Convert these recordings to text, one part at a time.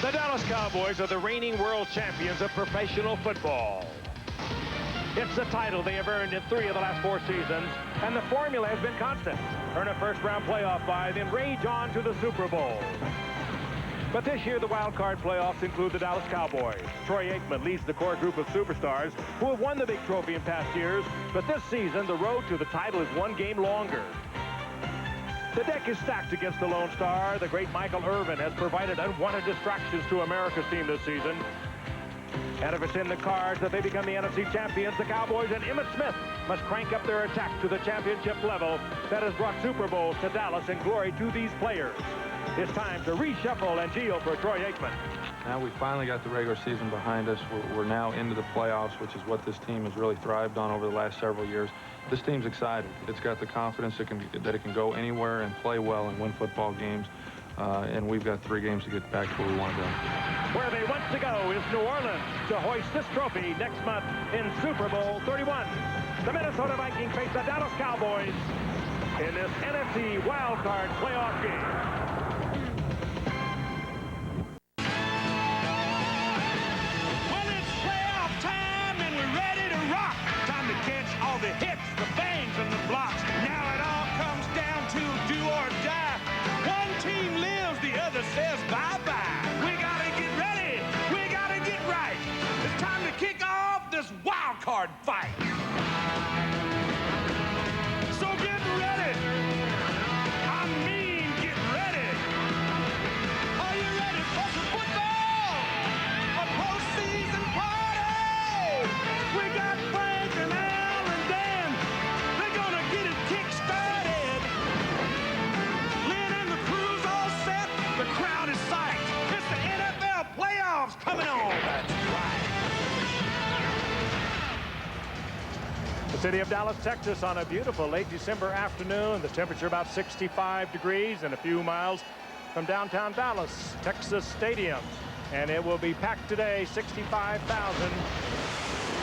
The Dallas Cowboys are the reigning world champions of professional football. It's the title they have earned in 3 of the last 4 seasons, and the formula has been constant. Earn a first-round playoff bye, then rage on to the Super Bowl. But this year, the wild card playoffs include the Dallas Cowboys. Troy Aikman leads the core group of superstars who have won the big trophy in past years, but this season, the road to the title is 1 game longer. The deck is stacked against the Lone Star. The great Michael Irving has provided unwanted distractions to America's team this season. And if it's in the cards that they become the NFC champions, the Cowboys and Emmitt Smith must crank up their attack to the championship level that has brought Super Bowls to Dallas and glory to these players. It's time to reshuffle and geo for Troy Aikman. Now we finally got the regular season behind us. We're now into the playoffs, which is what this team has really thrived on over the last several years. This team's excited. It's got the confidence that it can go anywhere and play well and win football games. And we've got 3 games to get back to where we want to go. Where they want to go is New Orleans to hoist this trophy next month in Super Bowl 31. The Minnesota Vikings face the Dallas Cowboys in this NFC wildcard playoff game. All the hits, the bangs, and the blocks. Now it all comes down to do or die. One team lives, the other says bye-bye. We gotta get ready. We gotta get right. It's time to kick off this wild card fight. So get ready. I mean, get ready. Are you ready for some football? A postseason party. We got Frank and Al and Dan. They're gonna get it kick-started. Lynn and the crew's all set. The crowd is psyched. It's the NFL playoffs coming on. That's right. The city of Dallas, Texas, on a beautiful late December afternoon. The temperature about 65 degrees and a few miles from downtown Dallas, Texas Stadium. And it will be packed today, 65,000.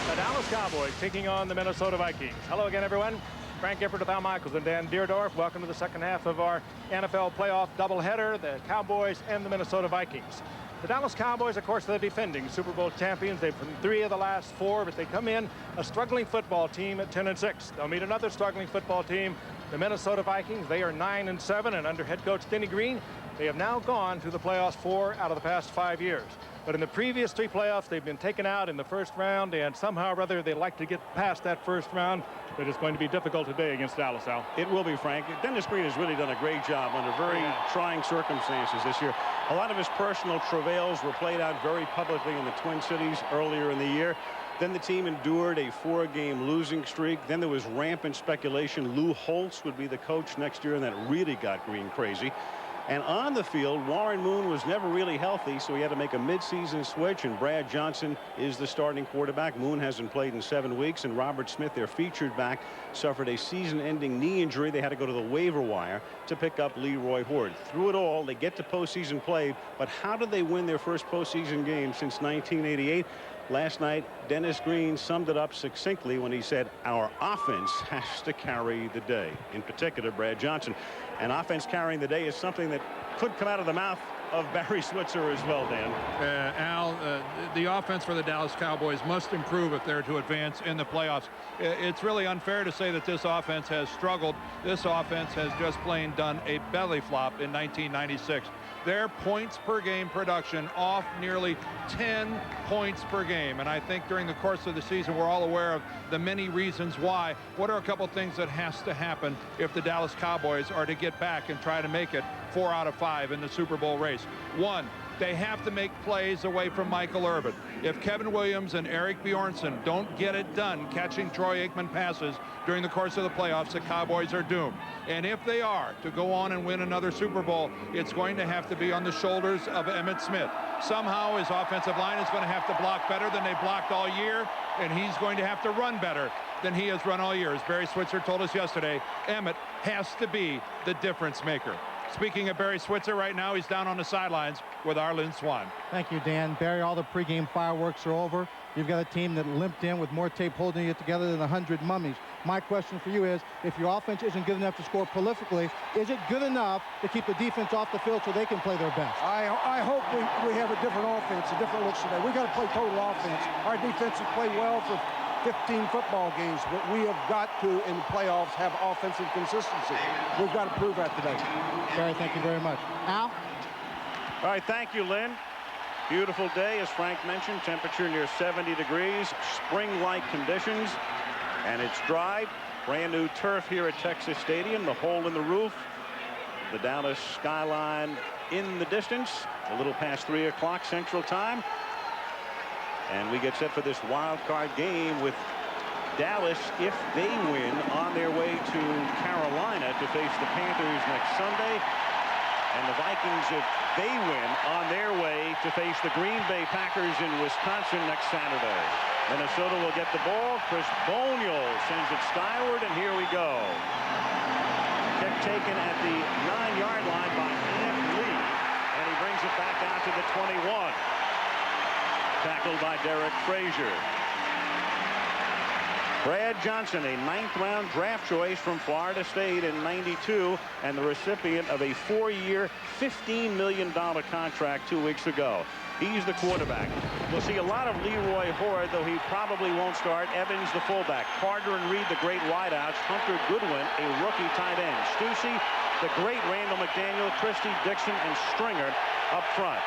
The Dallas Cowboys taking on the Minnesota Vikings. Hello again, everyone. Frank Gifford with Al Michaels and Dan Deerdorf. Welcome to the second half of our NFL playoff doubleheader, the Cowboys and the Minnesota Vikings. The Dallas Cowboys, of course, the defending Super Bowl champions. They've won 3 of the last 4, but they come in a struggling football team at 10-6. They'll meet another struggling football team, the Minnesota Vikings. They are 9-7, and under head coach Denny Green, they have now gone to the playoffs 4 out of the past 5 years. But in the previous 3 playoffs, they've been taken out in the first round, and somehow or other, they'd like to get past that first round. But it's going to be difficult today against Dallas, Al. It will be, Frank. Dennis Green has really done a great job under very trying circumstances this year. A lot of his personal travails were played out very publicly in the Twin Cities earlier in the year. Then the team endured a 4-game losing streak. Then there was rampant speculation Lou Holtz would be the coach next year, and that really got Green crazy. And on the field, Warren Moon was never really healthy, so he had to make a midseason switch, and Brad Johnson is the starting quarterback. Moon hasn't played in 7 weeks, and Robert Smith, their featured back, suffered a season-ending knee injury. They had to go to the waiver wire to pick up Leroy Hoard. Through it all, they get to postseason play, but how did they win their first postseason game since 1988? Last night, Dennis Green summed it up succinctly when he said, our offense has to carry the day. In particular, Brad Johnson. And offense carrying the day is something that could come out of the mouth of Barry Switzer as well, Dan. Al, the offense for the Dallas Cowboys must improve if they're to advance in the playoffs. It's really unfair to say that this offense has struggled. This offense has just plain done a belly flop in 1996. Their points per game production off nearly 10 points per game. And I think during the course of the season, we're all aware of the many reasons why. What are a couple things that has to happen if the Dallas Cowboys are to get back and try to make it 4 out of 5 in the Super Bowl race? 1, they have to make plays away from Michael Irving. If Kevin Williams and Eric Bjornsson don't get it done catching Troy Aikman passes during the course of the playoffs, the Cowboys are doomed. And if they are to go on and win another Super Bowl, it's going to have to be on the shoulders of Emmitt Smith. Somehow his offensive line is going to have to block better than they blocked all year, and he's going to have to run better than he has run all year. As Barry Switzer told us yesterday, Emmitt has to be the difference maker. Speaking of Barry Switzer, right now he's down on the sidelines with Arlen Swan. Thank you, Dan. Barry, all the pregame fireworks are over. You've got a team that limped in with more tape holding it together than 100 mummies. My question for you is, if your offense isn't good enough to score prolifically, is it good enough to keep the defense off the field so they can play their best? I hope we have a different offense, a different look today. We got to play total offense. Our defense has played well for 15 football games, but we have got to, in the playoffs, have offensive consistency. We've got to prove that today. Barry, thank you very much. Al? All right, thank you, Lynn. Beautiful day, as Frank mentioned. Temperature near 70 degrees, spring-like conditions, and it's dry. Brand new turf here at Texas Stadium, the hole in the roof, the Dallas skyline in the distance, a little past 3 o'clock Central Time. And we get set for this wild card game with Dallas, if they win, on their way to Carolina to face the Panthers next Sunday. And the Vikings, if they win, on their way to face the Green Bay Packers in Wisconsin next Saturday. Minnesota will get the ball. Chris Boniol sends it skyward, and here we go. Kick taken at the 9-yard line by Ant Lee, and he brings it back out to the 21. Tackled by Derek Frazier. Brad Johnson, a 9th-round draft choice from Florida State in '92, and the recipient of a 4-year, $15 million contract 2 weeks ago. He's the quarterback. We'll see a lot of Leroy Horde, though he probably won't start. Evans, the fullback. Carter and Reed, the great wideouts. Hunter Goodwin, a rookie tight end. Stussy, the great Randall McDaniel, Christie, Dixon, and Stringer up front.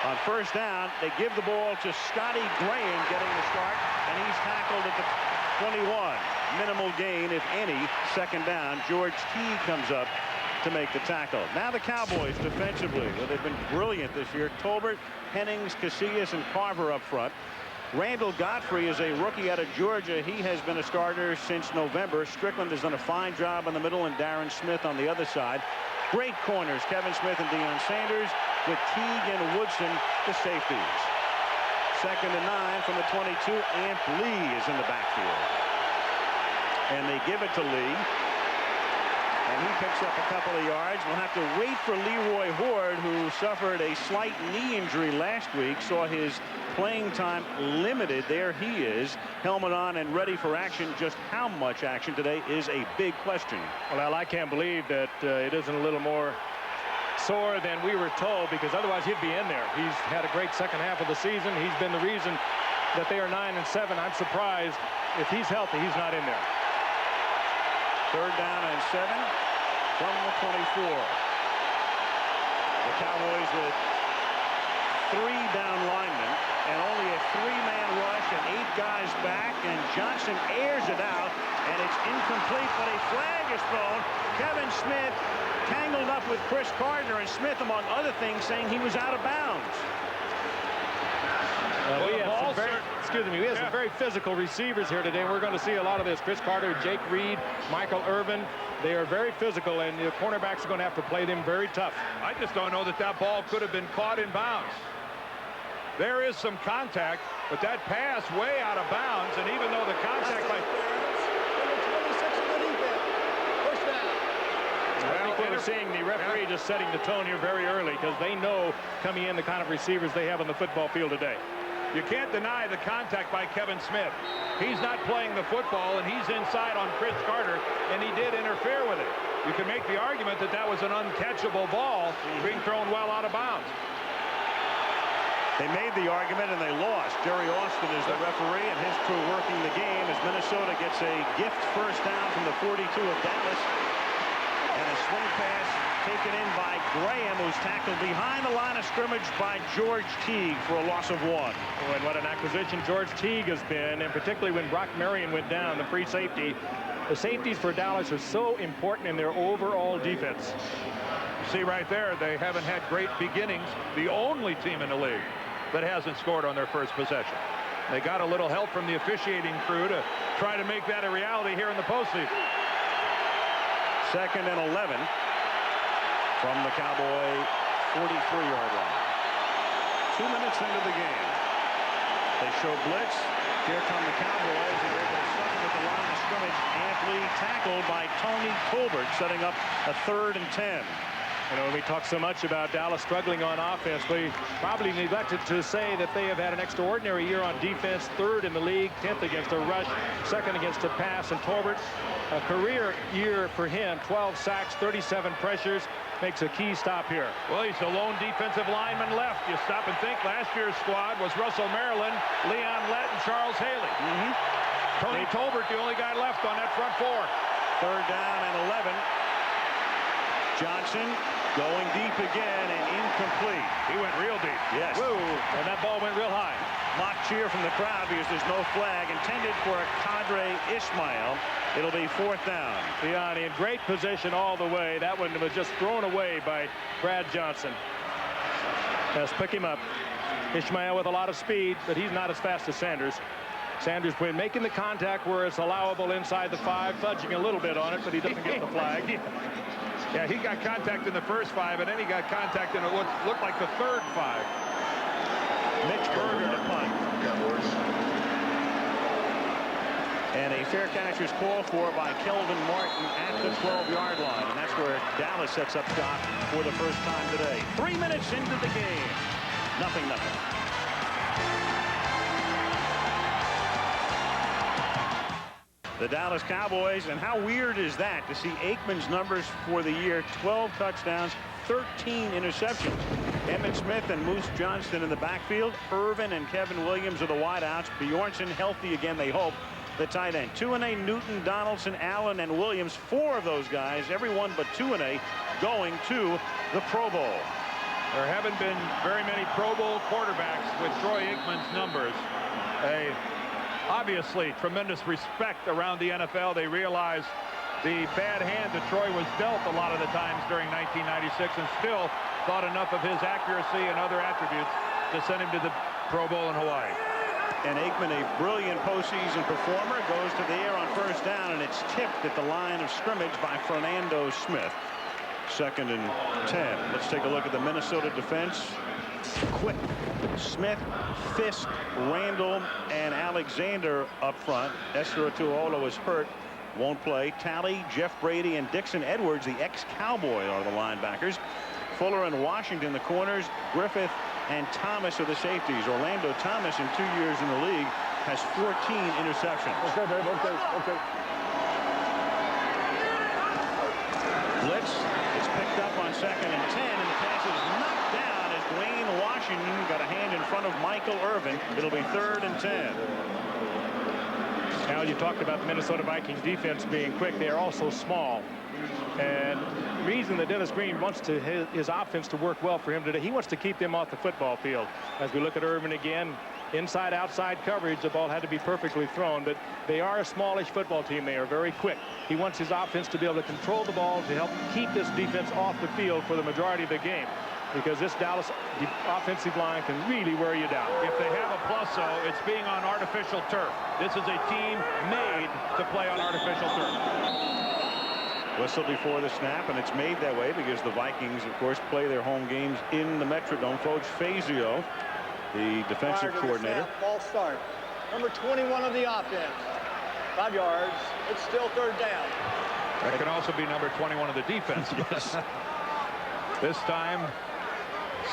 On first down, they give the ball to Scotty Graham getting the start, and he's tackled at the 21. Minimal gain, if any, second down. George Teague comes up to make the tackle. Now the Cowboys defensively, well, they've been brilliant this year. Tolbert, Hennings, Casillas, and Carver up front. Randall Godfrey is a rookie out of Georgia. He has been a starter since November. Strickland has done a fine job in the middle, and Darren Smith on the other side. Great corners, Kevin Smith and Deion Sanders, with Teague and Woodson, the safeties. 2nd and 9 from the 22. Ant Lee is in the backfield. And they give it to Lee. And he picks up a couple of yards. We'll have to wait for Leroy Horde, who suffered a slight knee injury last week, saw his playing time limited. There he is, helmet on and ready for action. Just how much action today is a big question. Well, I can't believe that it isn't a little more sore than we were told, because otherwise he'd be in there. He's had a great second half of the season. He's been the reason that they are 9-7. I'm surprised if he's healthy, he's not in there. 3rd down and 7 from the 24. The Cowboys with 3 down linemen and only a 3-man rush and 8 guys back, and Johnson airs it out, and it's incomplete, but a flag is thrown. Kevin Smith tangled up with Chris Gardner, and Smith, among other things, saying he was out of bounds. We have some very physical receivers here today. We're going to see a lot of this. Chris Carter, Jake Reed, Michael Irvin. They are very physical, and the cornerbacks are going to have to play them very tough. I just don't know that that ball could have been caught in bounds. There is some contact, but that pass way out of bounds, and even though the contact by... I think we're seeing the referee just setting the tone here very early, because they know coming in the kind of receivers they have on the football field today. You can't deny the contact by Kevin Smith. He's not playing the football, and he's inside on Chris Carter, and he did interfere with it. You can make the argument that that was an uncatchable ball being thrown well out of bounds. They made the argument, and they lost. Jerry Austin is the referee, and his crew working the game as Minnesota gets a gift first down from the 42 of Dallas. And a swing pass taken in by Graham, who's tackled behind the line of scrimmage by George Teague for a loss of 1. Oh, and what an acquisition George Teague has been, and particularly when Brock Marion went down, the free safety. The safeties for Dallas are so important in their overall defense. See right there, they haven't had great beginnings. The only team in the league that hasn't scored on their first possession. They got a little help from the officiating crew to try to make that a reality here in the postseason. 2nd and 11 from the Cowboy 43-yard line. 2 minutes into the game. They show blitz. Here come the Cowboys, and they're going to start with the line of scrimmage. Ant Lee tackled by Tony Tolbert, setting up a 3rd and 10. You know, we talk so much about Dallas struggling on offense. We probably neglected to say that they have had an extraordinary year on defense. 3rd in the league, 10th against a rush, 2nd against a pass. And Tolbert, a career year for him, 12 sacks, 37 pressures, makes a key stop here. Well, he's the lone defensive lineman left. You stop and think, last year's squad was Russell Maryland, Leon Lett, and Charles Haley. Tony Tolbert, the only guy left on that front 4. 3rd down and 11. Johnson going deep again and incomplete. He went real deep. Yes. Woo, and that ball went real high. Mock cheer from the crowd because there's no flag intended for a Kadre Ishmael. It'll be 4th down. Beyond in great position all the way. That one was just thrown away by Brad Johnson. Let's pick him up. Ishmael with a lot of speed, but he's not as fast as Sanders. Sanders making the contact where it's allowable inside the 5, fudging a little bit on it, but he doesn't get the flag. Yeah, he got contact in the first 5, and then he got contact in what looked like the 3rd 5. Mitch Berger to punt. And a fair catch is called for by Kelvin Martin at the 12-yard line. And that's where Dallas sets up shop for the first time today. 3 minutes into the game. 0-0. The Dallas Cowboys, and how weird is that to see Aikman's numbers for the year? 12 touchdowns, 13 interceptions. Emmitt Smith and Moose Johnston in the backfield. Irvin and Kevin Williams are the wideouts. Bjornsson healthy again, they hope. The tight end. Tuanay, Newton, Donaldson, Allen, and Williams. 4 of those guys, everyone but Tuanay, going to the Pro Bowl. There haven't been very many Pro Bowl quarterbacks with Troy Aikman's numbers. Obviously, tremendous respect around the NFL. They realize the bad hand that Troy was dealt a lot of the times during 1996, and still thought enough of his accuracy and other attributes to send him to the Pro Bowl in Hawaii. And Aikman, a brilliant postseason performer, goes to the air on 1st down, and it's tipped at the line of scrimmage by Fernando Smith. 2nd and 10. Let's take a look at the Minnesota defense. Quick, Smith, Fisk, Randall, and Alexander up front. Esther Tuola is hurt, won't play. Talley, Jeff Brady, and Dixon Edwards, the ex-Cowboy, are the linebackers. Fuller and Washington, the corners. Griffith and Thomas are the safeties. Orlando Thomas, in 2 years in the league, has 14 interceptions. Okay, babe, okay. Blitz is picked up on 2nd and 10, and the pass is knocked down as Dwayne Washington got a hand in front of Michael Irvin. It'll be 3rd and 10. Now, you talked about the Minnesota Vikings defense being quick. They are also small. And the reason that Dennis Green wants his offense to work well for him today, he wants to keep them off the football field. As we look at Irvin again, inside outside coverage, the ball had to be perfectly thrown, but they are a smallish football team. They are very quick. He wants his offense to be able to control the ball to help keep this defense off the field for the majority of the game, because this Dallas offensive line can really wear you down. If they have a plus, though, it's being on artificial turf. This is a team made to play on artificial turf. Whistle before the snap, and it's made that way because the Vikings, of course, play their home games in the Metrodome. Coach Fazio, the defensive coordinator. False start. Number 21 of the offense. 5 yards. It's still 3rd down. That can also be number 21 of the defense. Yes. This time,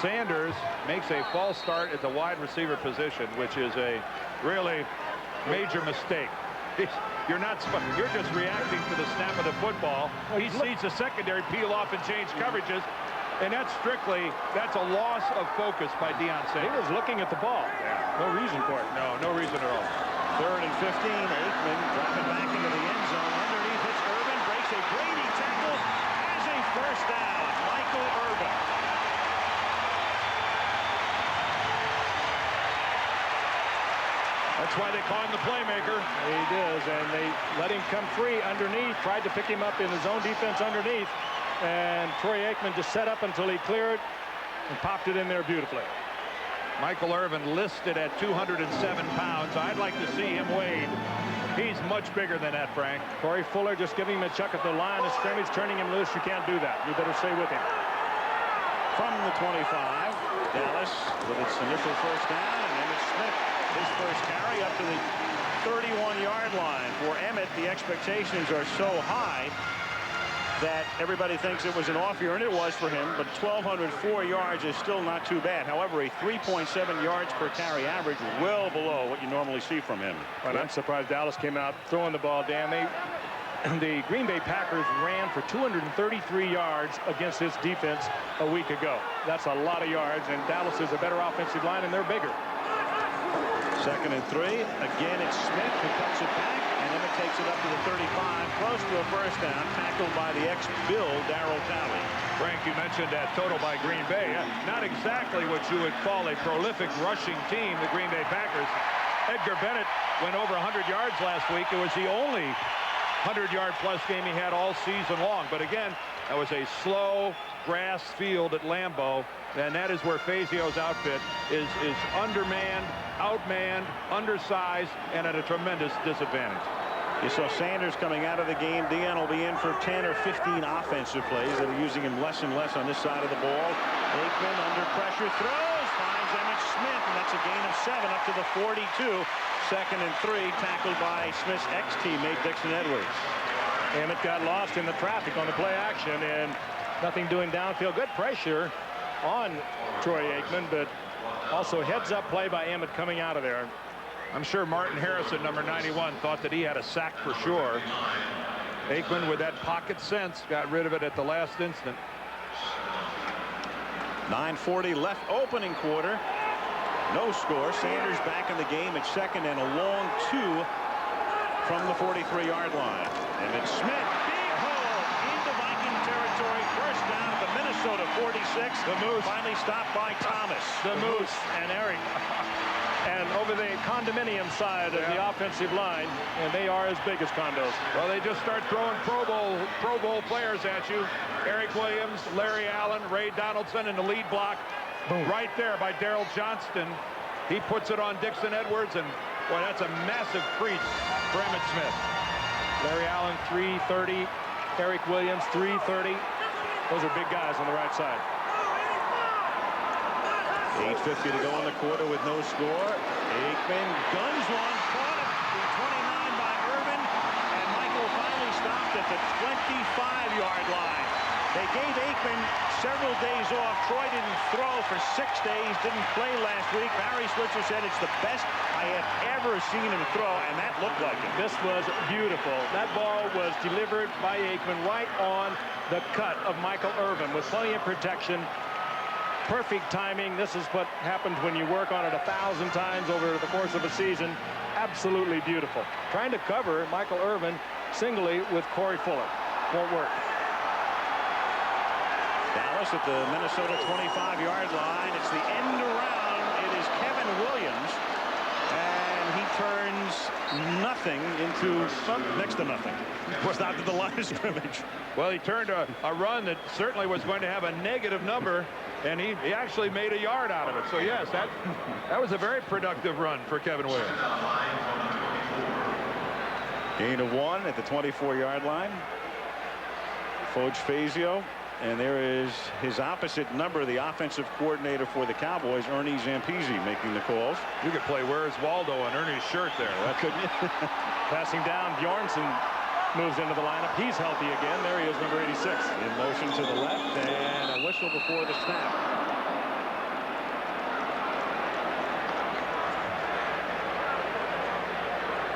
Sanders makes a false start at the wide receiver position, which is a really major mistake. You're just reacting to the snap of the football. He sees the secondary peel off and change coverages, and that's a loss of focus by Deion Sanders. He was looking at the ball. Yeah. No reason for it. No reason at all. 3rd and 15. Aikman dropping back into the end zone. Underneath, it's Irvin. Breaks a Brady tackle. Has a 1st down. Michael Irvin. That's why they call him the playmaker. He does, and they let him come free underneath, tried to pick him up in his own defense underneath, and Troy Aikman just set up until he cleared and popped it in there beautifully. Michael Irvin listed at 207 pounds. I'd like to see him weighed. He's much bigger than that, Frank. Corey Fuller just giving him a chuck at the line of scrimmage, turning him loose. You can't do that. You better stay with him. From the 25, Dallas with its initial 1st down, and Emmitt Smith, his first carry up to the 31-yard line. For Emmitt, the expectations are so high. that everybody thinks it was an off year, and it was for him, but 1,204 yards is still not too bad. However, a 3.7 yards per carry average, well below what you normally see from him. But I'm surprised Dallas came out throwing the ball. Dan, the Green Bay Packers ran for 233 yards against his defense a week ago. That's a lot of yards, and Dallas is a better offensive line, and they're bigger. 2nd and 3. Again, it's Smith who cuts it back, and Emmett takes it up to the 35, close to a first down, tackled by the ex-Bill, Darryl Talley. Frank, you mentioned that total by Green Bay. Not exactly what you would call a prolific rushing team, the Green Bay Packers. Edgar Bennett went over 100 yards last week. It was the only 100-yard-plus game he had all season long. But again, that was a slow grass field at Lambeau, and that is where Fazio's outfit is undermanned, outmanned, undersized, and at a tremendous disadvantage. You saw Sanders coming out of the game. Deion will be in for 10 or 15 offensive plays. They're using him less and less on this side of the ball. Aikman under pressure throws, finds Emmitt Smith, and that's a gain of 7 up to the 42. 2nd and 3, tackled by Smith's ex-teammate Dixon Edwards. Emmett got lost in the traffic on the play action, and nothing doing downfield. Good pressure on Troy Aikman, but also heads-up play by Emmett coming out of there. I'm sure Martin Harrison, number 91, thought that he had a sack for sure. Aikman, with that pocket sense, got rid of it at the last instant. 9:40 left, opening quarter. No score. Sanders back in the game at 2nd and a long 2 from the 43-yard line. Emmitt Smith, big hole into Viking territory. First down at the Minnesota 46. The Moose. Finally stopped by Thomas. The Moose and Eric. And over the condominium side of the offensive line, and they are as big as condos. Well, they just start throwing Pro Bowl players at you. Eric Williams, Larry Allen, Ray Donaldson in the lead block. Boom. Right there by Darrell Johnston. He puts it on Dixon Edwards, and boy, that's a massive crease for Emmitt Smith. Larry Allen 330, Eric Williams 330. Those are big guys on the right side. 8:50 to go in the quarter with no score. Aikman guns one, caught it to 29 by Irving, and Michael finally stopped at the 25-yard line. They gave Aikman several days off. Troy didn't throw for 6 days, didn't play last week. Barry Switzer said it's the best I have ever seen him throw, and that looked like it. This was beautiful. That ball was delivered by Aikman right on the cut of Michael Irvin with plenty of protection. Perfect timing. This is what happens when you work on it 1,000 times over the course of a season. Absolutely beautiful. Trying to cover Michael Irvin singly with Corey Fuller. Won't work. Dallas at the Minnesota 25-yard line. It's the end around. It is Kevin Williams, and he turns nothing into next to nothing. Was not at the line of scrimmage. Well, he turned a run that certainly was going to have a negative number, and he actually made a yard out of it. So yes, that was a very productive run for Kevin Williams. Gain of 1 at the 24-yard line. Foge Fazio. And there is his opposite number, the offensive coordinator for the Cowboys, Ernie Zampese, making the calls. You could play Where's Waldo on Ernie's shirt there. Couldn't you? Passing down, Bjornsson moves into the lineup. He's healthy again. There he is, number 86. In motion to the left, and a whistle before the snap.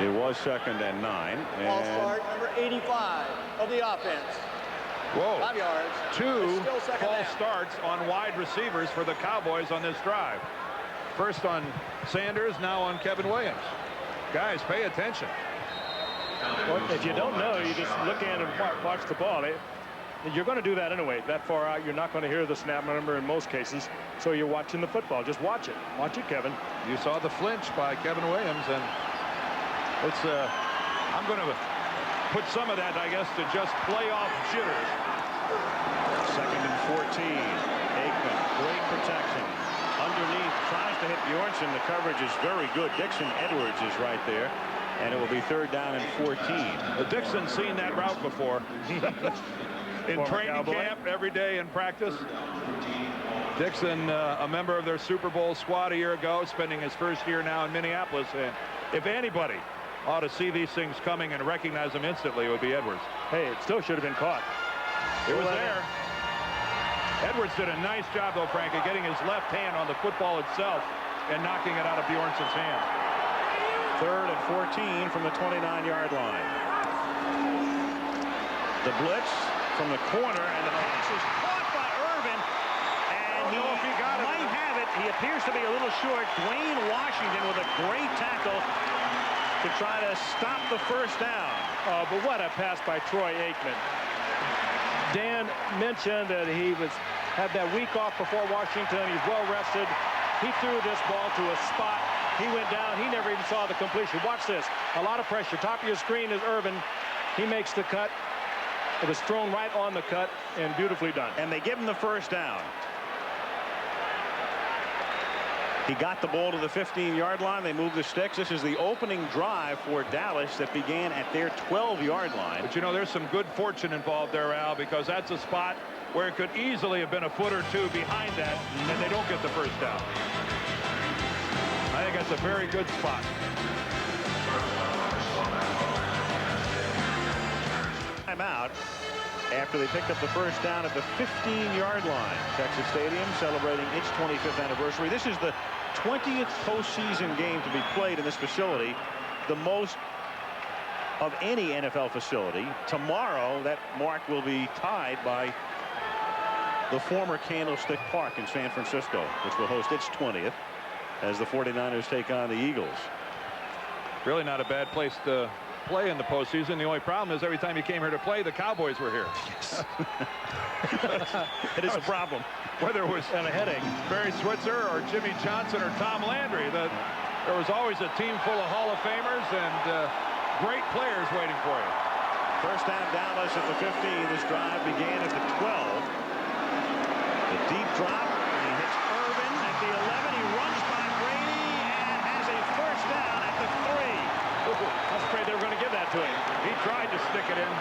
It was 2nd and 9. Ball start, number 85 of the offense. Whoa. 5 yards. 2 Still second false down. starts on wide receivers for the Cowboys on this drive. First on Sanders, now on Kevin Williams. Guys, pay attention. Well, if you don't know, you just look in and watch the ball. You're going to do that anyway. That far out, you're not going to hear the snap number in most cases. So you're watching the football. Just watch it. Watch it, Kevin. You saw the flinch by Kevin Williams, and it's I'm going to put some of that, I guess, to just playoff jitters. 2nd and 14. Aikman, great protection. Underneath, tries to hit Bjornsson. The coverage is very good. Dixon Edwards is right there. And it will be 3rd down and 14. Dixon's seen that route before. In training camp, every day in practice. Dixon, a member of their Super Bowl squad a year ago, spending his first year now in Minneapolis. And if anybody ought to see these things coming and recognize them instantly, it would be Edwards. Hey, it still should have been caught. It was there. Edwards did a nice job, though, Frank, of getting his left hand on the football itself and knocking it out of Bjornsson's hand. 3rd and 14 from the 29-yard line. The blitz from the corner, and the pass is caught by Irving, and he might have it. He appears to be a little short. Dwayne Washington with a great tackle to try to stop the first down. But what a pass by Troy Aikman. Dan mentioned that he had that week off before Washington. He's well rested. He threw this ball to a spot. He went down. He never even saw the completion. Watch this. A lot of pressure. Top of your screen is Irvin. He makes the cut. It was thrown right on the cut and beautifully done. And they give him the first down. He got the ball to the 15-yard line. They moved the sticks. This is the opening drive for Dallas that began at their 12-yard line. But, you know, there's some good fortune involved there, Al, because that's a spot where it could easily have been a foot or two behind that, and they don't get the first down. I think that's a very good spot. Timeout after they picked up the first down at the 15-yard line. Texas Stadium celebrating its 25th anniversary. This is the 20th postseason game to be played in this facility, the most of any NFL facility. Tomorrow, that mark will be tied by the former Candlestick Park in San Francisco, which will host its 20th as the 49ers take on the Eagles. Really not a bad place to play in the postseason. The only problem is every time you came here to play, the Cowboys were here. Yes. It is a problem. Whether it was and a headache. Barry Switzer or Jimmy Johnson or Tom Landry, there was always a team full of Hall of Famers and great players waiting for you. First down, Dallas at the 15. This drive began at the 12. The deep drop. He hits Irvin at the 11. He runs by Brady and has a first down at the 3. I was afraid they were going to give that to him. He tried to stick it in.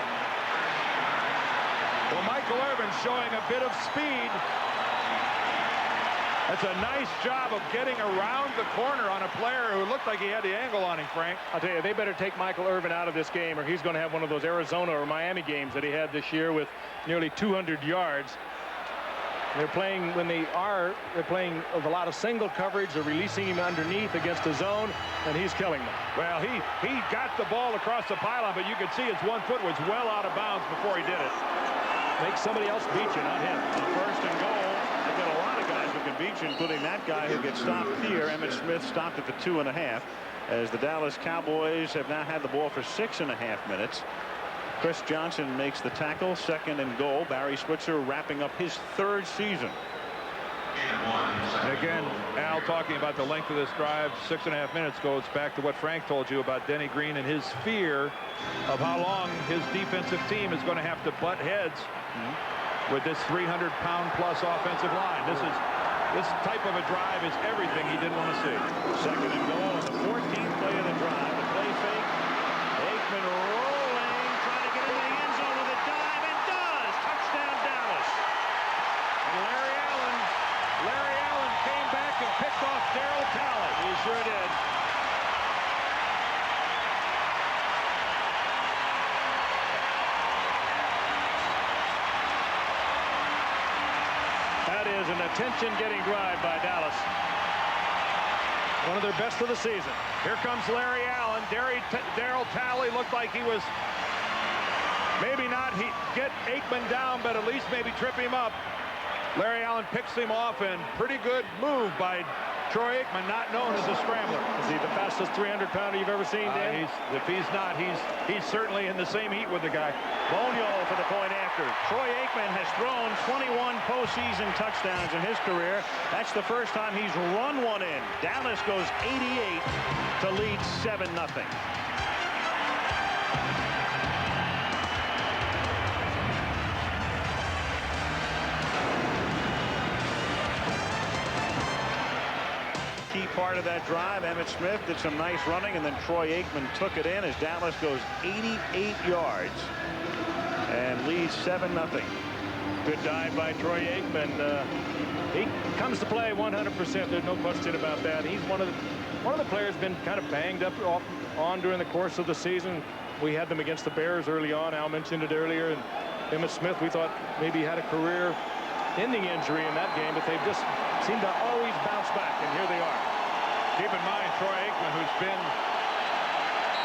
Well, Michael Irvin showing a bit of speed. That's a nice job of getting around the corner on a player who looked like he had the angle on him, Frank. I'll tell you, they better take Michael Irvin out of this game, or he's going to have one of those Arizona or Miami games that he had this year with nearly 200 yards. They're playing they're playing with a lot of single coverage. They're releasing him underneath against a zone, and he's killing them. Well, he got the ball across the pylon, but you could see his 1 foot was well out of bounds before he did it. Make somebody else beat you, not him. First and goal. They've got a lot of guys who can beat you, including that guy who gets stopped here. Emmitt Smith stopped at the 2.5, as the Dallas Cowboys have now had the ball for 6.5 minutes. Chris Johnson makes the tackle. 2nd and goal. Barry Switzer wrapping up his 3rd season. And again, Al talking about the length of this drive, 6.5 minutes, goes back to what Frank told you about Denny Green and his fear of how long his defensive team is going to have to butt heads with this 300-pound-plus offensive line. This type of a drive is everything he didn't want to see. 2nd and goal on the 14th play of the drive. The play fake. Aikman rolling, trying to get into the end zone with a dive, and does. Touchdown, Dallas. And Larry Allen came back and picked off Darryl Talley. He sure did. That is an attention-getting drive by Dallas. One of their best of the season. Here comes Larry Allen. Darryl Talley looked like he was maybe not get Aikman down, but at least maybe trip him up. Larry Allen picks him off, and pretty good move by Troy Aikman, not known as a scrambler. Is he the fastest 300-pounder you've ever seen, Dan? If he's not, he's certainly in the same heat with the guy. Bonio for the point after. Troy Aikman has thrown 21 postseason touchdowns in his career. That's the first time he's run one in. Dallas goes 88 to lead 7-0. Key part of that drive, Emmitt Smith did some nice running, and then Troy Aikman took it in as Dallas goes 88 yards and leads 7-0. Good dive by Troy Aikman. He comes to play 100%. There's no question about that. He's one of the players been kind of banged up on during the course of the season. We had them against the Bears early on. Al mentioned it earlier, and Emmitt Smith, we thought maybe had a career-ending injury in that game, but they've just seemed to always bounce back, and here they are. Keep in mind, Troy Aikman, who's been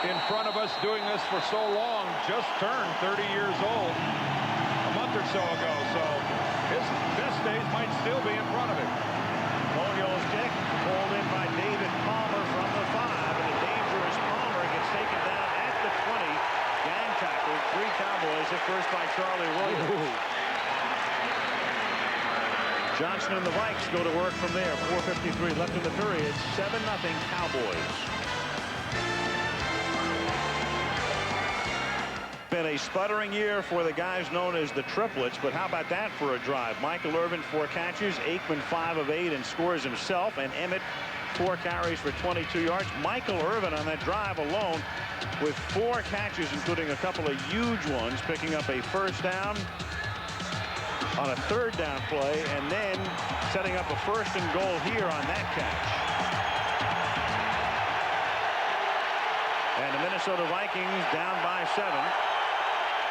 in front of us doing this for so long, just turned 30 years old a month or so ago, so his best days might still be in front of him. Colio's kick pulled in by David Palmer from the 5, and a dangerous Palmer gets taken down at the 20. Gang tackle, 3 Cowboys hit first by Charlie Williams. Johnson and the Vikes go to work from there. 4:53 left in the period. 7-0 Cowboys. Been a sputtering year for the guys known as the triplets, but how about that for a drive? Michael Irvin 4 catches, Aikman 5 of 8 and scores himself, and Emmitt 4 carries for 22 yards. Michael Irvin on that drive alone with 4 catches, including a couple of huge ones, picking up a first down on a 3rd down play, and then setting up a 1st and goal here on that catch. And the Minnesota Vikings down by 7.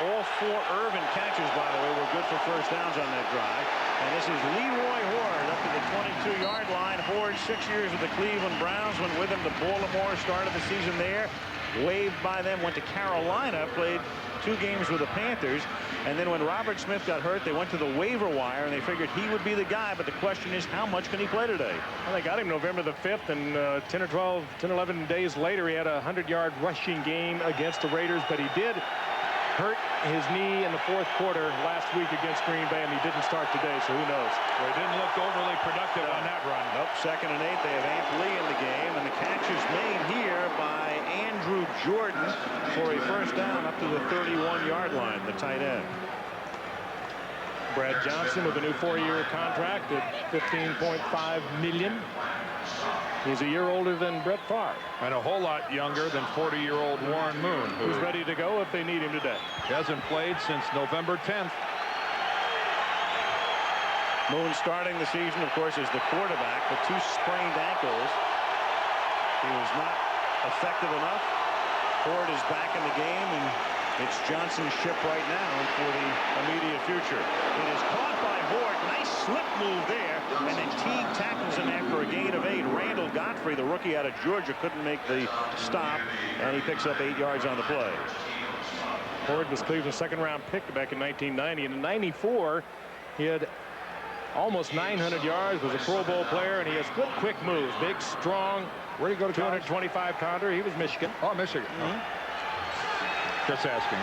All 4 Irvin catches, by the way, were good for first downs on that drive. And this is Leroy Horde up to the 22-yard line. Horde, 6 years with the Cleveland Browns, went with him to Baltimore, started the season there, waived by them, went to Carolina, played 2 games with the Panthers, and then when Robert Smith got hurt, they went to the waiver wire, and they figured he would be the guy, but the question is, how much can he play today? Well, they got him November the 5th, and 10 or 11 days later, he had a 100-yard rushing game against the Raiders, but he did hurt his knee in the 4th quarter last week against Green Bay, and he didn't start today, so who knows? Well, he didn't look overly productive on that run. Nope, 2nd and 8. They have Ant Lee in the game, and the catch is made here by Andrew Jordan for a first down up to the 31-yard line, the tight end. Brad Johnson with a new 4-year contract at $15.5 million. He's a year older than Brett Favre. And a whole lot younger than 40-year-old Warren Moon, who's ready to go if they need him today. Hasn't played since November 10th. Moon starting the season, of course, as the quarterback with 2 sprained ankles. He was not effective enough. Ford is back in the game, and it's Johnson's ship right now for the immediate future. It is caught by Horde. Nice slip move there, and then Teague tackles him after a gain of 8. Randall Godfrey, the rookie out of Georgia, couldn't make the stop, and he picks up 8 yards on the play. Horde was Cleveland's 2nd-round pick back in 1990, and in '94, he had almost 900 yards, was a Pro Bowl player, and he has good quick moves. Big, strong. Where did he go to 225 pounder. He was Michigan. Oh, Michigan. Just asking.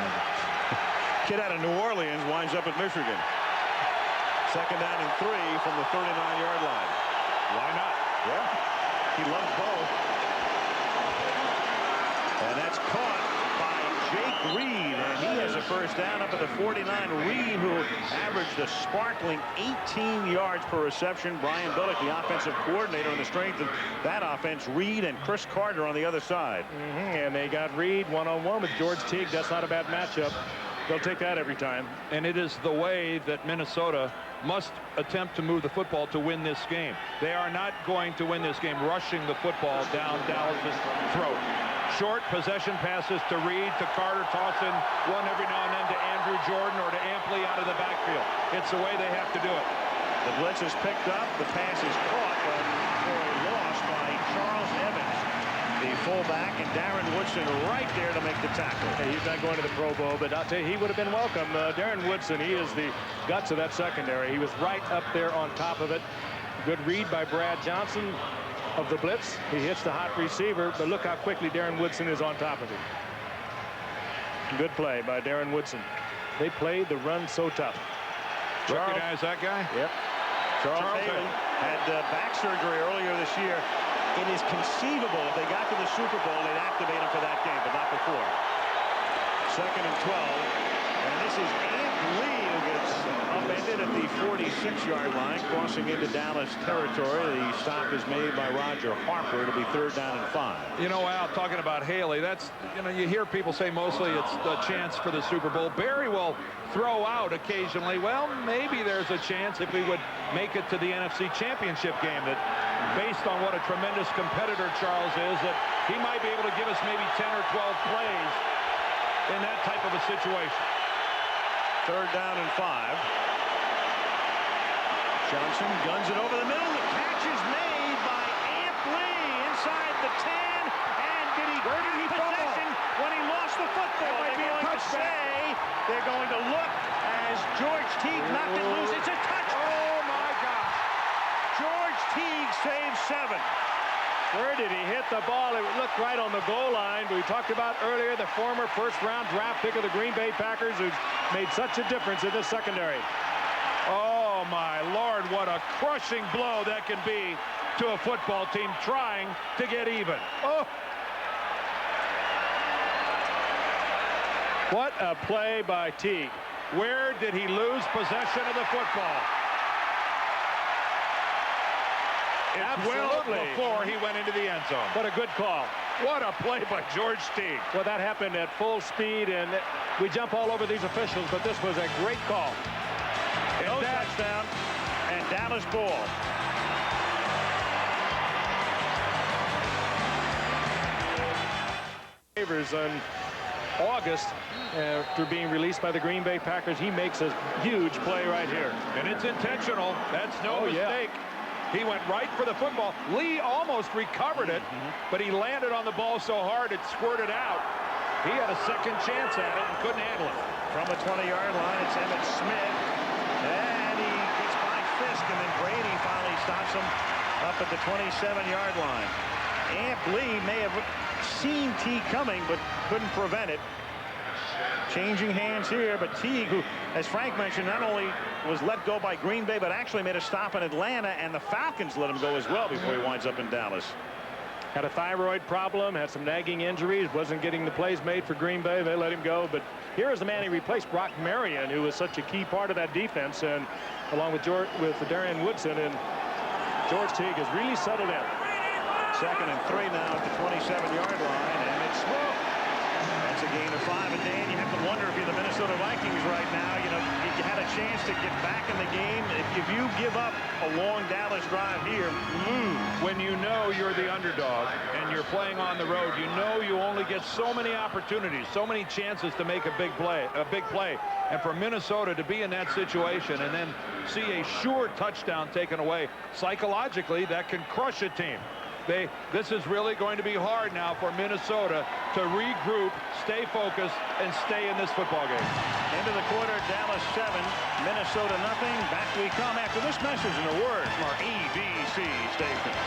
Kid out of New Orleans winds up at Michigan. 2nd down and 3 from the 39-yard line. Why not? Yeah. He loves both. And that's caught by Jake Reed, and he has a first down up at the 49. Reed, who averaged a sparkling 18 yards per reception. Brian Billick, the offensive coordinator, on the strength of that offense. Reed and Chris Carter on the other side. And they got Reed one-on-one with George Teague. That's not a bad matchup. They'll take that every time. And it is the way that Minnesota must attempt to move the football to win this game. They are not going to win this game rushing the football down Dallas's throat. Short possession passes to Reed, to Carter, tossing one every now and then to Andrew Jordan or to Ampley out of the backfield. It's the way they have to do it. The blitz is picked up. The pass is caught for a loss by Charles Evans, the fullback, and Darren Woodson right there to make the tackle. Hey, he's not going to the Pro Bowl, but I'll tell you, he would have been welcome. Darren Woodson, he is the guts of that secondary. He was right up there on top of it. Good read by Brad Johnson of the blitz. He hits the hot receiver, but look how quickly Darren Woodson is on top of him. Good play by Darren Woodson. They played the run so tough. Recognize that guy? Yep. Charles Haley had back surgery earlier this year. It is conceivable if they got to the Super Bowl, they'd activate him for that game, but not before. 2nd and 12. And this is Ant Lee who gets upended at the 46-yard line, crossing into Dallas territory. The stop is made by Roger Harper. It'll be 3rd down and 5. You know, Al, talking about Haley, that's, you know, you hear people say mostly it's the chance for the Super Bowl. Barry will throw out occasionally, well, maybe there's a chance if we would make it to the NFC Championship game, that based on what a tremendous competitor Charles is, that he might be able to give us maybe 10 or 12 plays in that type of a situation. 3rd down and 5. Johnson guns it over the middle. The catch is made by Amp Lee inside the 10. And did he get possession when he lost the football? They're going to look as George Teague knocked it loose. It's a touchdown. Oh, my gosh. George Teague saves 7. Where did he hit the ball? It looked right on the goal line. We talked about earlier the former first-round draft pick of the Green Bay Packers who's made such a difference in this secondary. Oh, my Lord, what a crushing blow that can be to a football team trying to get even. Oh. What a play by Teague. Where did he lose possession of the football? Well before he went into the end zone. What a good call. What a play by George Teague. Well, that happened at full speed, and we jump all over these officials, but this was a great call. No touchdown, and Dallas ball. Favors on August after being released by the Green Bay Packers. He makes a huge play right here. And it's intentional. That's no mistake. Yeah. He went right for the football. Lee almost recovered it, but he landed on the ball so hard it squirted out. He had a second chance at it and couldn't handle it. From the 20-yard line, it's Emmitt Smith. And he gets by Fisk, and then Brady finally stops him up at the 27-yard line. Amp Lee may have seen Teague coming, but couldn't prevent it. Changing hands here, but Teague, who, as Frank mentioned, not only was let go by Green Bay, but actually made a stop in Atlanta, and the Falcons let him go as well before he winds up in Dallas. Had a thyroid problem, had some nagging injuries, wasn't getting the plays made for Green Bay. They let him go, but here is the man he replaced, Brock Marion, who was such a key part of that defense, and along with Darian Woodson, and George Teague has really settled in. 2nd and 3 now at the 27-yard line, and it's that's a gain of 5. And Dan, you have to wonder if you're the Minnesota Vikings right now. You know, you had a chance to get back in the game. If you give up a long Dallas drive here, when you know you're the underdog and you're playing on the road, you know you only get so many opportunities, so many chances to make a big play. And for Minnesota to be in that situation and then see a sure touchdown taken away, psychologically that can crush a team. This is really going to be hard now for Minnesota to regroup, stay focused, and stay in this football game. End of the quarter, Dallas 7, Minnesota nothing. Back we come after this message and a word from our EBC station.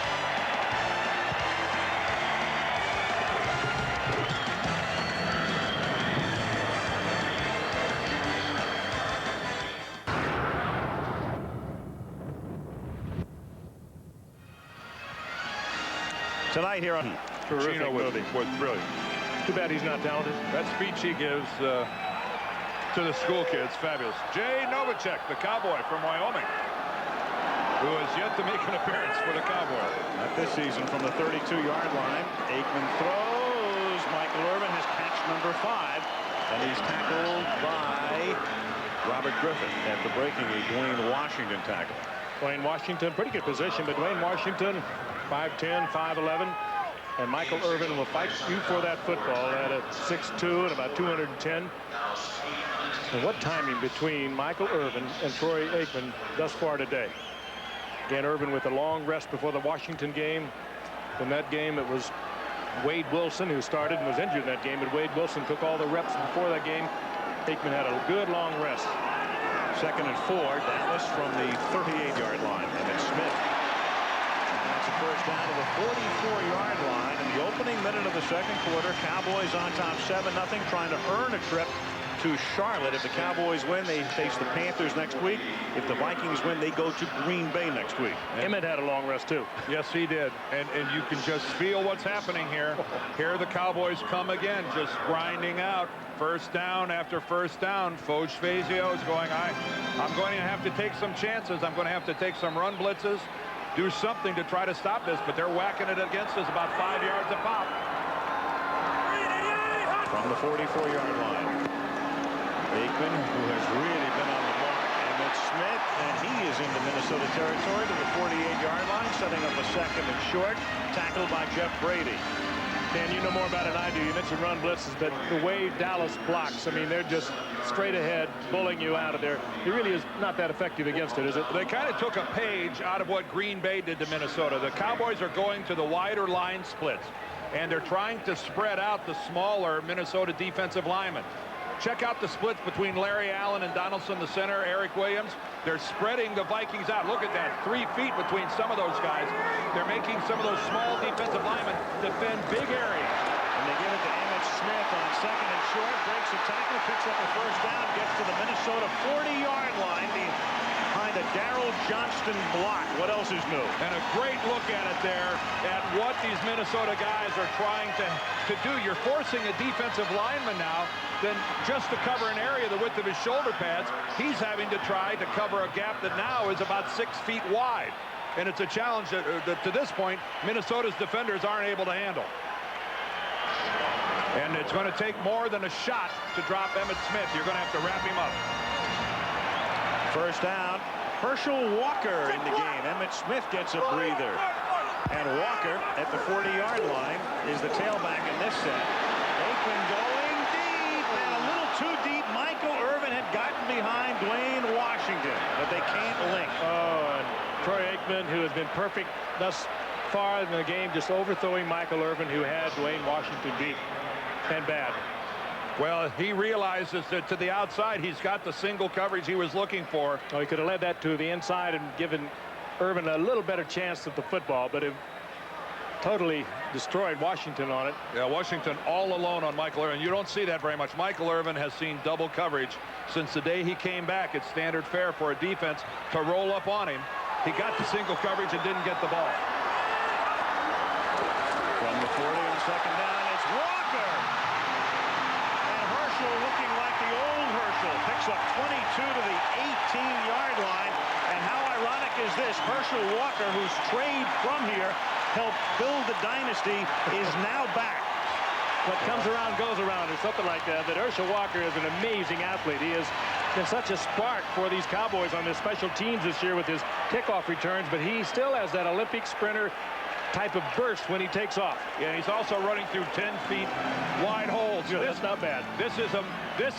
Tonight here on terrific movie. Was brilliant. Too bad he's not talented. That speech he gives to the school kids, fabulous. Jay Novacek, the Cowboy from Wyoming, who has yet to make an appearance for the Cowboys. Not this season from the 32-yard line. Aikman throws. Michael Irvin has catch number 5, and he's tackled by Robert Griffin after breaking a Dwayne Washington tackle. Dwayne Washington, pretty good position, but Dwayne Washington, 5'10", 5'11", and Michael Irvin will fight you for that football at a 6'2" and about 210. And what timing between Michael Irvin and Troy Aikman thus far today. Again, Irvin with a long rest before the Washington game. In that game, it was Wade Wilson who started and was injured in that game, but Wade Wilson took all the reps before that game. Aikman had a good long rest. 2nd and 4, Dallas from the 38-yard line. And it's Smith. And that's a first down to the 44-yard line. In the opening minute of the second quarter, Cowboys on top 7-0, trying to earn a trip to Charlotte. If the Cowboys win, they face the Panthers next week. If the Vikings win, they go to Green Bay next week. Emmett had a long rest too. Yes, he did. And you can just feel what's happening here. Here the Cowboys come again, just grinding out first down after first down. Foch Fazio is going, I'm going to have to take some chances. I'm going to have to take some run blitzes, do something to try to stop this, but they're whacking it against us about 5 yards a pop. From the 44-yard line, Aikman, who has really been on the mark, Emmitt Smith, and he is into Minnesota territory to the 48-yard line, setting up a 2nd and short, tackled by Jeff Brady. Dan, you know more about it than I do. You mentioned run blitzes, but the way Dallas blocks, I mean, they're just straight ahead, bullying you out of there. He really is not that effective against it, is it? They kind of took a page out of what Green Bay did to Minnesota. The Cowboys are going to the wider line splits, and they're trying to spread out the smaller Minnesota defensive linemen. Check out the splits between Larry Allen and Donaldson, the center, Eric Williams. They're spreading the Vikings out. Look at that, 3 feet between some of those guys. They're making some of those small defensive linemen defend big areas. And they give it to Emmett Smith on second and short, breaks a tackle, picks up a first down, gets to the Minnesota 40-yard line behind a Darryl Johnston block. What else is new? And a great look at it there at what these Minnesota guys are trying to do. You're forcing a defensive lineman now then just to cover an area the width of his shoulder pads. He's having to try to cover a gap that now is about 6 feet wide. And it's a challenge that to this point, Minnesota's defenders aren't able to handle. And it's going to take more than a shot to drop Emmitt Smith. You're going to have to wrap him up. First down, Herschel Walker in the game. Emmitt Smith gets a breather. And Walker at the 40-yard line is the tailback in this set. Aikman going deep and a little too deep. Michael Irvin had gotten behind Dwayne Washington, but they can't link. Oh, and Troy Aikman, who has been perfect thus far in the game, just overthrowing Michael Irvin, who had Dwayne Washington beat. And bad. Well, he realizes that to the outside, he's got the single coverage he was looking for. Oh, he could have led that to the inside and given Irvin a little better chance at the football, but it totally destroyed Washington on it. Yeah, Washington all alone on Michael Irvin. You don't see that very much. Michael Irvin has seen double coverage since the day he came back. It's standard fare for a defense to roll up on him. He got the single coverage and didn't get the ball. From the 40 on second down, it's Walker. And Herschel looking like the old Herschel. Picks up 22 to the 18-yard line. And how ironic is this? Herschel Walker, who's strayed from here, helped build the dynasty, is now back. What comes around goes around, or something like that. That Herschel Walker is an amazing athlete. He has been such a spark for these Cowboys on their special teams this year with his kickoff returns, but he still has that Olympic sprinter type of burst when he takes off. Yeah, he's also running through 10 feet wide holes. Yeah, that's not bad. This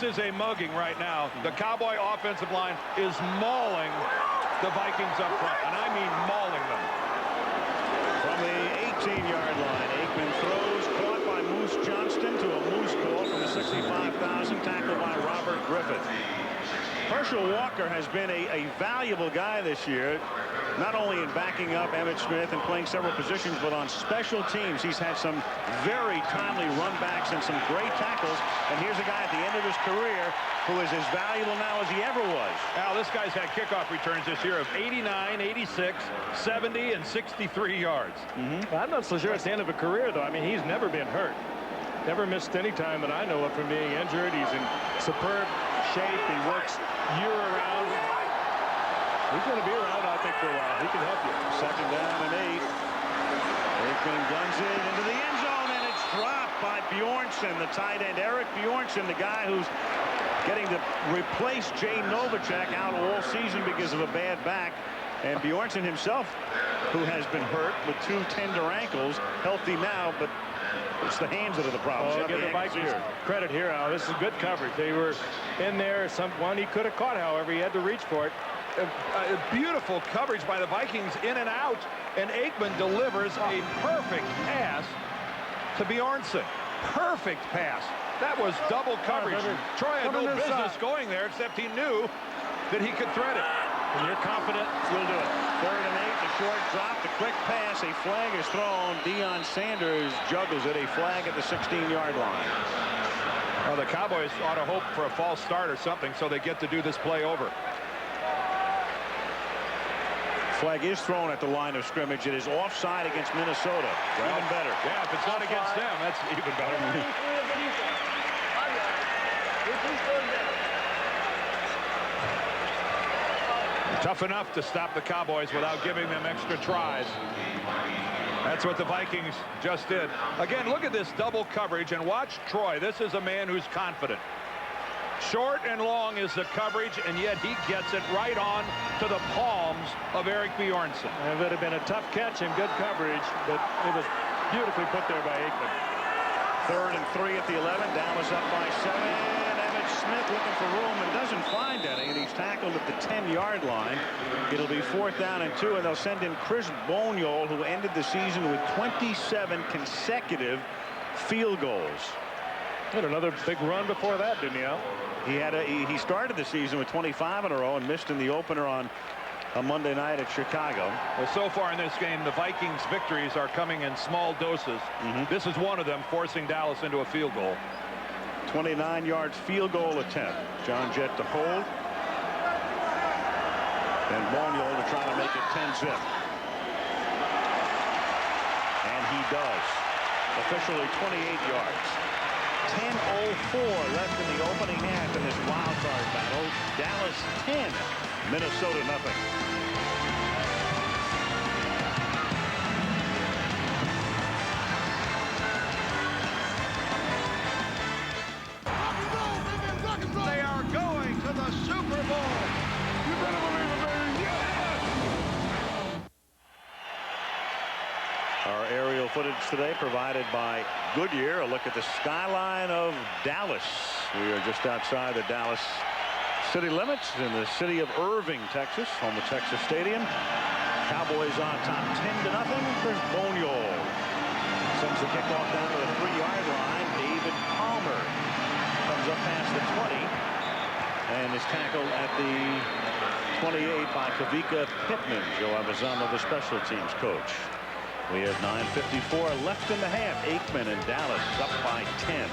is a mugging right now. The Cowboy offensive line is mauling the Vikings up front, and I mean mauling them. From the 18-yard line, Aikman throws, caught by Moose Johnston to a Moose call from the 65,000, tackled by Robert Griffith. Herschel Walker has been a valuable guy this year, not only in backing up Emmitt Smith and playing several positions, but on special teams. He's had some very timely runbacks and some great tackles. And here's a guy at the end of his career who is as valuable now as he ever was. Al, this guy's had kickoff returns this year of 89, 86, 70, and 63 yards. Well, I'm not so sure it's the end of a career, though. I mean, he's never been hurt. Never missed any time that I know of from being injured. He's in superb shape. He works year-round. He's going to be around, I think, for a while. He can help you. Second down and 8. Aikman guns it into the end zone, and it's dropped by Bjornsson, the tight end. Eric Bjornsson, the guy who's getting to replace Jay Novacek out all season because of a bad back. And Bjornsson himself, who has been hurt with 2 tender ankles, healthy now, but it's the hands that are the problem. Oh, give the Vikings credit here, Al. This is good coverage. They were in there. One he could have caught, however. He had to reach for it. A beautiful coverage by the Vikings in and out, and Aikman delivers a perfect pass to Bjornsson. Perfect pass. That was double coverage. Troy had no business going there, except he knew that he could thread it. When you're confident, you'll do it. Third and 8, the short drop, the quick pass, a flag is thrown. Deion Sanders juggles it, a flag at the 16-yard line. Well, the Cowboys ought to hope for a false start or something so they get to do this play over. Flag is thrown at the line of scrimmage. It is offside against Minnesota. Well, even better. Yeah, if it's not against them, that's even better. Tough enough to stop the Cowboys without giving them extra tries. That's what the Vikings just did. Again, look at this double coverage and watch Troy. This is a man who's confident. Short and long is the coverage, and yet he gets it right on to the palms of Eric Bjornsson. It would have been a tough catch and good coverage, but it was beautifully put there by Aikman. 3rd and 3 at the 11. Dallas up by 7. Emmitt Smith looking for room and doesn't find any, and he's tackled at the 10-yard line. It'll be 4th down and 2, and they'll send in Chris Boniol, who ended the season with 27 consecutive field goals. Had another big run before that, didn't he, Al? He started the season with 25 in a row and missed in the opener on a Monday night at Chicago. Well, so far in this game, the Vikings' victories are coming in small doses. This is one of them, forcing Dallas into a field goal. 29-yard field goal attempt. John Jett to hold. And Boniol to try to make it 10-zip. And he does. Officially 28 yards. 10:04 left in the opening half in this wild card battle. Dallas 10, Minnesota nothing. They are going to the Super Bowl. You better believe it, baby. Yes! Our aerial footage today provided by Goodyear. A look at the skyline of Dallas. We are just outside the Dallas city limits in the city of Irving, Texas, home of Texas Stadium. Cowboys on top 10-0. Chris Boniol sends the kickoff down to the 3-yard line. David Palmer comes up past the 20 and is tackled at the 28 by Kavika Pittman. Joe Avazama, the special teams coach. We have 9:54 left in the half. Aikman and Dallas up by 10.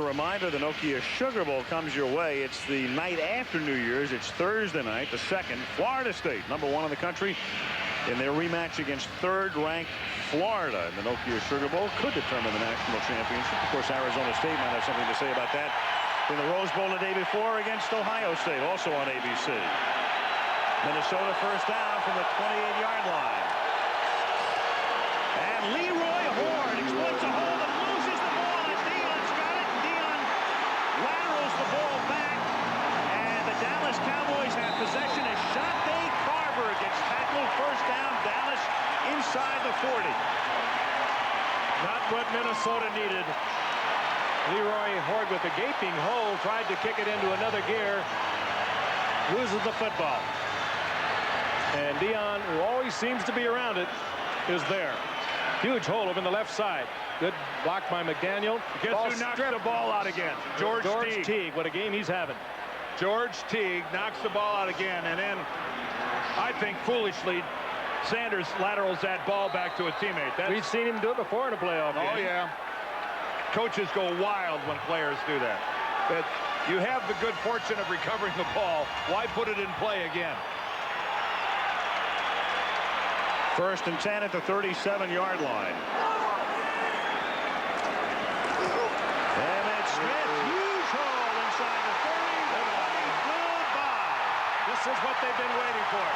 A reminder, the Nokia Sugar Bowl comes your way. It's the night after New Year's. It's Thursday night, the 2nd. Florida State, #1 in the country, in their rematch against 3rd-ranked Florida. And the Nokia Sugar Bowl could determine the national championship. Of course, Arizona State might have something to say about that in the Rose Bowl the day before against Ohio State, also on ABC. Minnesota first down from the 28-yard line. And Leroy Horde exploits a hole and loses the ball. And Deion's got it. Deion laterals the ball back. And the Dallas Cowboys have possession as Shante Carver gets tackled. First down, Dallas inside the 40. Not what Minnesota needed. Leroy Horde with a gaping hole tried to kick it into another gear. Loses the football. And Deion, who always seems to be around it, is there. Huge hole over in the left side. Good block by McDaniel. Guess who knocked the ball out again? George Teague. What a game he's having. George Teague knocks the ball out again, and then I think foolishly Sanders laterals that ball back to a teammate. We've seen him do it before in a playoff game. Oh yeah. Coaches go wild when players do that. You have the good fortune of recovering the ball. Why put it in play again? 1st and 10 at the 37-yard line. Emmitt Smith, huge hole inside the 30. Goodbye. This is what they've been waiting for.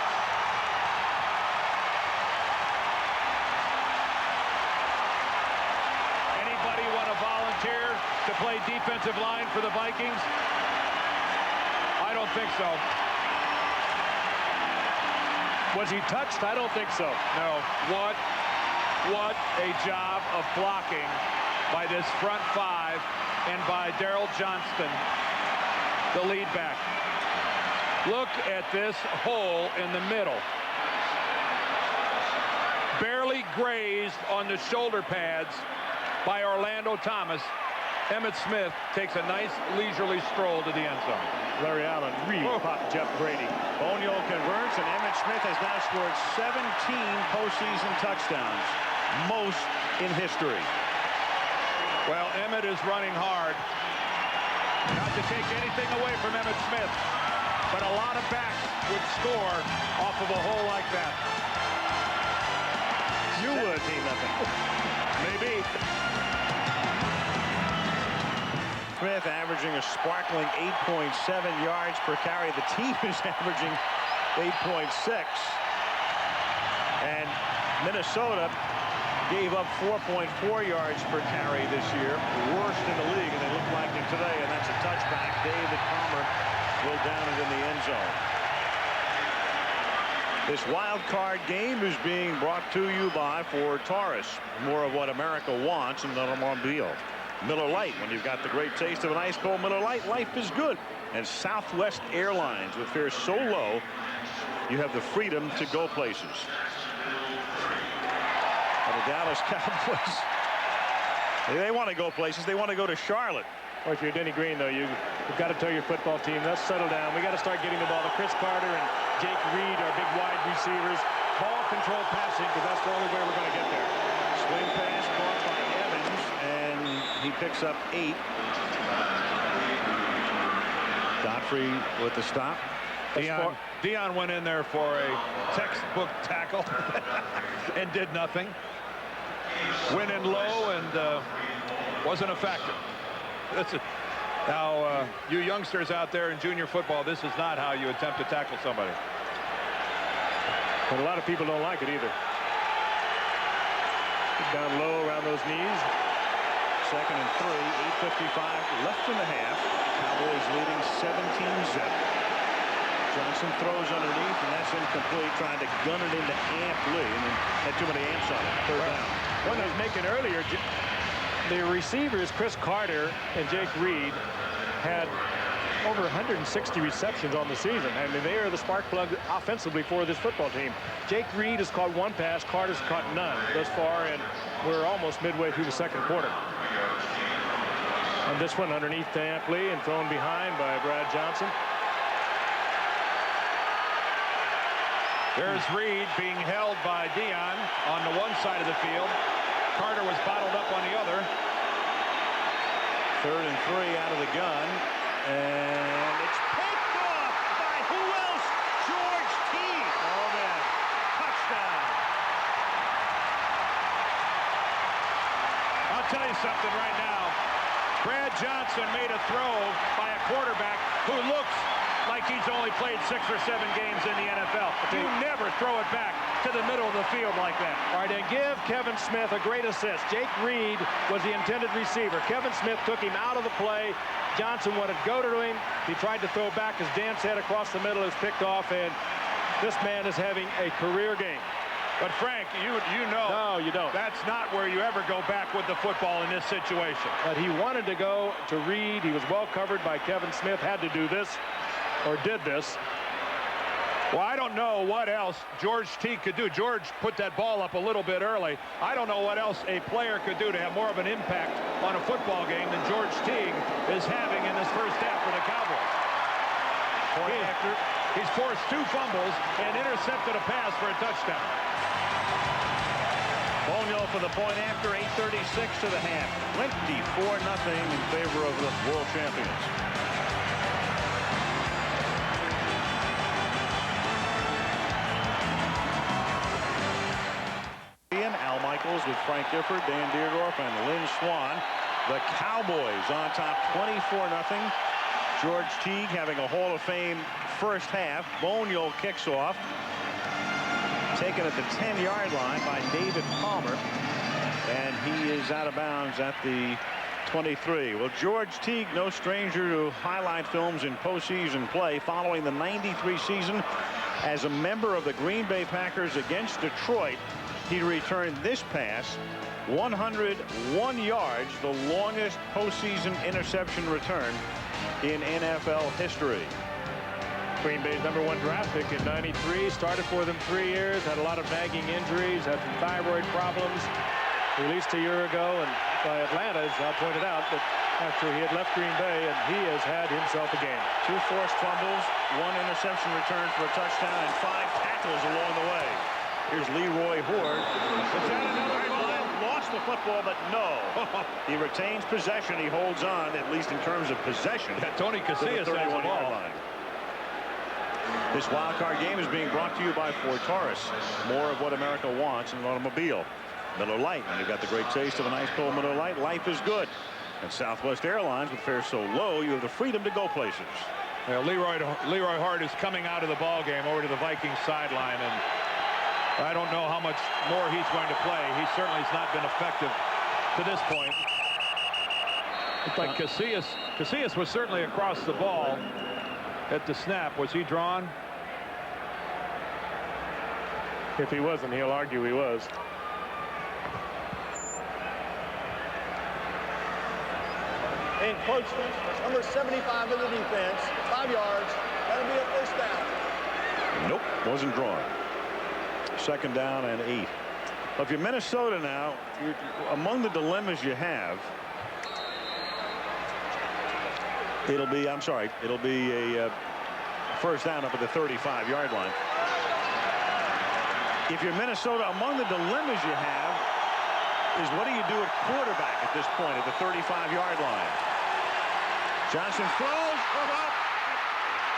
Anybody want to volunteer to play defensive line for the Vikings? I don't think so. Was he touched? I don't think so. No. What a job of blocking by this front 5 and by Daryl Johnston, the lead back. Look at this hole in the middle. Barely grazed on the shoulder pads by Orlando Thomas. Emmitt Smith takes a nice leisurely stroll to the end zone. Larry Allen really popped Jeff Brady. Boniol converts, and Emmitt Smith has now scored 17 postseason touchdowns, most in history. Well, Emmitt is running hard. Not to take anything away from Emmitt Smith, but a lot of backs would score off of a hole like that. You would. 17-0. Maybe. Smith averaging a sparkling 8.7 yards per carry. The team is averaging 8.6. And Minnesota gave up 4.4 yards per carry this year. Worst in the league, and they look like it today. And that's a touchback. David Palmer will down it in the end zone. This wild card game is being brought to you by Ford Taurus. More of what America wants in the automobile. Miller Lite, when you've got the great taste of an ice cold Miller Lite, life is good. And Southwest Airlines, with fares so low, you have the freedom to go places. And the Dallas Cowboys, they want to go places. They want to go to Charlotte. Or if you're Denny Green, though, you've got to tell your football team, let's settle down. We got to start getting the ball to Chris Carter and Jake Reed, our big wide receivers. Ball control passing, because that's the only way we're going to get there. Swing pass caught by Evans, and he picks up 8. Godfrey with the stop. Dion went in there for a textbook tackle and did nothing. Went in low and wasn't a factor. Now, you youngsters out there in junior football, this is not how you attempt to tackle somebody. But a lot of people don't like it either. Down low around those knees. 2nd and 3, 8:55 left in the half. Cowboys leading 17-zip. Johnson throws underneath, and that's incomplete, trying to gun it into Amp Lee, and then had too many amps on it. 3rd down. One I was making earlier, the receivers, Chris Carter and Jake Reed, had over 160 receptions on the season. I mean, they are the spark plug offensively for this football team. Jake Reed has caught 1 pass. Carter's caught none thus far, and we're almost midway through the 2nd quarter. And this one underneath to Amp Lee and thrown behind by Brad Johnson. There's Reed being held by Dion on the one side of the field. Carter was bottled up on the other. 3rd and 3 out of the gun. And it's picked off by who else? George Teague. Oh, man. Touchdown. I'll tell you something right now. Brad Johnson made a throw by a quarterback who looks like he's only played 6 or 7 games in the NFL. You never throw it back to the middle of the field like that. All right, and give Kevin Smith a great assist. Jake Reed was the intended receiver. Kevin Smith took him out of the play. Johnson wanted to go to him. He tried to throw back. His dance head across the middle is picked off, and this man is having a career game. But Frank, you know, no, you don't. That's not where you ever go back with the football in this situation. But he wanted to go to Reed. He was well covered by Kevin Smith. Had to do this, or did this. Well, I don't know what else George Teague could do. George put that ball up a little bit early. I don't know what else a player could do to have more of an impact on a football game than George Teague is having in this first half for the Cowboys. He's forced 2 fumbles and intercepted a pass for a touchdown. Bonio for the point after. 8:36 to the half. 24-0 in favor of the world champions. Al Michaels with Frank Gifford, Dan Deerdorf, and Lynn Swan. The Cowboys on top 24-0. George Teague having a Hall of Fame first half. Bonio kicks off. Taken at the 10-yard line by David Palmer. And he is out of bounds at the 23. Well, George Teague, no stranger to highlight films in postseason play. Following the 93 season as a member of the Green Bay Packers against Detroit, he returned this pass 101 yards, the longest postseason interception return in NFL history. Green Bay's #1 draft pick in '93, started for them 3 years, had a lot of nagging injuries, had some thyroid problems, released a year ago and by Atlanta, as I pointed out, but after he had left Green Bay, and he has had himself a game. 2 forced fumbles, 1 interception return for a touchdown, and 5 tackles along the way. Here's Leroy Horde. Is that another fumble? Lost the football, but no. He retains possession. He holds on, at least in terms of possession. Yeah, Tony Casillas has the 31-yard line. This wild card game is being brought to you by Ford Taurus. More of what America wants in an automobile. Miller Lite. When you've got the great taste of an ice cold Miller Lite, life is good. And Southwest Airlines, with fares so low, you have the freedom to go places. Well, Leroy Hart is coming out of the ball game over to the Vikings sideline, and I don't know how much more he's going to play. He certainly has not been effective to this point. It's like Casillas was certainly across the ball at the snap. Was he drawn? If he wasn't, he'll argue he was. Encroachment, number 75 of the defense, 5 yards. That'll be a first down. Nope, wasn't drawn. Second down and 8. Well, if you're Minnesota now, among the dilemmas you have, it'll be a first down up at the 35-yard line. If you're Minnesota, among the dilemmas you have is what do you do at quarterback at this point at the 35-yard line? Johnson throws.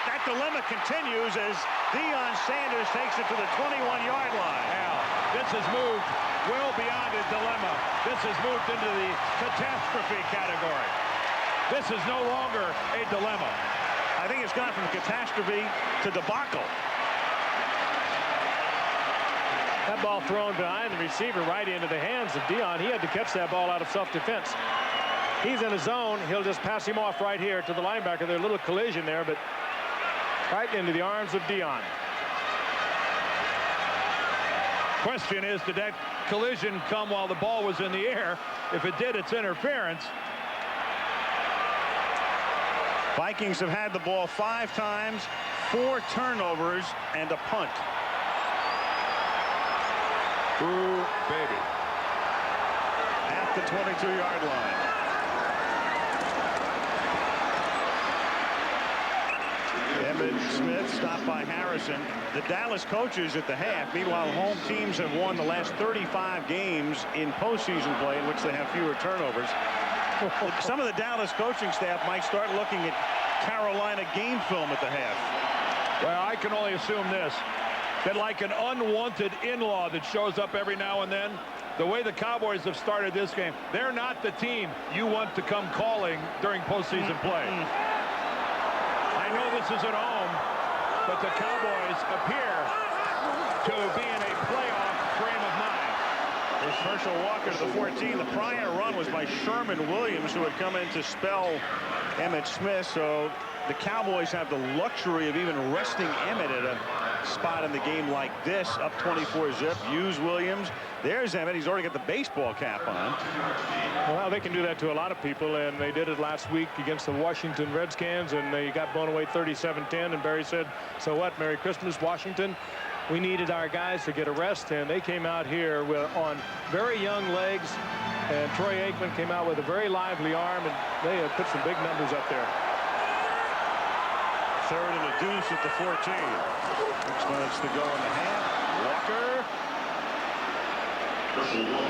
That dilemma continues as Deion Sanders takes it to the 21-yard line. Now, this has moved well beyond a dilemma. This has moved into the catastrophe category. This is no longer a dilemma. I think it's gone from catastrophe to debacle. That ball thrown behind the receiver right into the hands of Deion. He had to catch that ball out of self-defense. He's in a zone. He'll just pass him off right here to the linebacker. There's a little collision there, but right into the arms of Deion. Question is, did that collision come while the ball was in the air? If it did, it's interference. Vikings have had the ball 5 times, 4 turnovers, and a punt. Ooh, baby. At the 22-yard line. Emmitt Smith stopped by Harrison. The Dallas coaches at the half. Meanwhile, home teams have won the last 35 games in postseason play in which they have fewer turnovers. Some of the Dallas coaching staff might start looking at Carolina game film at the half. Well, I can only assume this, that like an unwanted in-law that shows up every now and then, the way the Cowboys have started this game, they're not the team you want to come calling during postseason play. I know this is at home, but the Cowboys appear to be in a playoff frame of mind. There's Herschel Walker to the 14. The prior run was by Sherman Williams, who had come in to spell Emmitt Smith. So the Cowboys have the luxury of even resting Emmitt at a spot in the game like this, up 24-zip. Use Williams. There's Emmitt. He's already got the baseball cap on. Well, they can do that to a lot of people, and they did it last week against the Washington Redskins, and they got blown away 37-10, and Barry said, so what, Merry Christmas, Washington? We needed our guys to get a rest, and they came out here on very young legs, and Troy Aikman came out with a very lively arm, and they have put some big numbers up there. Third and a deuce at the 14. 6 minutes to go in the half. Walker. A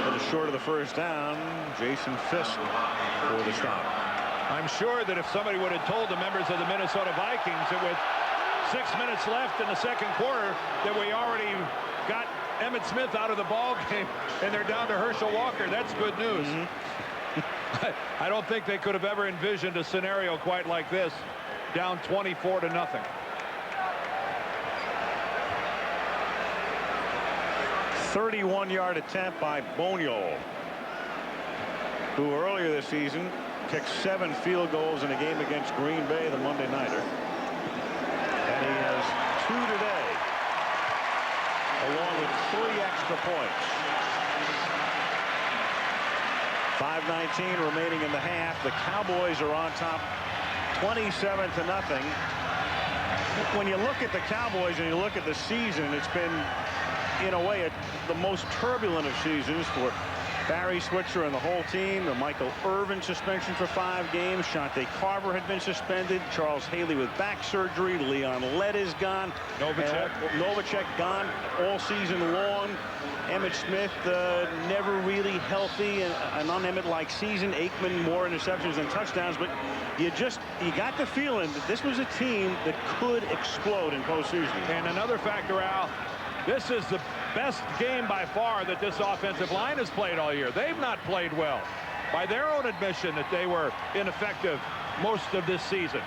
little short of the first down. Jason Fisk for the stop. I'm sure that if somebody would have told the members of the Minnesota Vikings that with 6 minutes left in the second quarter that we already got Emmitt Smith out of the ball game and they're down to Herschel Walker, that's good news. I don't think they could have ever envisioned a scenario quite like this, down 24-0. 31-yard attempt by Boniol, who earlier this season kicked 7 field goals in a game against Green Bay, the Monday nighter. And he has 2 today, along with 3 extra points. 5:19 remaining in the half. The Cowboys are on top 27-0. When you look at the Cowboys and you look at the season, it's been, in a way, the most turbulent of seasons for Barry Switzer and the whole team. The Michael Irvin suspension for 5 games. Shante Carver had been suspended. Charles Haley with back surgery. Leon Lett is gone. Novacek gone all season long. Emmitt Smith never really healthy. An un-Emmitt-like season. Aikman more interceptions than touchdowns. But you got the feeling that this was a team that could explode in postseason. And another factor, Al, this is the best game by far that this offensive line has played all year. They've not played well. By their own admission that they were ineffective most of this season.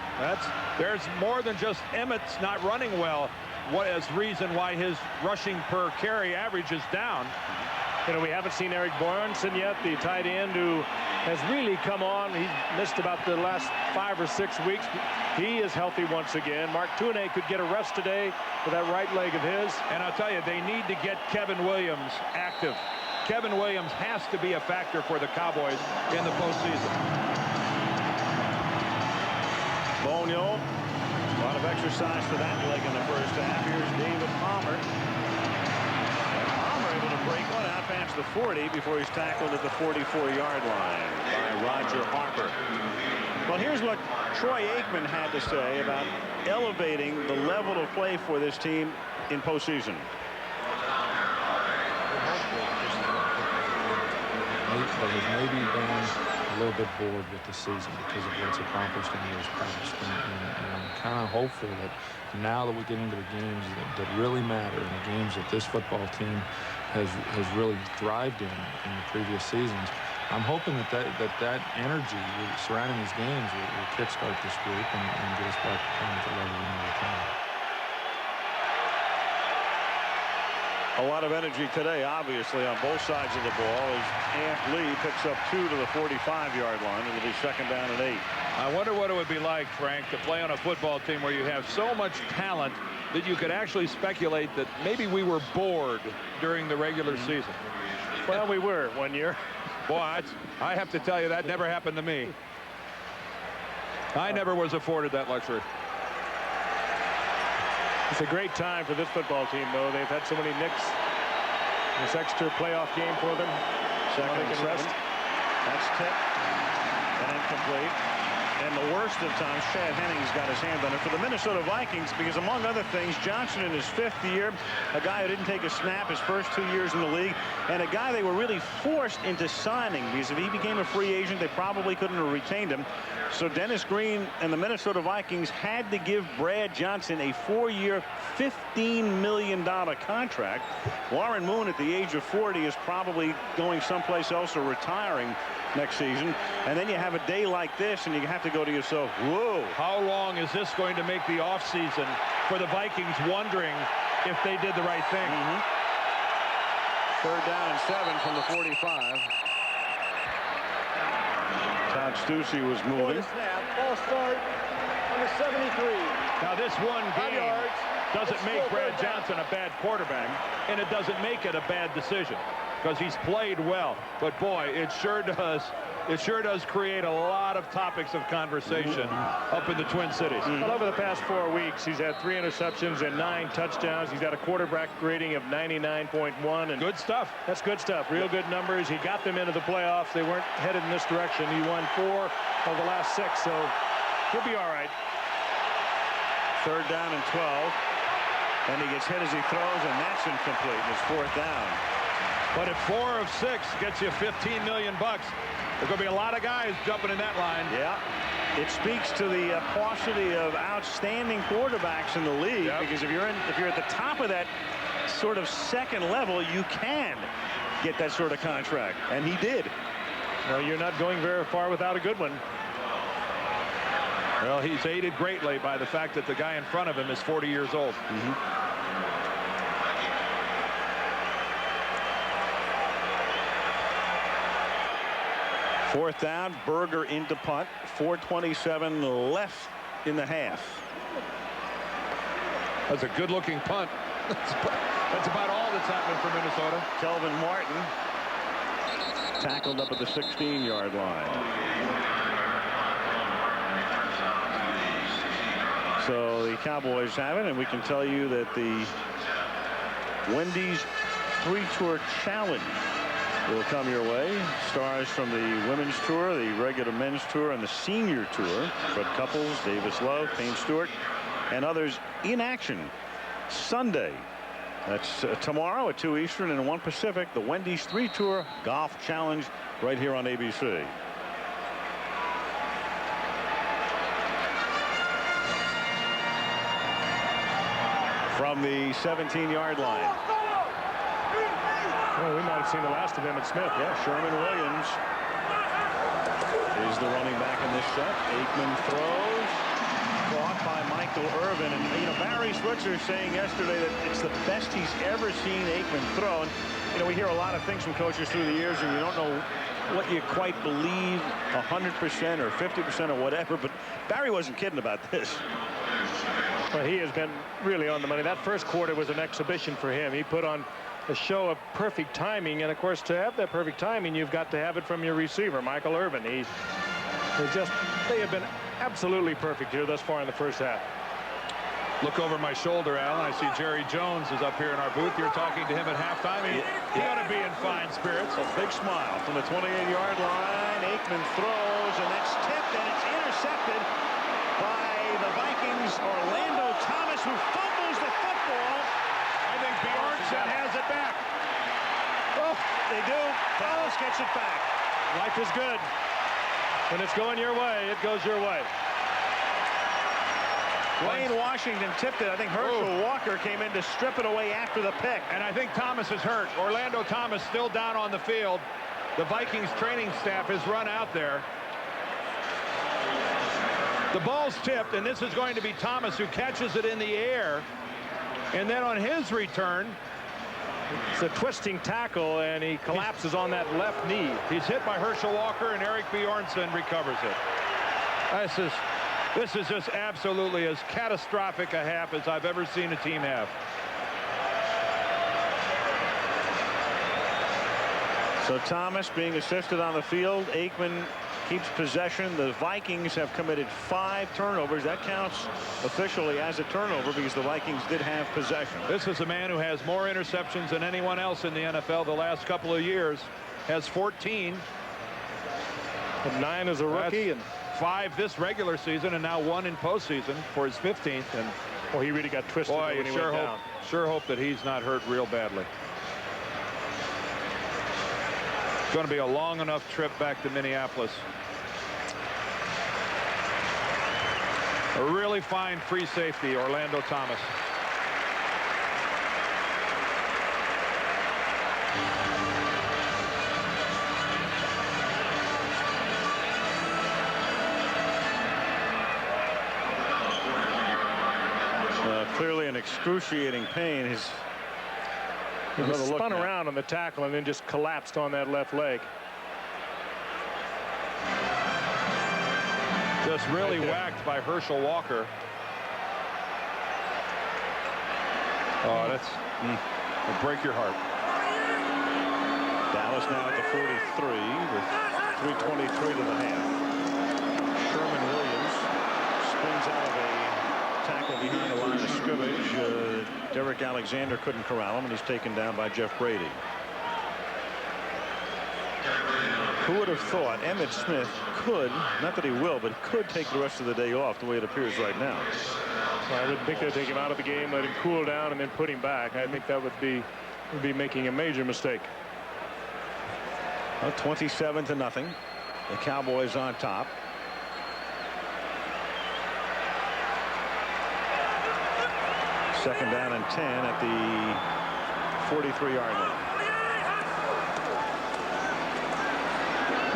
There's more than just Emmitt's not running well. What is reason why his rushing per carry average is down. You know, we haven't seen Eric Borenson yet, the tight end who has really come on. He's missed about the last 5 or 6 weeks. He is healthy once again. Mark Tunay could get a rest today for that right leg of his. And I'll tell you, they need to get Kevin Williams active. Kevin Williams has to be a factor for the Cowboys in the postseason. Bonio, a lot of exercise for that leg in the first half. Here's David Palmer. Palmer able to break one out past the 40 before he's tackled at the 44-yard line by Roger Harper. Well, here's what Troy Aikman had to say about elevating the level of play for this team in postseason. But has maybe been a little bit bored with the season because of what's accomplished in years past. And I'm kind of hopeful that now that we get into the games that really matter, and the games that this football team has really thrived in the previous seasons, I'm hoping that energy surrounding these games will kickstart this group and get us back to playing at the level we know we're playing. A lot of energy today, obviously, on both sides of the ball as Ant Lee picks up 2 to the 45-yard line. It'll be 2nd down and 8. I wonder what it would be like, Frank, to play on a football team where you have so much talent that you could actually speculate that maybe we were bored during the regular season. Well, we were one year. Boy, I have to tell you, that never happened to me. I never was afforded that luxury. It's a great time for this football team, though. They've had so many nicks. This extra playoff game for them. Second they and can rest. 7. That's tipped and incomplete. And the worst of times, Chad Hennings got his hand on it for the Minnesota Vikings because, among other things, Johnson in his 5th year, a guy who didn't take a snap his first 2 years in the league, and a guy they were really forced into signing because if he became a free agent, they probably couldn't have retained him. So Dennis Green and the Minnesota Vikings had to give Brad Johnson a 4-year, $15 million contract. Warren Moon, at the age of 40, is probably going someplace else or retiring next season. And then you have a day like this and you have to go to yourself, whoa. How long is this going to make the offseason for the Vikings wondering if they did the right thing? 3rd down and 7 from the 45. Todd Stussy was moving. Snap. Ball start on the 73. Now this one 5 game yards. doesn't It's make still Brad 3rd down. Johnson a bad quarterback, and it doesn't make it a bad decision because he's played well. But boy, it sure does create a lot of topics of conversation up in the Twin Cities. Well, over the past 4 weeks, he's had 3 interceptions and 9 touchdowns. He's got a quarterback rating of 99.1. And Good stuff. that's good stuff. Real good numbers. He got them into the playoffs. They weren't headed in this direction. He won 4 of the last 6, so he'll be all right. 3rd down and 12. And he gets hit as he throws, and that's incomplete. And it's 4th down. But if 4 of 6 gets you $15 million, there's going to be a lot of guys jumping in that line. Yeah. It speaks to the paucity of outstanding quarterbacks in the league. Yep. Because if you're at the top of that sort of second level, you can get that sort of contract. And he did. Well, you're not going very far without a good one. Well, he's aided greatly by the fact that the guy in front of him is 40 years old. Fourth down, Berger into punt. 4:27 left in the half. That's a good-looking punt. That's about all that's happening for Minnesota. Kelvin Martin tackled up at the 16-yard line. So the Cowboys have it, and we can tell you that the Wendy's 3-Tour Challenge will come your way. Stars from the Women's Tour, the regular Men's Tour, and the Senior Tour. Fred Couples, Davis Love, Payne Stewart, and others in action Sunday. That's tomorrow at 2 Eastern and 1 Pacific. The Wendy's 3-Tour Golf Challenge right here on ABC. From the 17-yard line. Well, we might have seen the last of him at Smith. Yeah, Sherman Williams is the running back in this set. Aikman throws. Caught by Mike Michael Irving. And, you know, Barry Switzer saying yesterday that it's the best he's ever seen Aikman throw. And, you know, we hear a lot of things from coaches through the years, and you don't know what you quite believe 100% or 50% or whatever. But Barry wasn't kidding about this. Well, he has been really on the money. That first quarter was an exhibition for him. He put on a show of perfect timing, and of course, to have that perfect timing, you've got to have it from your receiver, Michael Irvin. They have been absolutely perfect here thus far in the first half. Look over my shoulder, Alan. I see Jerry Jones is up here in our booth. You're talking to him at halftime. He ought to be in fine spirits. A big smile from the 28-yard line. Aikman throws, and that's tipped, and it's intercepted by the Vikings. Orlando Thomas, who fumbles the football. I think Bjornsson has it back. Oh, they do. Dallas gets it back. Life is good. When it's going your way, it goes your way. Wayne Washington tipped it. I think Herschel Walker came in to strip it away after the pick. And I think Thomas is hurt. Orlando Thomas still down on the field. The Vikings training staff has run out there. The ball's tipped, and this is going to be Thomas who catches it in the air. And then on his return, it's a twisting tackle, and he collapses on that left knee. He's hit by Herschel Walker, and Eric Bjornsson recovers it. This is just absolutely as catastrophic a half as I've ever seen a team have. So Thomas being assisted on the field. Aikman keeps possession. The Vikings have committed 5 turnovers. That counts officially as a turnover because the Vikings did have possession. This is a man who has more interceptions than anyone else in the NFL the last couple of years. Has 14. And 9 as a rookie. That's 5 this regular season, and now 1 in postseason for his 15th. And well, he really got twisted boy, when he sure went down. Sure hope that he's not hurt real badly. It's going to be a long enough trip back to Minneapolis. A really fine free safety, Orlando Thomas. Clearly an excruciating pain. He spun around on the tackle and then just collapsed on that left leg. Just really whacked by Herschel Walker. Oh, will break your heart. Dallas now at the 43 with 3:23 to the half. Sherman Williams spins out of a tackle behind the line of scrimmage. Derek Alexander couldn't corral him, and he's taken down by Jeff Brady. Who would have thought Emmitt Smith could, not that he will, but could take the rest of the day off the way it appears right now? Well, I wouldn't think they'd take him out of the game, let him cool down, and then put him back. I think that would be making a major mistake. Well, 27-0. The Cowboys on top. Second down and 10 at the 43-yard line.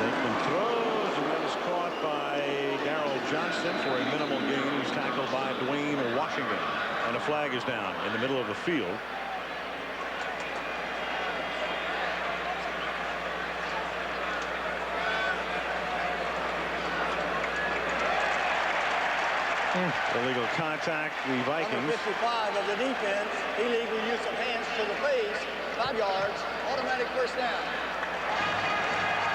Aikman throws, and that is caught by Darrell Johnson for a minimal gain. He's tackled by Dwayne Washington, and a flag is down in the middle of the field. Illegal contact. The Vikings. Number 55 of the defense. Illegal use of hands to the face. 5 yards. Automatic first down.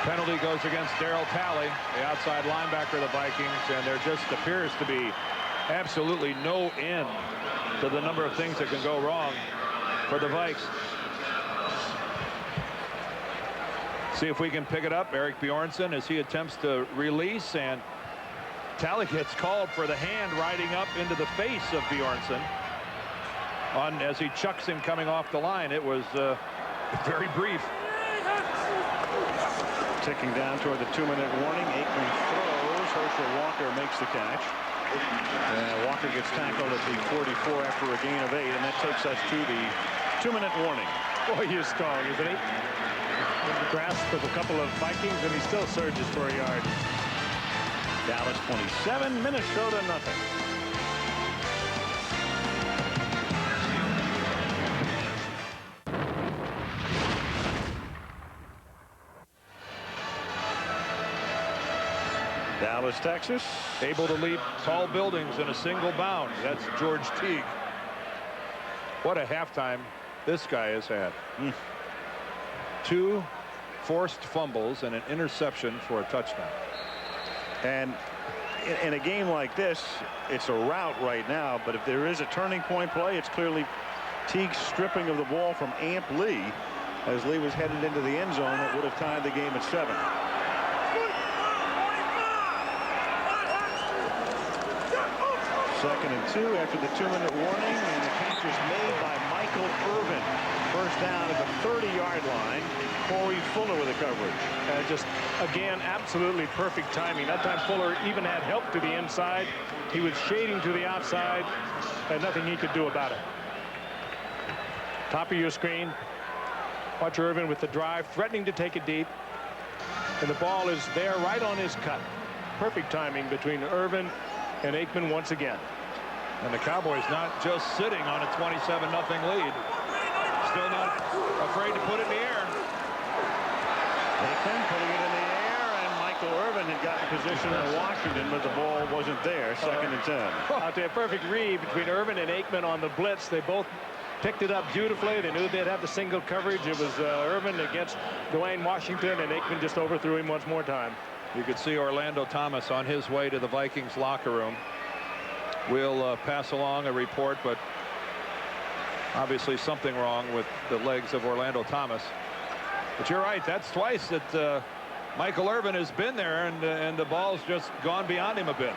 Penalty goes against Darryl Talley, the outside linebacker of the Vikings, and there just appears to be absolutely no end to the number of things that can go wrong for the Vikes. See if we can pick it up. Eric Bjornsson as he attempts to release, and Talley gets called for the hand riding up into the face of Bjornsson as he chucks him coming off the line. It was very brief. Ticking down toward the 2-minute warning. Aikman throws. Herschel Walker makes the catch. Walker gets tackled at the 44 after a gain of 8, and that takes us to the 2-minute warning. Boy, he is strong, isn't he? In the grasp of a couple of Vikings, and he still surges for a yard. Dallas 27, Minnesota nothing. Dallas, Texas. Able to leap tall buildings in a single bound. That's George Teague. What a halftime this guy has had. 2 forced fumbles and an interception for a touchdown. And in a game like this, it's a rout right now, but if there is a turning point play, it's clearly Teague's stripping of the ball from Amp Lee as Lee was headed into the end zone that would have tied the game at 7. Second and 2 after the 2-minute warning, and the catch is made by Michael Irvin. First down at the 30-yard line. Corey Fuller with the coverage. Just again, absolutely perfect timing. That time Fuller even had help to the inside. He was shading to the outside, and nothing he could do about it. Top of your screen. Watch Irvin with the drive, threatening to take it deep, and the ball is there right on his cut. Perfect timing between Irvin and Aikman once again. And the Cowboys not just sitting on a 27-0 lead. Still not afraid to put it in the air. Aikman putting it in the air, and Michael Irvin had gotten position in Washington, but the ball wasn't there. Second and 10. I'll tell you, a perfect read between Irvin and Aikman on the blitz. They both picked it up beautifully. They knew they'd have the single coverage. It was Irvin against Dwayne Washington, and Aikman just overthrew him once more time. You could see Orlando Thomas on his way to the Vikings locker room. We'll pass along a report, but obviously something wrong with the legs of Orlando Thomas. But you're right, that's twice that Michael Irvin has been there, and the ball's just gone beyond him a bit.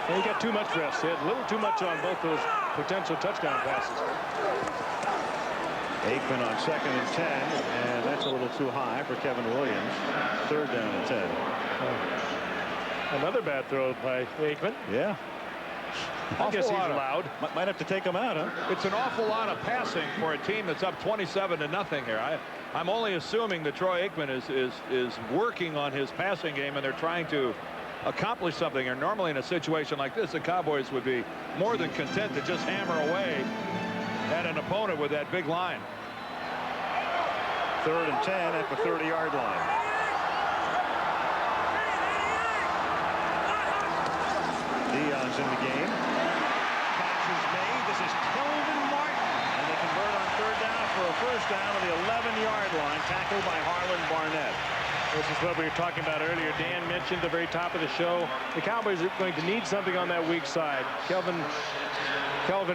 And he got too much rest. He had a little too much on both those potential touchdown passes. Aikman on second and 10, and that's a little too high for Kevin Williams. Third down and 10. Another bad throw by Aikman. Yeah. I guess he's allowed. Might have to take him out, huh? It's an awful lot of passing for a team that's up 27-0 here. I'm only assuming that Troy Aikman is working on his passing game, and they're trying to accomplish something. And normally in a situation like this, the Cowboys would be more than content to just hammer away at an opponent with that big line. Third and 10 at the 30-yard line. Dion's in the game. Catch is made. This is Kelvin Martin. And they convert on third down for a first down to the 11-yard line. Tackled by Harlan Barnett. This is what we were talking about earlier. Dan mentioned at the very top of the show. The Cowboys are going to need something on that weak side. Kelvin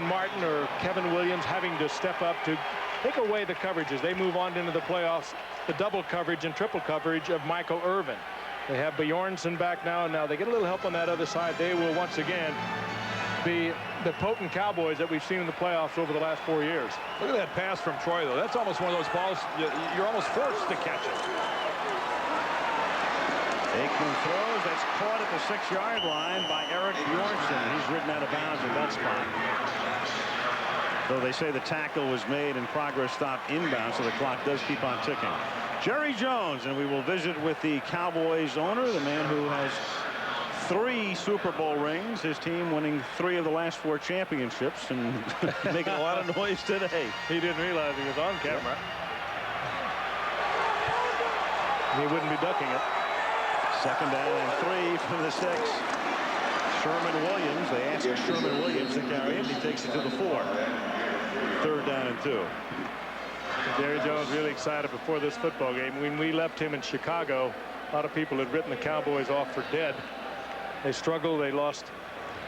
Martin or Kevin Williams having to step up to take away the coverage as they move on into the playoffs. The double coverage and triple coverage of Michael Irvin. They have Bjornsson back now, and now they get a little help on that other side. They will once again be the potent Cowboys that we've seen in the playoffs over the last 4 years. Look at that pass from Troy, though. That's almost one of those balls you're almost forced to catch it. Aikman throws. That's caught at the 6-yard line by Eric Bjornsson. He's ridden out of bounds at that spot. Though they say the tackle was made and progress stopped inbound, so the clock does keep on ticking. Jerry Jones, and we will visit with the Cowboys owner, the man who has 3 Super Bowl rings, his team winning 3 of the last 4 championships, and making a lot of noise today. He didn't realize he was on camera. He wouldn't be ducking it. Second down and 3 from the 6. Sherman Williams. They asked Sherman Williams to carry it. He takes it to the 4. Third down and 2. Jerry Jones really excited before this football game. When we left him in Chicago, a lot of people had written the Cowboys off for dead. They struggled. They lost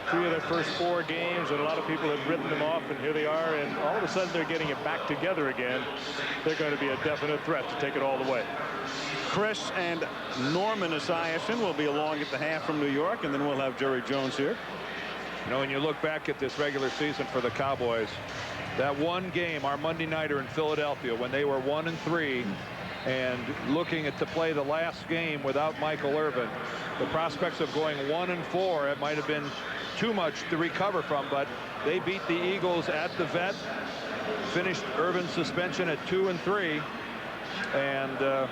3 of their first 4 games, and a lot of people had written them off, and here they are, and all of a sudden they're getting it back together again. They're going to be a definite threat to take it all the way. Chris and Norman Esiason will be along at the half from New York, and then we'll have Jerry Jones here. You know, when you look back at this regular season for the Cowboys, that one game, our Monday nighter in Philadelphia, when they were 1-3, and looking to play the last game without Michael Irvin, the prospects of going 1-4, it might have been too much to recover from, but they beat the Eagles at the Vet, finished Irvin's suspension at 2-3, and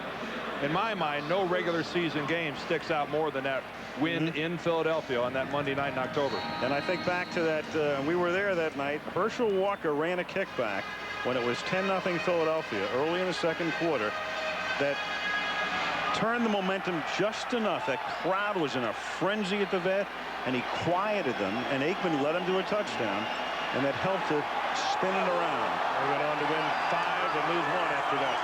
in my mind, no regular season game sticks out more than that win in Philadelphia on that Monday night in October. And I think back to that, we were there that night. Herschel Walker ran a kickback when it was 10-0 Philadelphia early in the second quarter that turned the momentum just enough. That crowd was in a frenzy at the vet, and he quieted them, and Aikman led him to a touchdown, and that helped to spin it around. They went on to win 5 and lose 1 after that.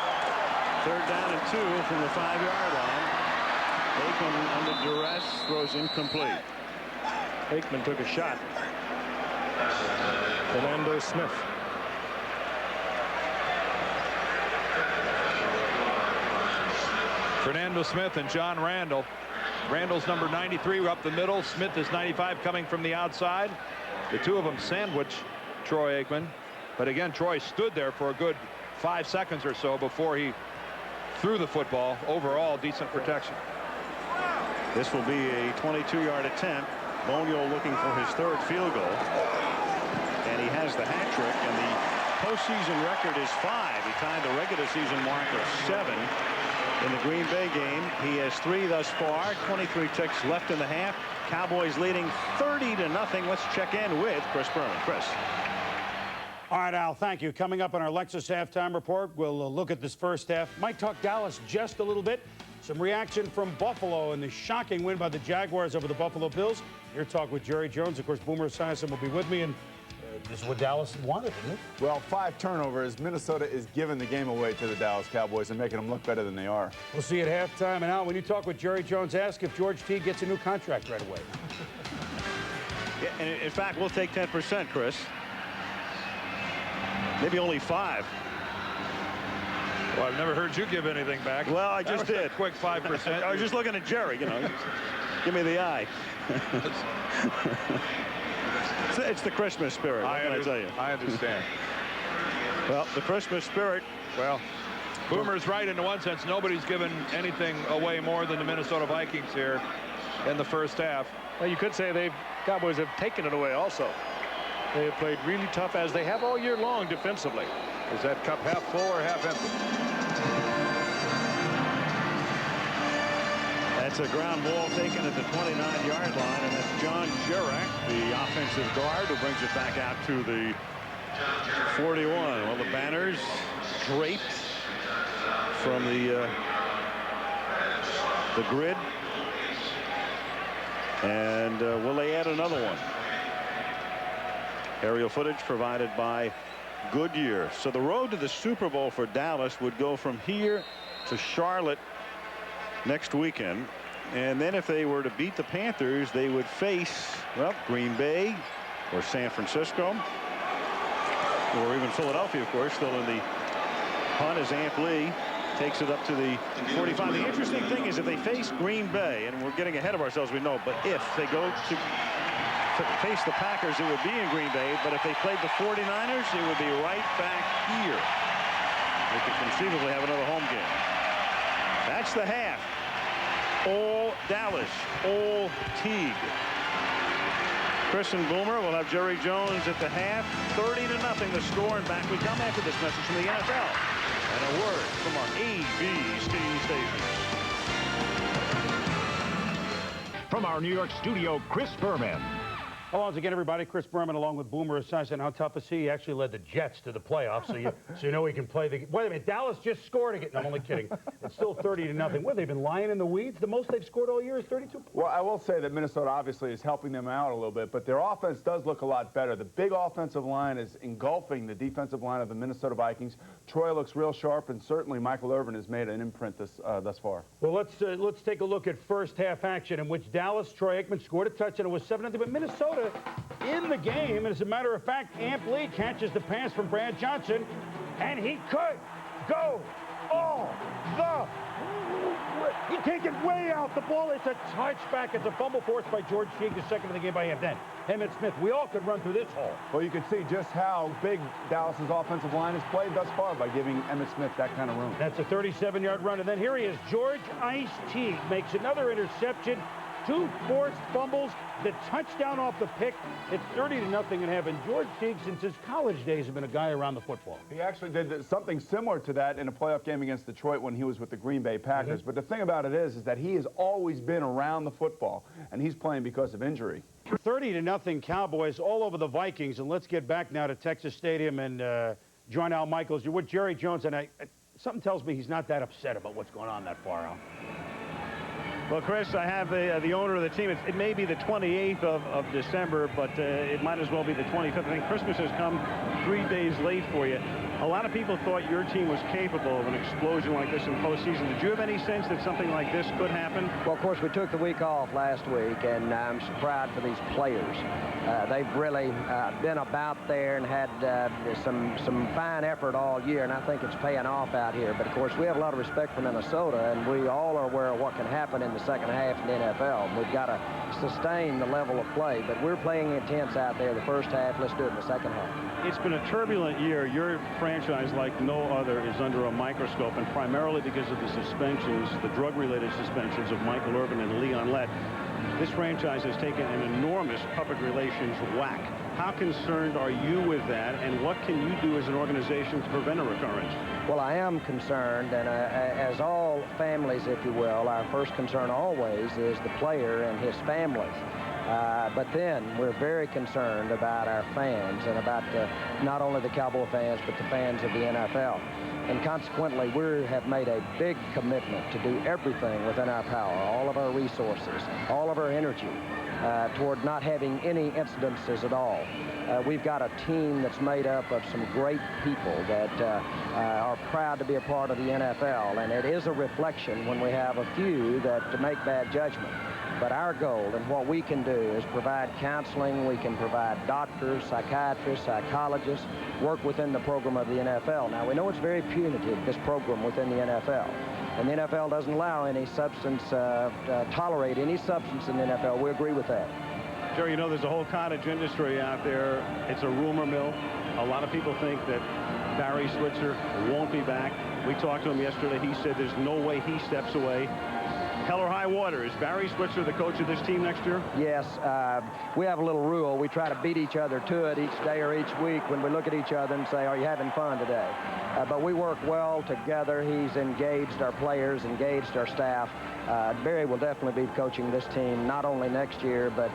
3rd down and 2 from the 5-yard line. Aikman under duress throws incomplete. Aikman took a shot. Fernando Smith. Fernando Smith and John Randall. Randall's number 93 up the middle. Smith is 95 coming from the outside. The two of them sandwich Troy Aikman. But again, Troy stood there for a good 5 seconds or so before he threw the football. Overall, decent protection. This will be a 22-yard attempt. Bonio looking for his 3rd field goal. And he has the hat trick, and the postseason record is 5. He tied the regular season mark of 7 in the Green Bay game. He has 3 thus far. 23 ticks left in the half. Cowboys leading 30-0. Let's check in with Chris Berman. Chris. All right, Al, thank you. Coming up on our Lexus halftime report, we'll look at this first half. Might talk Dallas just a little bit. Some reaction from Buffalo and the shocking win by the Jaguars over the Buffalo Bills. Your talk with Jerry Jones. Of course, Boomer Esiason will be with me. And this is what Dallas wanted, isn't it? Well, 5 turnovers. Minnesota is giving the game away to the Dallas Cowboys and making them look better than they are. We'll see you at halftime. And Al, when you talk with Jerry Jones, ask if George T gets a new contract right away. Yeah, and in fact, we'll take 10%, Chris. Maybe only 5. Well, I've never heard you give anything back. Well, I just did. A quick 5%. I was just looking at Jerry, you know. Give me the eye. It's the Christmas spirit. What can I tell you? I understand. Well, the Christmas spirit. Well, Boomer's right in one sense. Nobody's given anything away more than the Minnesota Vikings here in the first half. Well, you could say Cowboys have taken it away also. They have played really tough, as they have all year long defensively. Is that cup half full or half empty? That's a ground ball taken at the 29-yard line, and that's John Jurek, the offensive guard, who brings it back out to the 41. Well, the banners draped from the grid, and will they add another one? Aerial footage provided by Goodyear. So the road to the Super Bowl for Dallas would go from here to Charlotte next weekend, and then if they were to beat the Panthers, they would face, well, Green Bay or San Francisco or even Philadelphia, of course, still in the hunt as Amp Lee takes it up to the 45. The interesting thing is if they face Green Bay, and we're getting ahead of ourselves, we know, but if they go to face the Packers, it would be in Green Bay, but if they played the 49ers, it would be right back here. They could conceivably have another home game. That's the half. All Dallas, all Teague. Chris and Boomer will have Jerry Jones at the half. 30-0 the score, and back we come after this message from the NFL. And a word from our ABC station. From our New York studio, Chris Berman. Hello once again, everybody. Chris Berman along with Boomer Esiason. How tough is he? He actually led the Jets to the playoffs, so you know he can play the... Wait a minute, Dallas just scored again. No, I'm only kidding. It's still 30-0. What, they've been lying in the weeds? The most they've scored all year is 32 points. Well, I will say that Minnesota obviously is helping them out a little bit, but their offense does look a lot better. The big offensive line is engulfing the defensive line of the Minnesota Vikings. Troy looks real sharp, and certainly Michael Irving has made an imprint thus far. Well, let's take a look at first half action in which Dallas, Troy Aikman scored a touchdown. It was 7-0, but Minnesota in the game. And as a matter of fact, Amp Lee catches the pass from Brad Johnson, and he could go all the... He can't get way out the ball. It's a touchback. It's a fumble forced by George Teague, the second of the game by him. Then Emmitt Smith. We all could run through this hole. Well, you can see just how big Dallas's offensive line has played thus far by giving Emmitt Smith that kind of room. That's a 37-yard run. And then here he is. George Ice Teague makes another interception. 2 forced fumbles, the touchdown off the pick. It's 30-0 in half. And George Teague, since his college days, has been a guy around the football. He actually did something similar to that in a playoff game against Detroit when he was with the Green Bay Packers. But the thing about it is that he has always been around the football, and he's playing because of injury. 30-0 Cowboys all over the Vikings. And let's get back now to Texas Stadium and join Al Michaels. You're with Jerry Jones, and something tells me he's not that upset about what's going on that far out. Well, Chris, I have the owner of the team. It may be the 28th of December, but it might as well be the 25th. I think Christmas has come 3 days late for you. A lot of people thought your team was capable of an explosion like this in postseason. Did you have any sense that something like this could happen? Well, of course, we took the week off last week, and I'm so proud for these players. They've really been about there and had some fine effort all year, and I think it's paying off out here. But, of course, we have a lot of respect for Minnesota, and we all are aware of what can happen in the second half in the NFL. We've got to sustain the level of play, but we're playing intense out there the first half. Let's do it in the second half. It's been a turbulent year. Your franchise, like no other, is under a microscope, and primarily because of the suspensions, the drug-related suspensions of Michael Irving and Leon Lett. This franchise has taken an enormous public relations whack. How concerned are you with that, and what can you do as an organization to prevent a recurrence? Well, I am concerned, and as all families, if you will, our first concern always is the player and his family. But then we're very concerned about our fans and about not only the Cowboy fans, but the fans of the NFL. And consequently, we have made a big commitment to do everything within our power, all of our resources, all of our energy, toward not having any incidences at all. We've got a team that's made up of some great people that are proud to be a part of the NFL, and it is a reflection when we have a few that make bad judgment. But our goal and what we can do is provide counseling. We can provide doctors, psychiatrists, psychologists, work within the program of the NFL. Now, we know it's very punitive, this program within the NFL. And the NFL doesn't allow any substance, tolerate any substance in the NFL. We agree with that. Jerry, you know, there's a whole cottage industry out there. It's a rumor mill. A lot of people think that Barry Switzer won't be back. We talked to him yesterday. He said there's no way he steps away. Hell or high water, is Barry Switzer the coach of this team next year? Yes. We have a little rule. We try to beat each other to it each day or each week when we look at each other and say, are you having fun today? But we work well together. He's engaged our players, engaged our staff. Barry will definitely be coaching this team not only next year, but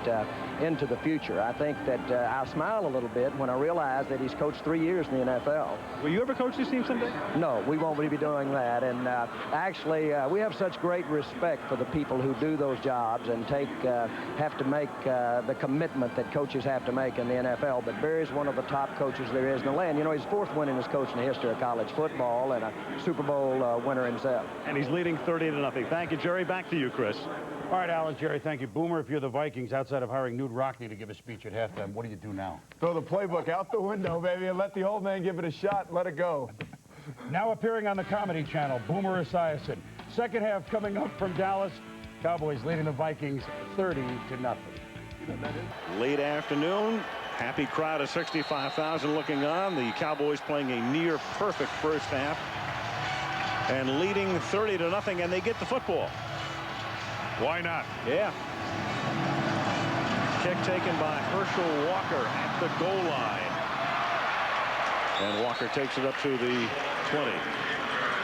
into the future. I think that I smile a little bit when I realize that he's coached 3 years in the NFL. Will you ever coach this team someday? No, we won't be doing that. And actually, we have such great respect for the people who do those jobs and have to make the commitment that coaches have to make in the NFL. But Barry's one of the top coaches there is in the land. You know, he's fourth winningest coach in the history of college football and a Super Bowl winner himself. And he's leading 30-0. Thank you, Jerry. Back to you, Chris. All right, Alan, Jerry, thank you. Boomer, if you're the Vikings, outside of hiring Newt Rockney to give a speech at halftime, what do you do now? Throw the playbook out the window, baby, and let the old man give it a shot and let it go. Now appearing on the Comedy Channel, Boomer Esiason. Second half coming up from Dallas. Cowboys leading the Vikings 30-0. Late afternoon. Happy crowd of 65,000 looking on. The Cowboys playing a near perfect first half and leading 30-0, and they get the football. Why not? Yeah. Kick taken by Herschel Walker at the goal line. And Walker takes it up to the 20.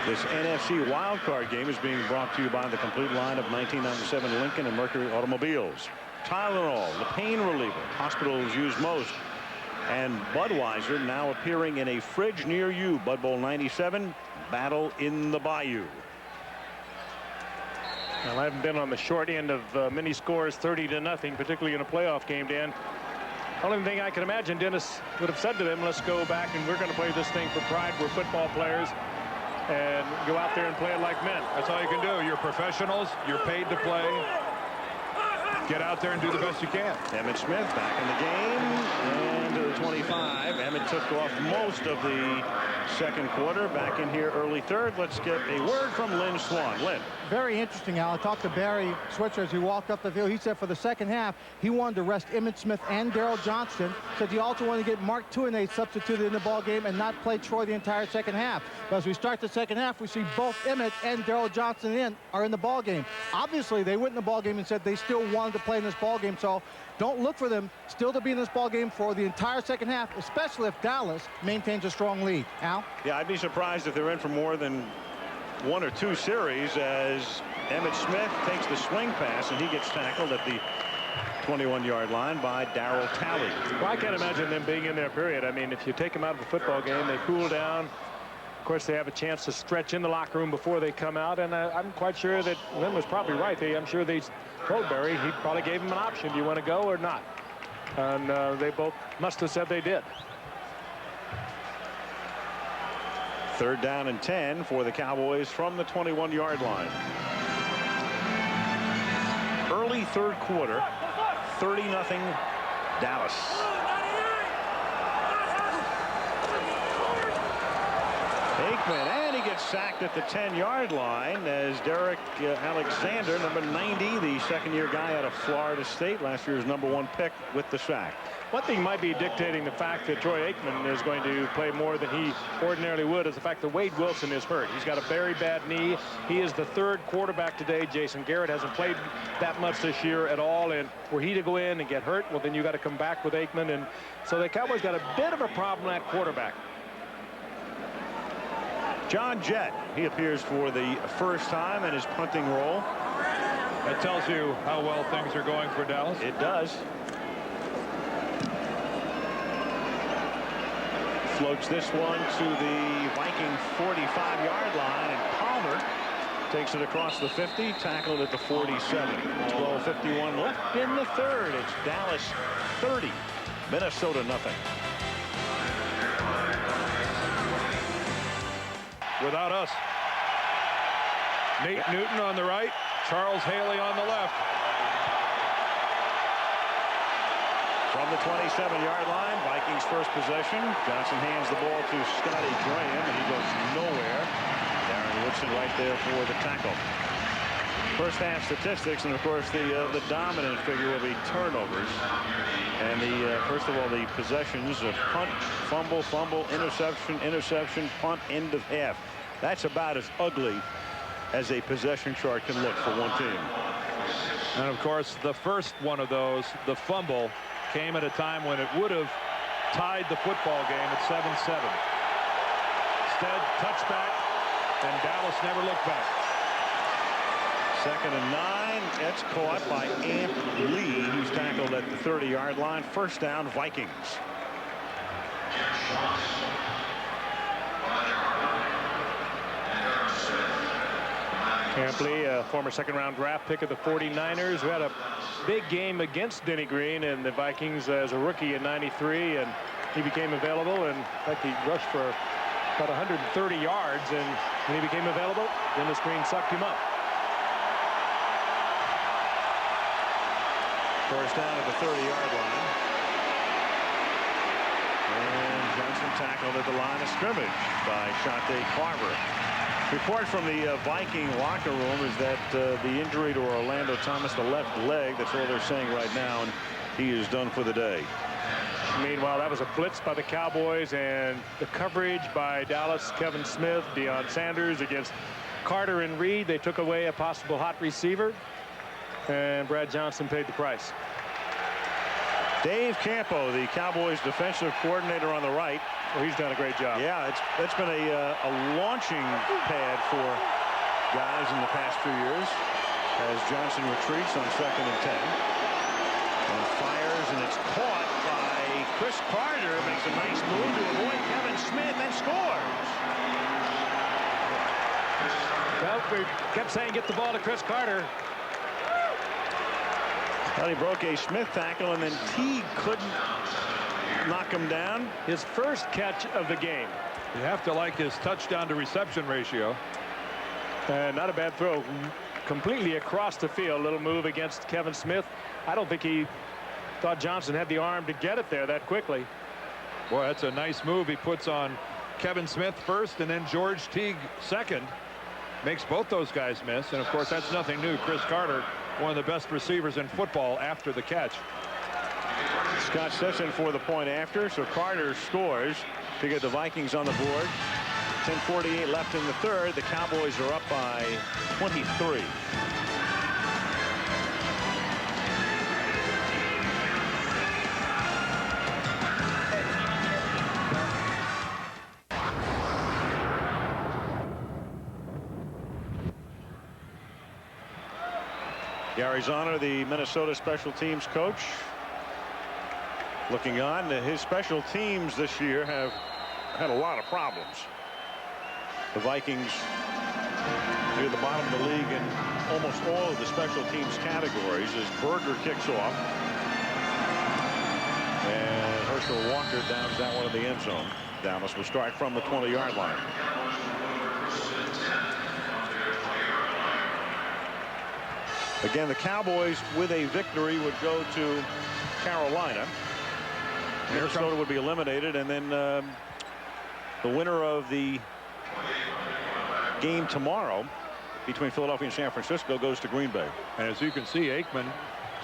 This NFC wildcard game is being brought to you by the complete line of 1997 Lincoln and Mercury automobiles. Tylenol, the pain reliever hospitals use most. And Budweiser now appearing in a fridge near you. Bud Bowl 97, Battle in the Bayou. Well, I haven't been on the short end of many scores 30-0, particularly in a playoff game, Dan. Only thing I can imagine Dennis would have said to them, let's go back and we're going to play this thing for pride. We're football players and go out there and play it like men. That's all you can do. You're professionals. You're paid to play. Get out there and do the best you can. Emmitt Smith back in the game and to the 25. Emmitt took off most of the second quarter. Back in here early third. Let's get a word from Lynn Swan. Lynn. Very interesting, Al. I talked to Barry Switzer as he walked up the field. He said for the second half, he wanted to rest Emmitt Smith and Daryl Johnston. Said he also wanted to get Mark Tuinei substituted in the ball game and not play Troy the entire second half. But as we start the second half, we see both Emmitt and Daryl Johnston are in the ball game. Obviously, they went in the ball game and said they still wanted to play in this ball game. So don't look for them still to be in this ball game for the entire second half, especially if Dallas maintains a strong lead. Al? Yeah, I'd be surprised if they're in for more than 1 or 2 series as Emmitt Smith takes the swing pass and he gets tackled at the 21-yard line by Darryl Talley. Well, I can't imagine them being in there, period. I mean, if you take them out of the football game, they cool down. Of course, they have a chance to stretch in the locker room before they come out, and I'm quite sure that Lynn was probably right. I'm sure they told Barry, he probably gave him an option. Do you want to go or not? And they both must have said they did. 3rd down and 10 for the Cowboys from the 21-yard line. Early 3rd quarter, 30-0 Dallas. Aikman, and he gets sacked at the 10-yard line as Derek Alexander, number 90, the second-year guy out of Florida State, last year's #1 pick, with the sack. One thing might be dictating the fact that Troy Aikman is going to play more than he ordinarily would is the fact that Wade Wilson is hurt. He's got a very bad knee. He is the 3rd quarterback today. Jason Garrett hasn't played that much this year at all, and were he to go in and get hurt, well, then you got to come back with Aikman, and so the Cowboys got a bit of a problem at quarterback. John Jett, he appears for the first time in his punting role. That tells you how well things are going for Dallas. It does. Floats this one to the Viking 45-yard line, and Palmer takes it across the 50, tackled at the 47. 12:51 left in the 3rd. It's Dallas 30, Minnesota nothing. Without us. Nate Newton on the right, Charles Haley on the left. From the 27-yard line, Vikings first possession. Johnson hands the ball to Scotty Graham, and he goes nowhere. Darren Woodson right there for the tackle. First half statistics, and of course the dominant figure will be turnovers. And first of all, the possessions of punt, fumble, interception, interception, punt, end of half. That's about as ugly as a possession chart can look for one team. And of course, the first one of those, the fumble, came at a time when it would have tied the football game at 7-7. Instead, touchback, and Dallas never looked back. 2nd and 9. That's caught by Amp Lee, who's tackled at the 30-yard line. First down, Vikings. Amp Lee, a former 2nd-round draft pick of the 49ers, who had a big game against Denny Green and the Vikings as a rookie in '93, and he became available, and in fact he rushed for about 130 yards, and when he became available, Dennis Green sucked him up. First down at the 30-yard line. And Johnson tackled at the line of scrimmage by Shante Carver. Report from the Viking locker room is that the injury to Orlando Thomas, the left leg, that's all they're saying right now, and he is done for the day. Meanwhile, that was a blitz by the Cowboys, and the coverage by Dallas, Kevin Smith, Deion Sanders against Carter and Reed. They took away a possible hot receiver, and Brad Johnson paid the price. Dave Campo, the Cowboys defensive coordinator on the right. Well, he's done a great job. Yeah, that's been a launching pad for guys in the past few years as Johnson retreats on 2nd and 10. And fires, and it's caught by Chris Carter. Makes a nice move to avoid Kevin Smith and scores. Well, we kept saying get the ball to Chris Carter. Well, he broke a Smith tackle, and then Teague couldn't knock him down. His first catch of the game. You have to like his touchdown to reception ratio. Not a bad throw. Completely across the field. Little move against Kevin Smith. I don't think he thought Johnson had the arm to get it there that quickly. Boy, that's a nice move. He puts on Kevin Smith first and then George Teague second. Makes both those guys miss. And of course, that's nothing new. Chris Carter, one of the best receivers in football after the catch. Scott Stetson for the point after, so Carter scores to get the Vikings on the board. 10:48 left in the 3rd. The Cowboys are up by 23. Gary Zahner, the Minnesota special teams coach, looking on. His special teams this year have had a lot of problems. The Vikings near the bottom of the league in almost all of the special teams categories as Berger kicks off. And Herschel Walker downs that one in the end zone. Dallas will start from the 20-yard line. Again, the Cowboys with a victory would go to Carolina. Minnesota would be eliminated, and then the winner of the game tomorrow between Philadelphia and San Francisco goes to Green Bay. And as you can see, Aikman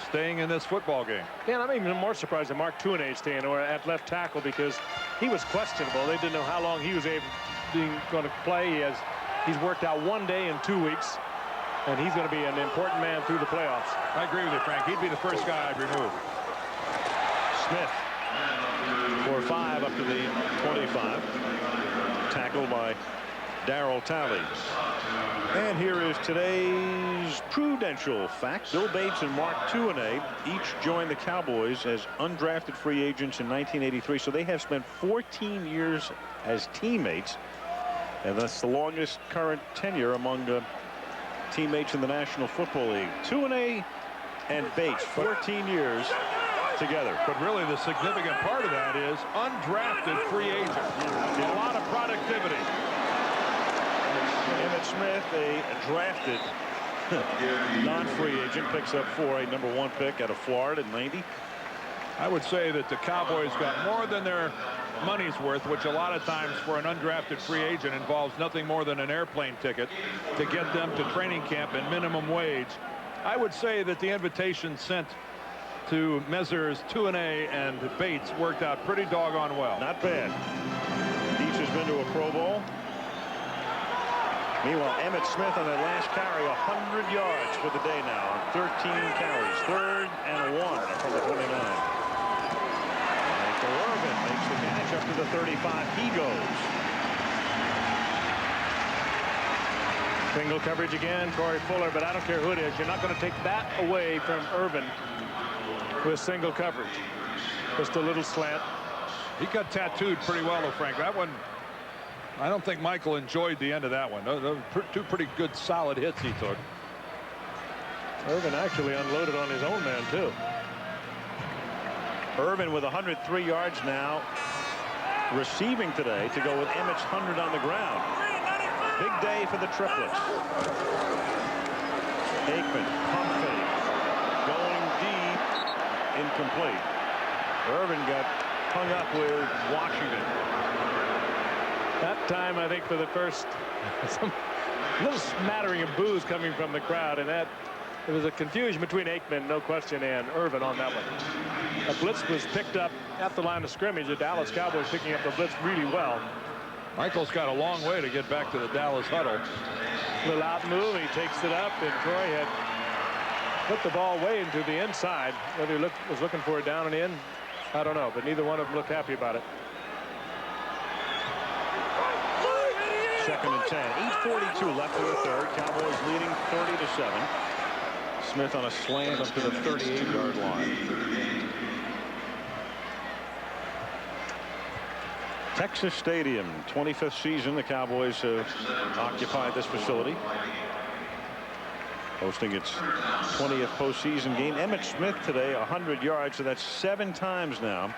staying in this football game. Yeah, I'm even more surprised that Mark Tuinei staying at left tackle because he was questionable. They didn't know how long he was going to play. He's worked out 1 day in 2 weeks, and he's going to be an important man through the playoffs. I agree with you, Frank. He'd be the first guy I'd remove. Smith for 5 up to the 25. Tackled by Darryl Talley. And here is today's prudential fact. Bill Bates and Mark Tuinei each joined the Cowboys as undrafted free agents in 1983. So they have spent 14 years as teammates. And that's the longest current tenure among teammates in the National Football League. Tuinei and Bates, 14 years together. But really the significant part of that is undrafted free agent. A lot of productivity. Emmett Smith, a drafted non-free agent, picks up for a #1 pick out of Florida in '90. I would say that the Cowboys got more than their money's worth, which a lot of times for an undrafted free agent involves nothing more than an airplane ticket to get them to training camp at minimum wage. I would say that the invitation sent to Messrs. Tuinei and Bates worked out pretty doggone well. Not bad. Each has been to a Pro Bowl. Meanwhile, Emmitt Smith on that last carry, 100 yards for the day now on 13 carries. 3rd and 1 from the 29. Michael Irving makes the catch up to the 35. He goes. Single coverage again, Corey Fuller, but I don't care who it is. You're not going to take that away from Irvin with single coverage. Just a little slant. He got tattooed pretty well, though, Frank. That one, I don't think Michael enjoyed the end of that one. Those were two pretty good, solid hits he took. Irvin actually unloaded on his own man, too. Irvin with 103 yards now receiving today to go with Emmett's 100 on the ground. Big day for the triplets. Aikman, pump fake, going deep, incomplete. Irvin got hung up with Washington. That time, I think, for the first, some little smattering of boos coming from the crowd, and that there was a confusion between Aikman, no question, and Irvin on that one. A blitz was picked up at the line of scrimmage. The Dallas Cowboys picking up the blitz really well. Michael's got a long way to get back to the Dallas huddle. Little out move, he takes it up, and Troy had put the ball way into the inside. Whether he was looking for it down and in, I don't know, but neither one of them looked happy about it. 2nd and 10. 8:42 left in the 3rd. Cowboys leading 30-7. Smith on a slant up to the 38-yard line. Texas Stadium, 25th season. The Cowboys have occupied this facility, hosting its 20th postseason game. Emmitt Smith today, 100 yards, so that's 7 times now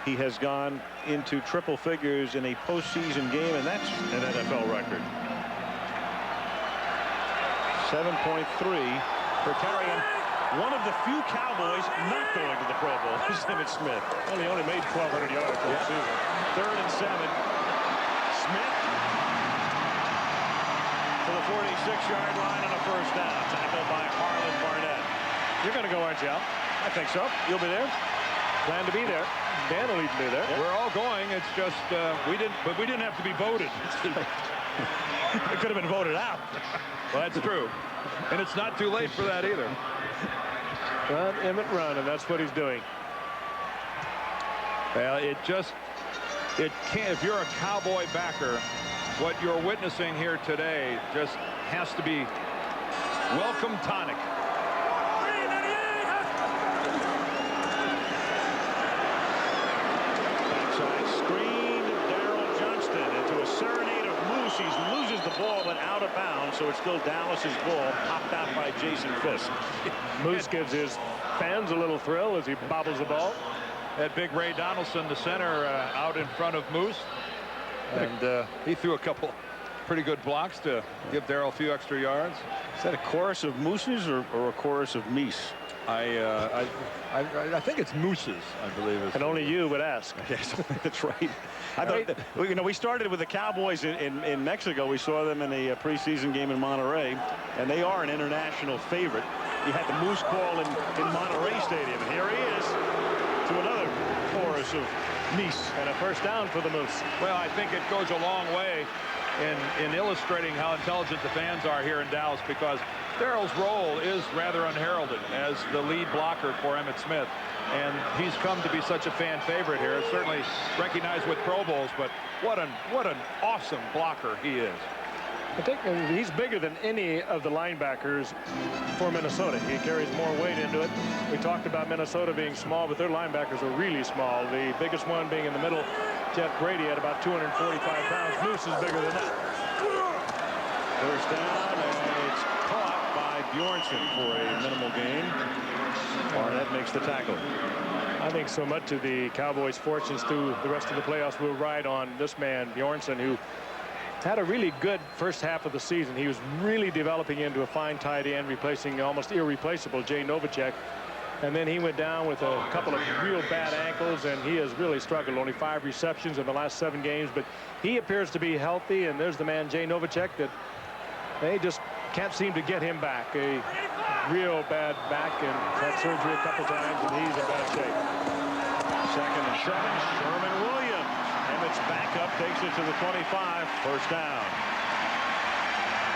he has gone into triple figures in a postseason game, and that's an NFL record. 7.3 per carry. One of the few Cowboys not going to the Pro Bowl is Emmitt Smith. Well, he only made 1,200 yards for the season. 3rd and 7. Smith to the 46-yard line on a first down. Tackled by Harlan Barnett. You're going to go, aren't you, Al? I think so. You'll be there. Plan to be there. Dan will even be there. Yep. We're all going. It's just we didn't have to be voted. It could have been voted out. Well, that's true. And it's not too late for that either. Run, Emmett, run, and that's what he's doing. Well, it can't. If you're a Cowboy backer, what you're witnessing here today just has to be welcome tonic. Backside screen, Darryl Johnston into a serenade of Moose. He's losing the ball, but out of bounds, so it's still Dallas's ball, popped out by Jason Fisk. Moose gives his fans a little thrill as he bobbles the ball. That big Ray Donaldson, the center, out in front of Moose. And he threw a couple pretty good blocks to give Darryl a few extra yards. Is that a chorus of mooses or a chorus of meese? I think it's mooses, I believe. And only you would ask. Yes, that's right. I thought that, you know, we started with the Cowboys in Mexico. We saw them in a preseason game in Monterrey, and they are an international favorite. You had the Moose call in Monterrey Stadium, and here he is to another chorus of meese. And a first down for the Moose. Well, I think it goes a long way in illustrating how intelligent the fans are here in Dallas, because Darryl's role is rather unheralded as the lead blocker for Emmitt Smith, and he's come to be such a fan favorite here. Certainly recognized with Pro Bowls, but what an awesome blocker he is. I think he's bigger than any of the linebackers for Minnesota. He carries more weight into it. We talked about Minnesota being small, but their linebackers are really small. The biggest one being in the middle, Jeff Brady, at about 245 pounds. Moose is bigger than that. First down, and it's caught by Bjornsson for a minimal gain. Barnett makes the tackle. I think so much of the Cowboys' fortunes through the rest of the playoffs will ride on this man, Bjornsson, who had a really good first half of the season. He was really developing into a fine tight end, replacing almost irreplaceable Jay Novacek. And then he went down with a couple of real bad ankles, and he has really struggled. Only 5 receptions in the last 7 games, but he appears to be healthy. And there's the man, Jay Novacek, that they just can't seem to get him back. A real bad back, and had surgery a couple times, and he's in bad shape. 2nd and 7, Sherman Williams. Emmett's backup takes it to the 25. First down.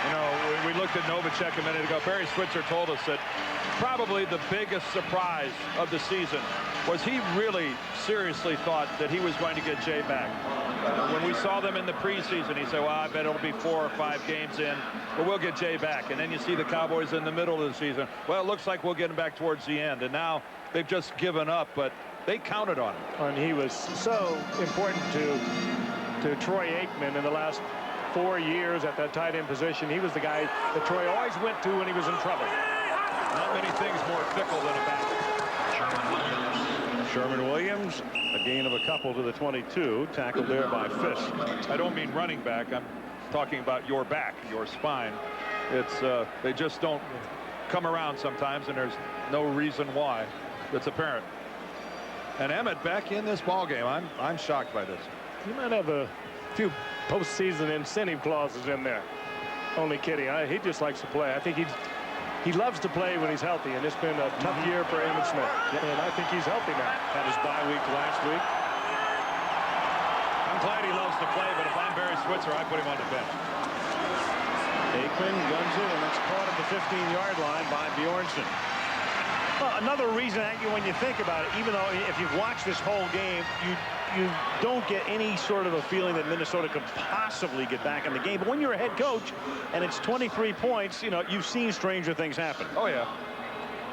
You know, we looked at Novacek a minute ago. Barry Switzer told us that probably the biggest surprise of the season was he really seriously thought that he was going to get Jay back. When we saw them in the preseason, he said, well, I bet it'll be 4 or 5 games in, but we'll get Jay back. And then you see the Cowboys in the middle of the season. Well, it looks like we'll get him back towards the end. And now they've just given up, but they counted on him. And he was so important to Troy Aikman in the last 4 years at that tight end position. He was the guy that Troy always went to when he was in trouble. Not many things more fickle than a back. Sherman Williams, a gain of a couple to the 22, tackled there by Fisk. I don't mean running back. I'm talking about your back, your spine. It's they just don't come around sometimes, and there's no reason why. It's apparent. And Emmitt back in this ball game. I'm shocked by this. He might have a few postseason incentive clauses in there. Only kidding. He just likes to play. I think he loves to play when he's healthy, and it's been a tough year for Emmitt Smith. And I think he's healthy now. Had his bye week last week. I'm glad he loves to play, but if I'm Barry Switzer, I put him on the bench. Aikman guns it, and it's caught at the 15-yard line by Bjornsson. Well, another reason, when you think about it, even though if you've watched this whole game, you don't get any sort of a feeling that Minnesota could possibly get back in the game. But when you're a head coach and it's 23 points, you know, you've seen stranger things happen. Oh, yeah.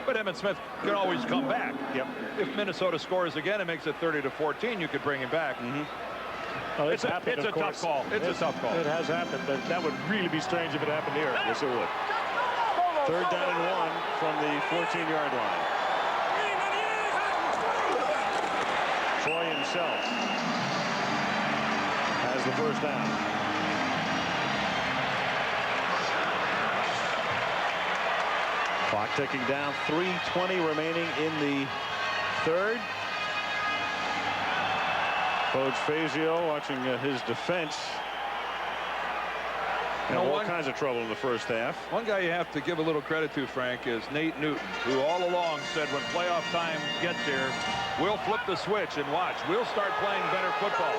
But Emmitt Smith can always come back. Yep. If Minnesota scores again and makes it 30-14, you could bring him back. Well, it's a tough call. It's a tough call. It has happened, but that would really be strange if it happened here. Yes, it would. 3rd down and 1 from the 14-yard line. Troy himself has the first down. Clock ticking down. 3:20 remaining in the 3rd. Coach Fazio watching his defense. You know, all kinds of trouble in the first half. One guy you have to give a little credit to, Frank, is Nate Newton, who all along said when playoff time gets here, we'll flip the switch and watch. We'll start playing better football.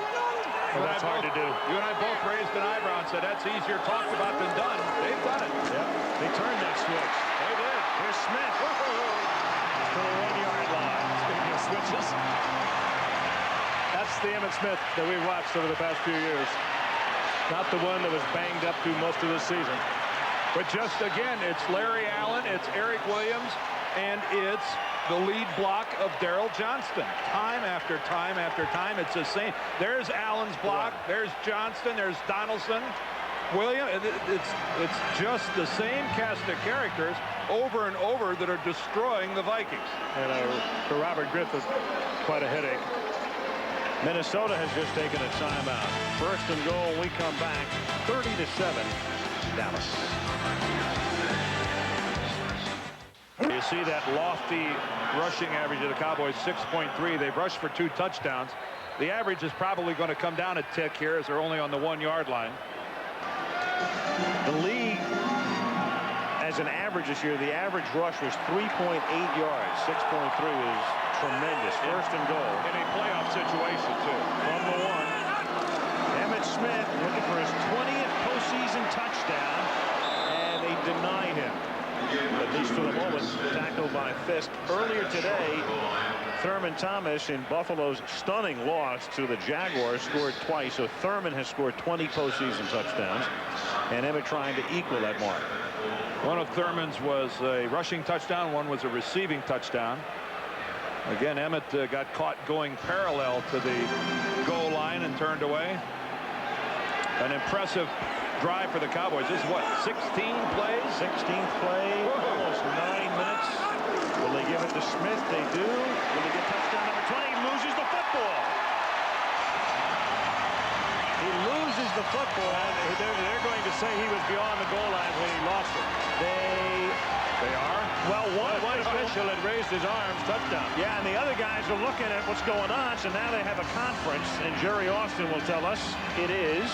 Well, that's hard to do. You and I both raised an eyebrow and said that's easier talked about than done. They've done it. Yep. They turned that switch. They did. Here's Smith to the 1-yard line. Speaking of switches, that's the Emmitt Smith that we've watched over the past few years. Not the one that was banged up through most of this season. But just again, it's Larry Allen, it's Eric Williams, and it's the lead block of Darryl Johnston. Time after time after time, it's the same. There's Allen's block, there's Johnston, there's Donaldson. William, it's just the same cast of characters over and over that are destroying the Vikings. And for Robert Griffith, quite a headache. Minnesota has just taken a timeout. First and goal, we come back 30-7, Dallas. You see that lofty rushing average of the Cowboys, 6.3. They've rushed for 2 touchdowns. The average is probably going to come down a tick here as they're only on the 1-yard line. The league, as an average this year, the average rush was 3.8 yards. 6.3 is tremendous. First and goal. In a playoff situation, too. From the 1. Emmitt Smith looking for his 20th postseason touchdown, and they deny him. At least for the moment, tackled by Fisk. Earlier today, Thurman Thomas in Buffalo's stunning loss to the Jaguars scored twice. So Thurman has scored 20 postseason touchdowns, and Emmitt trying to equal that mark. One of Thurman's was a rushing touchdown. One was a receiving touchdown. Again, Emmitt got caught going parallel to the goal line and turned away. An impressive drive for the Cowboys. This is what, 16 plays? 16th play, almost 9 minutes. Will they give it to Smith? They do. Will they get touchdown number 20? He loses the football. He loses the football. They're going to say he was beyond the goal line when he lost it. They are? Well, one official had raised his arms, touchdown. Yeah, and the other guys are looking at what's going on, so now they have a conference, and Jerry Austin will tell us it is.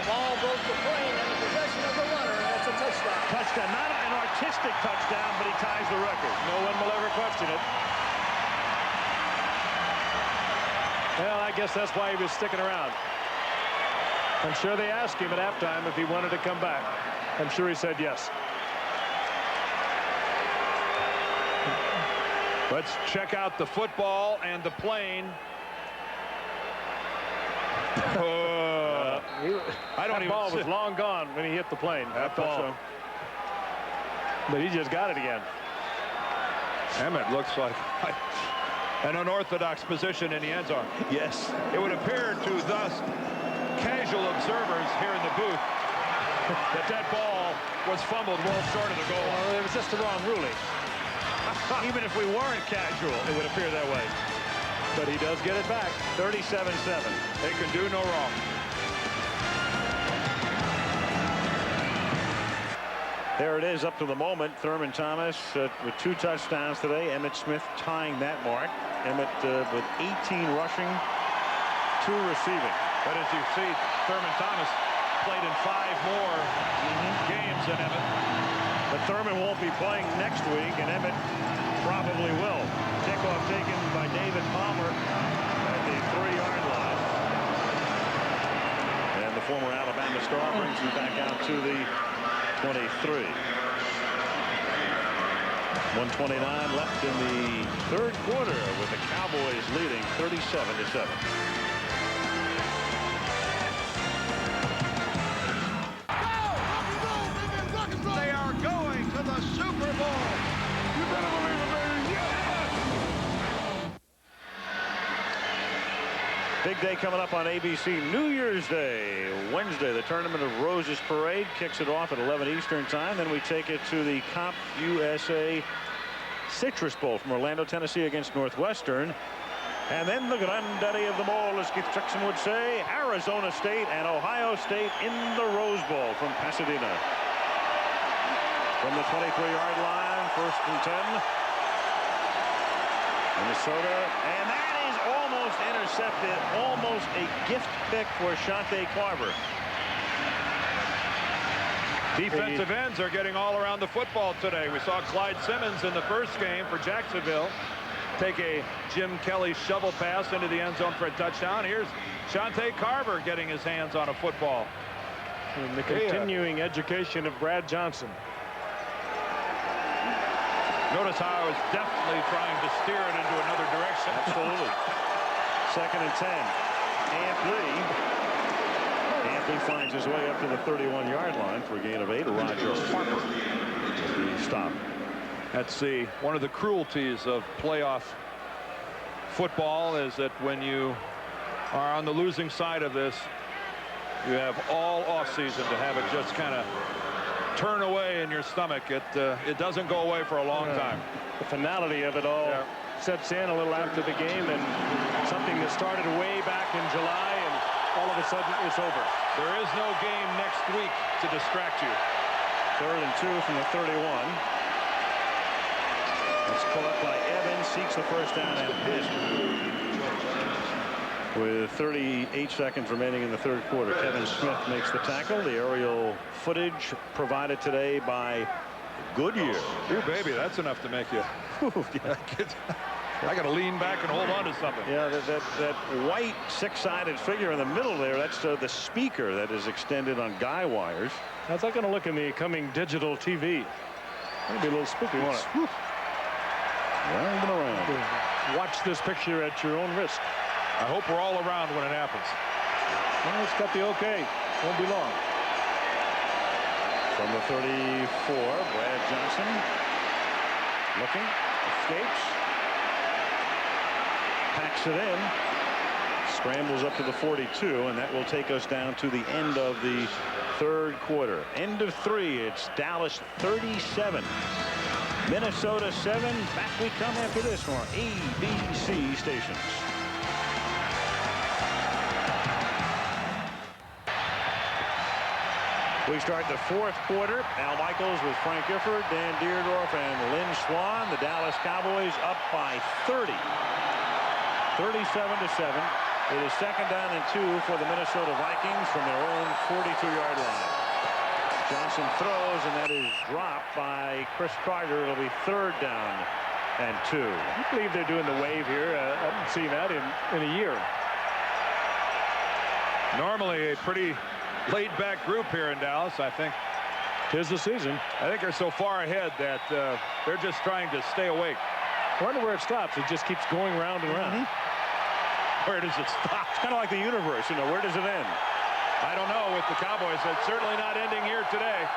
Ball goes to Plain in the possession of the runner, and that's a touchdown. Touchdown, not an artistic touchdown, but he ties the record. No one will ever question it. Well, I guess that's why he was sticking around. I'm sure they asked him at halftime if he wanted to come back. I'm sure he said yes. Let's check out the football and the plane. I don't even. The ball was long gone when he hit the plane. That ball. So. But he just got it again. Emmitt looks like an unorthodox position in the end zone. Yes. It would appear to thus casual observers here in the booth that ball was fumbled well short of the goal. Well, it was just the wrong ruling. Even if we weren't casual, it would appear that way. But he does get it back. 37-7. They can do no wrong. There it is up to the moment. Thurman Thomas with 2 touchdowns today. Emmitt Smith tying that mark. Emmitt with 18 rushing, 2 receiving. But as you see, Thurman Thomas played in 5 more games than Emmitt. But Thurman won't be playing next week, and Emmitt probably will. Kickoff taken by David Palmer at the 3-yard line. And the former Alabama star brings him back out to the 23. 1:29 left in the 3rd quarter with the Cowboys leading 37-7. They are going to the Super Bowl. You better believe it, baby. Yes! Big day coming up on ABC. New Year's Day, Wednesday. The Tournament of Roses Parade kicks it off at 11 Eastern time. Then we take it to the Comp USA Citrus Bowl from Orlando, Tennessee against Northwestern. And then the granddaddy of them all, as Keith Jackson would say, Arizona State and Ohio State in the Rose Bowl from Pasadena. From the 23-yard line, 1st and 10. Minnesota, and that is almost intercepted. Almost a gift pick for Shante Carver. Defensive ends are getting all around the football today. We saw Clyde Simmons in the first game for Jacksonville take a Jim Kelly shovel pass into the end zone for a touchdown. Here's Shante Carver getting his hands on a football. And the continuing education of Brad Johnson. Notice how I was deftly trying to steer it into another direction. Absolutely. 2nd and 10. Ampley finds his way up to the 31-yard line for a gain of 8. Roger Harper with the stop. That's one of the cruelties of playoff football is that when you are on the losing side of this, You have all offseason to have it just kind of turn away in your stomach. It doesn't go away for a long time. The finality of it all sets in a little after the game, and something that started way back in July, and all of a sudden it's over. There is no game next week to distract you. 3rd and 2 from the 31. It's caught by Evans, seeks the first down and hit. With 38 seconds remaining in the 3rd quarter, Kevin Smith makes the tackle. The aerial footage provided today by Goodyear. Ooh, baby, that's enough to make you. I got to lean back and hold on to something. Yeah, that white 6-sided figure in the middle there, that's the speaker that is extended on guy wires. How's that going to look in the coming digital TV? That'd be a little spooky, won't it? Round and around. Watch this picture at your own risk. I hope we're all around when it happens. Well, it's got the okay. Won't be long. From the 34, Brad Johnson looking, escapes, packs it in, scrambles up to the 42, and that will take us down to the end of the 3rd quarter. End of 3. It's Dallas 37, Minnesota 7. Back we come after this from our ABC stations. We start the 4th quarter. Al Michaels with Frank Gifford, Dan Deerdorf, and Lynn Swan. The Dallas Cowboys up by 30. 37-7. It is 2nd down and 2 for the Minnesota Vikings from their own 42-yard line. Johnson throws, and that is dropped by Chris Kreider. It'll be 3rd down and 2. I believe they're doing the wave here. I haven't seen that in a year. Normally a pretty laid-back group here in Dallas. I think 'tis the season. I think they're so far ahead that they're just trying to stay awake. I wonder where it stops. It just keeps going round and round. Where does it stop? It's kind of like the universe, you know. Where does it end? I don't know with the Cowboys. It's certainly not ending here today.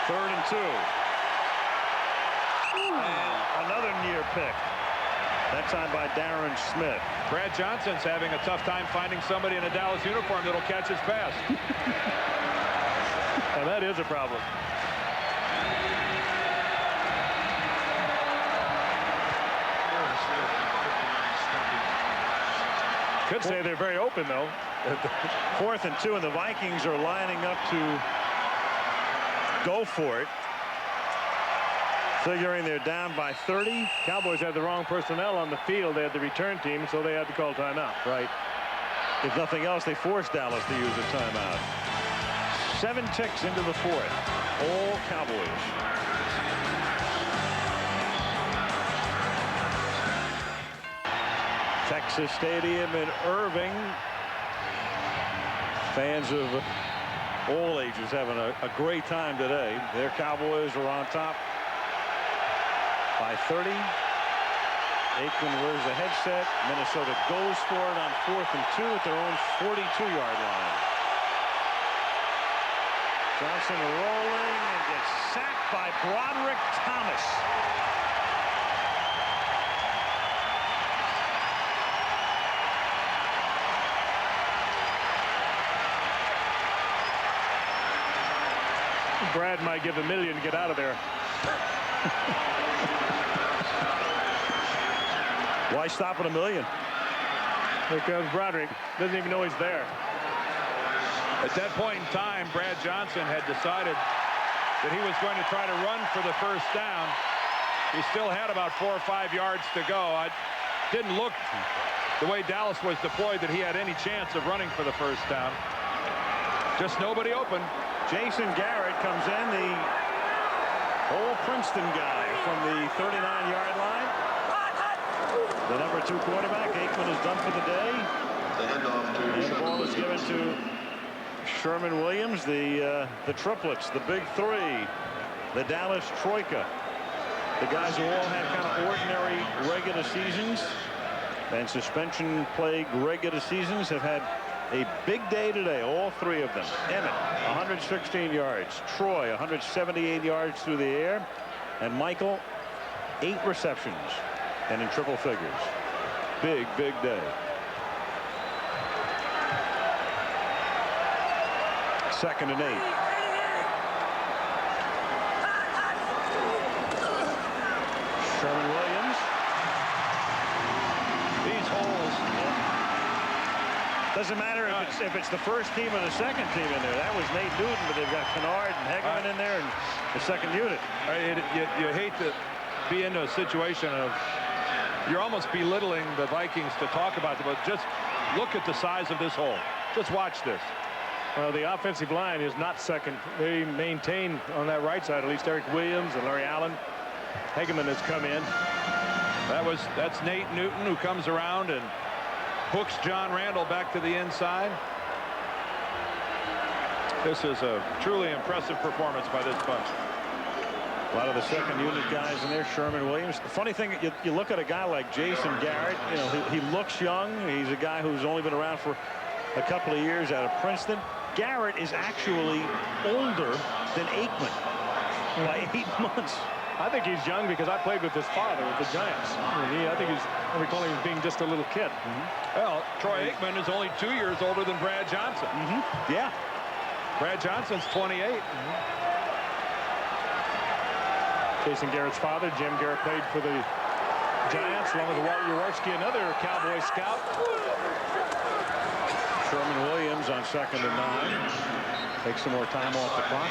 Third and 2. And another near pick. That time by Darren Smith. Brad Johnson's having a tough time finding somebody in a Dallas uniform that'll catch his pass. And that is a problem. Could say they're very open, though. 4th and 2, and the Vikings are lining up to go for it. Figuring they're down by 30. Cowboys had the wrong personnel on the field. They had the return team, so they had to call timeout. Right. If nothing else, they forced Dallas to use a timeout. 7 ticks into the 4th. All Cowboys. Texas Stadium in Irving. Fans of all ages having a great time today. Their Cowboys are on top by 30. Aikman wears the headset. Minnesota goes for it on 4th and 2 at their own 42-yard line. Johnson rolling and gets sacked by Broderick Thomas. Brad might give $1 million to get out of there. Why stop at $1 million? Because Broderick doesn't even know he's there. At that point in time, Brad Johnson had decided that he was going to try to run for the first down. He still had about 4 or 5 yards to go. It didn't look the way Dallas was deployed that he had any chance of running for the first down. Just nobody open. Jason Garrett comes in, the old Princeton guy from the 39-yard line. The number 2 quarterback. Aikman is done for the day. And the ball is given to Sherman Williams, the triplets, the big 3, the Dallas Troika. The guys who all had kind of ordinary regular seasons and suspension-plagued regular seasons have had a big day today, all 3 of them. Emmett, 116 yards. Troy, 178 yards through the air. And Michael, 8 receptions and in triple figures. Big day. Second and 8. Sherman Williams. These holes. Doesn't matter if it's the first team or the second team in there. That was Nate Newton, but they've got Kennard and Hegeman in there and the second unit. You hate to be into a situation of you're almost belittling the Vikings to talk about it, but just look at the size of this hole. Just watch this. Well, the offensive line is not second. They maintain on that right side, at least Eric Williams and Larry Allen. Hegeman has come in. That's Nate Newton, who comes around and hooks John Randall back to the inside. This is a truly impressive performance by this bunch. A lot of the second unit guys in there. Sherman Williams. The funny thing, you look at a guy like Jason Garrett. You know, he looks young. He's a guy who's only been around for a couple of years out of Princeton. Garrett is actually older than Aikman by 8 months. I think he's young because I played with his father with the Giants. I think I recall him as being just a little kid. Well, Troy Aikman is only 2 years older than Brad Johnson. Yeah. Brad Johnson's 28. Jason Garrett's father, Jim Garrett, played for the Giants along with Walt Jaworski, another Cowboy scout. Sherman Williams on second and 9. Takes some more time off the clock.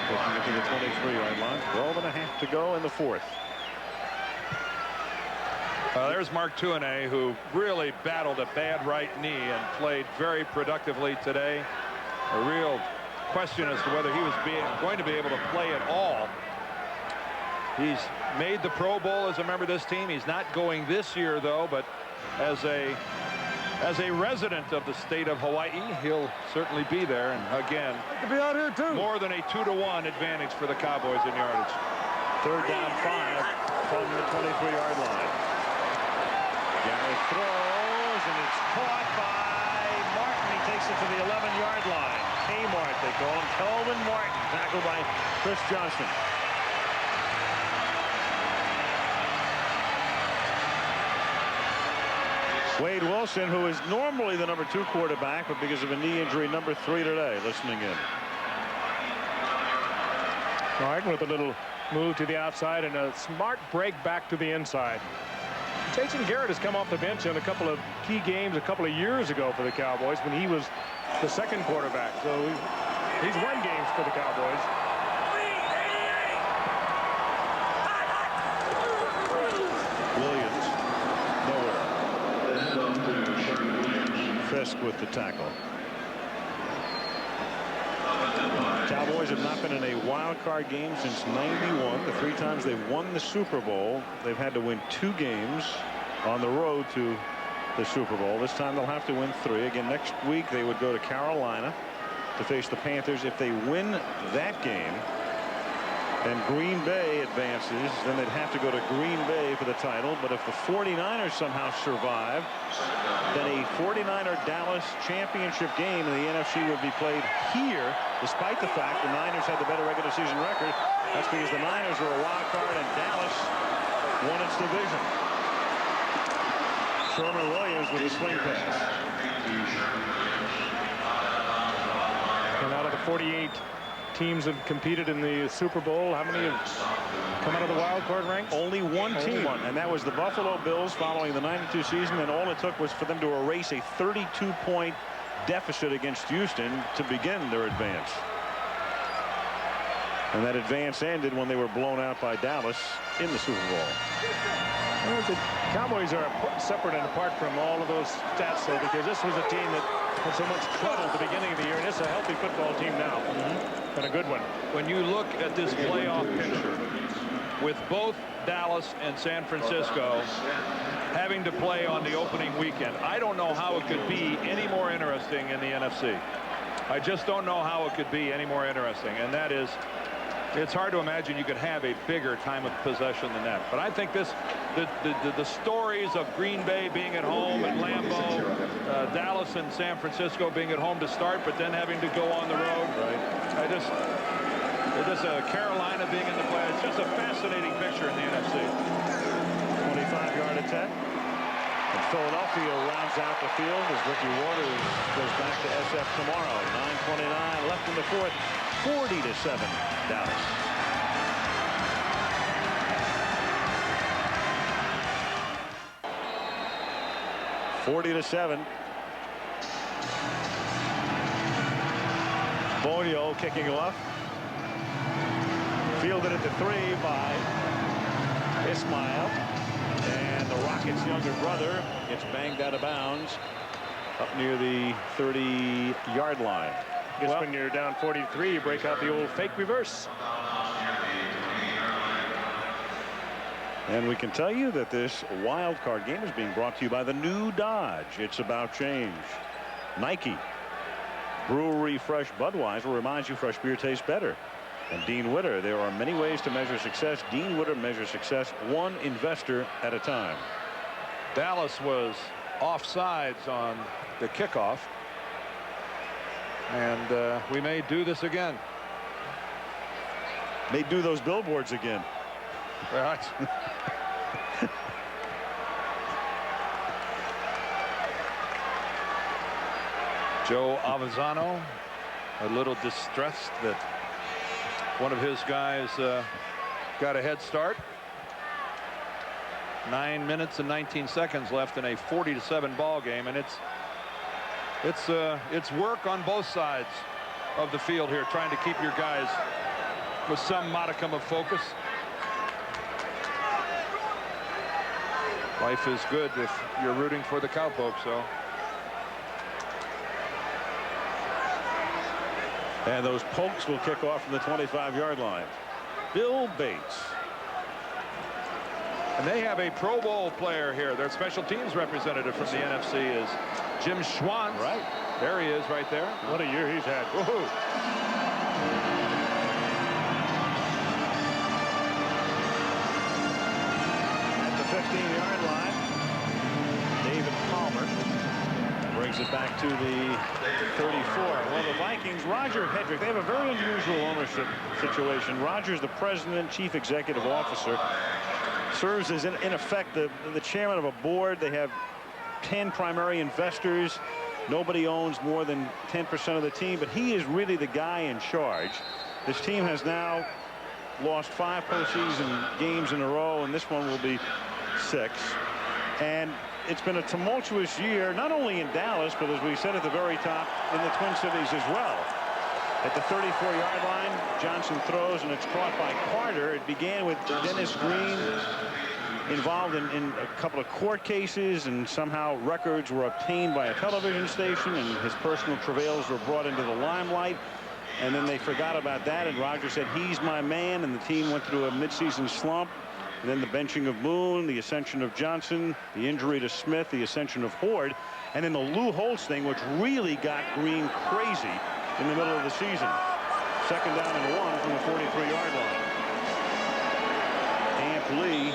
Taking it to the 23-yard line. 12.5 to go in the fourth. There's Mark Tuanay, who really battled a bad right knee and played very productively today. A real question as to whether he was going to be able to play at all. He's made the Pro Bowl as a member of this team. He's not going this year, though, but as a resident of the state of Hawaii, he'll certainly be there. And again, to be out here too. More than a 2-to-1 advantage for the Cowboys in yardage. Third down 5 from the 23-yard line. Garrett throws, and it's caught by Martin. He takes it to the 11-yard line. Kmart, they call him. Kelvin Martin, tackled by Chris Johnston. Wade Wilson, who is normally the number 2 quarterback, but because of a knee injury, number 3 today, listening in. Martin with a little move to the outside and a smart break back to the inside. Jason Garrett has come off the bench in a couple of key games a couple of years ago for the Cowboys when he was the second quarterback. So he's won games for the Cowboys. Williams, nowhere. Fisk with the tackle. Cowboys have not been in a wild card game since '91. The 3 times they've won the Super Bowl, they've had to win 2 games on the road to the Super Bowl. This time they'll have to win 3. Again, next week they would go to Carolina to face the Panthers. If they win that game and Green Bay advances, then they'd have to go to Green Bay for the title. But if the 49ers somehow survive, then a 49er Dallas championship game in the NFC would be played here, despite the fact the Niners had the better regular season record. That's because the Niners were a wild card and Dallas won its division. Sherman Williams with the swing pass. And out of the 48 teams have competed in the Super Bowl, how many have come out of the wild card ranks? Only one team, and that was the Buffalo Bills following the '92 season, and all it took was for them to erase a 32-point deficit against Houston to begin their advance. And that advance ended when they were blown out by Dallas in the Super Bowl. Well, the Cowboys are separate and apart from all of those stats, though, because this was a team that had so much trouble at the beginning of the year, and it's a healthy football team now, and a good one. When you look at this playoff picture, with both Dallas and San Francisco having to play on the opening weekend, I don't know how it could be any more interesting in the NFC. I just don't know how it could be any more interesting, and that is, it's hard to imagine you could have a bigger time of possession than that. But I think the stories of Green Bay being at home at Lambeau, Dallas and San Francisco being at home to start, but then having to go on the road. Right. Carolina being in the play. It's just a fascinating picture in the NFC. 25-yard attempt. And Philadelphia rounds out the field as Ricky Waters goes back to SF tomorrow. 9:29 left in the fourth. 40-7 Dallas. (40-7). Bonio kicking off. Fielded at the 3 by Ismail. And the Rockets' younger brother gets banged out of bounds up near the 30-yard line. Guess when you're down 43, you break out the old fake reverse. And we can tell you that this wild card game is being brought to you by the new Dodge. It's about change. Nike. Brewery Fresh Budweiser reminds you fresh beer tastes better. And Dean Witter. There are many ways to measure success. Dean Witter measures success one investor at a time. Dallas was offsides on the kickoff. And we may do this again. May do those billboards again. Right. Joe Avezzano a little distressed that one of his guys got a head start. 9 minutes and 19 seconds left in a 40-7 ball game, and it's work on both sides of the field here, trying to keep your guys with some modicum of focus. Life is good if you're rooting for the Cowpokes, so. And those Pokes will kick off from the 25-yard line. Bill Bates. And they have a Pro Bowl player here. Their special teams representative from the NFC is Jim Schwantz. Right. There he is right there. What a year he's had. Woohoo. At the 15-yard line, David Palmer brings it back to the 34. Well, the Vikings, Roger Hedrick, they have a very unusual ownership situation. Roger's the president, chief executive officer, serves as, in effect, the chairman of a board. They have 10 primary investors. Nobody owns more than 10% of the team, but he is really the guy in charge. This team has now lost 5 postseason games in a row, and this one will be 6. And it's been a tumultuous year, not only in Dallas, but as we said at the very top, in the Twin Cities as well. At the 34-yard line, Johnson throws, and it's caught by Carter. It began with Dennis Green involved in a couple of court cases, and somehow records were obtained by a television station, and his personal travails were brought into the limelight. And then they forgot about that, and Roger said, he's my man, and the team went through a midseason slump. And then the benching of Moon, the ascension of Johnson, the injury to Smith, the ascension of Horde, and then the Lou Holtz thing, which really got Green crazy in the middle of the season. 2nd down and 1 from the 43-yard line. Amp Lee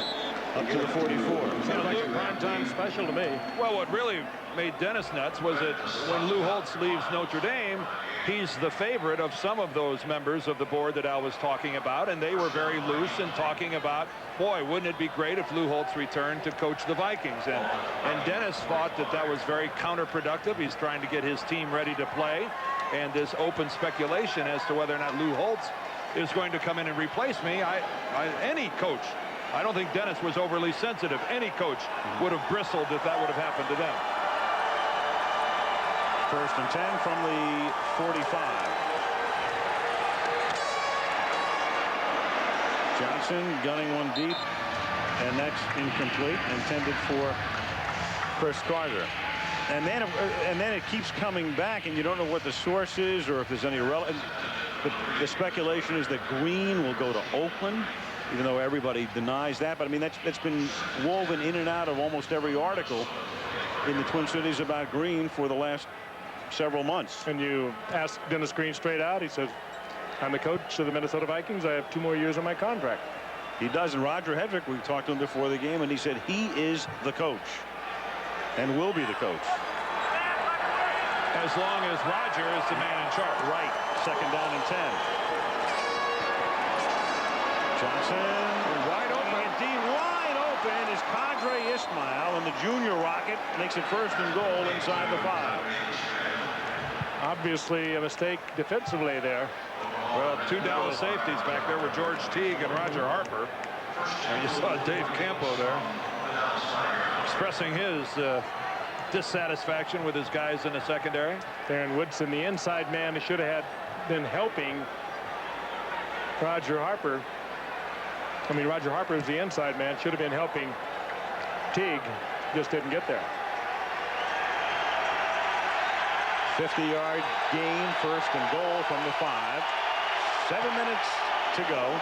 up to the 44. Sounds like a primetime special to me. Well, what really made Dennis nuts was that when Lou Holtz leaves Notre Dame, he's the favorite of some of those members of the board that Al was talking about, and they were very loose in talking about, boy, wouldn't it be great if Lou Holtz returned to coach the Vikings? And Dennis thought that that was very counterproductive. He's trying to get his team ready to play, and this open speculation as to whether or not Lou Holtz is going to come in and replace me. Any coach, I don't think Dennis was overly sensitive. Any coach would have bristled if that would have happened to them. 1st and 10 from the 45. Johnson gunning one deep, and that's incomplete, intended for Chris Carter. And then it keeps coming back, and you don't know what the source is or if there's any relevance. The speculation is that Green will go to Oakland, even though everybody denies that. But I mean, that's been woven in and out of almost every article in the Twin Cities about Green for the last several months. And you ask Dennis Green straight out, he says, I'm the coach of the Minnesota Vikings. I have 2 more years on my contract. He does. And Roger Hedrick, we talked to him before the game, and he said he is the coach and will be the coach. As long as Roger is the man in charge. Right. 2nd down and 10. Johnson wide open. Indeed, wide open is Kadre Ismail, and the junior Rocket makes it 1st and goal inside the 5. Obviously a mistake defensively there. Well, 2 Dallas safeties back there were George Teague and Roger Harper. And you saw Dave Campo there expressing his dissatisfaction with his guys in the secondary. Darren Woodson, the inside man, who should have been helping Roger Harper. I mean, Roger Harper is the inside man, should have been helping Teague, just didn't get there. 50-yard gain, 1st and goal from the 5. 7 minutes to go.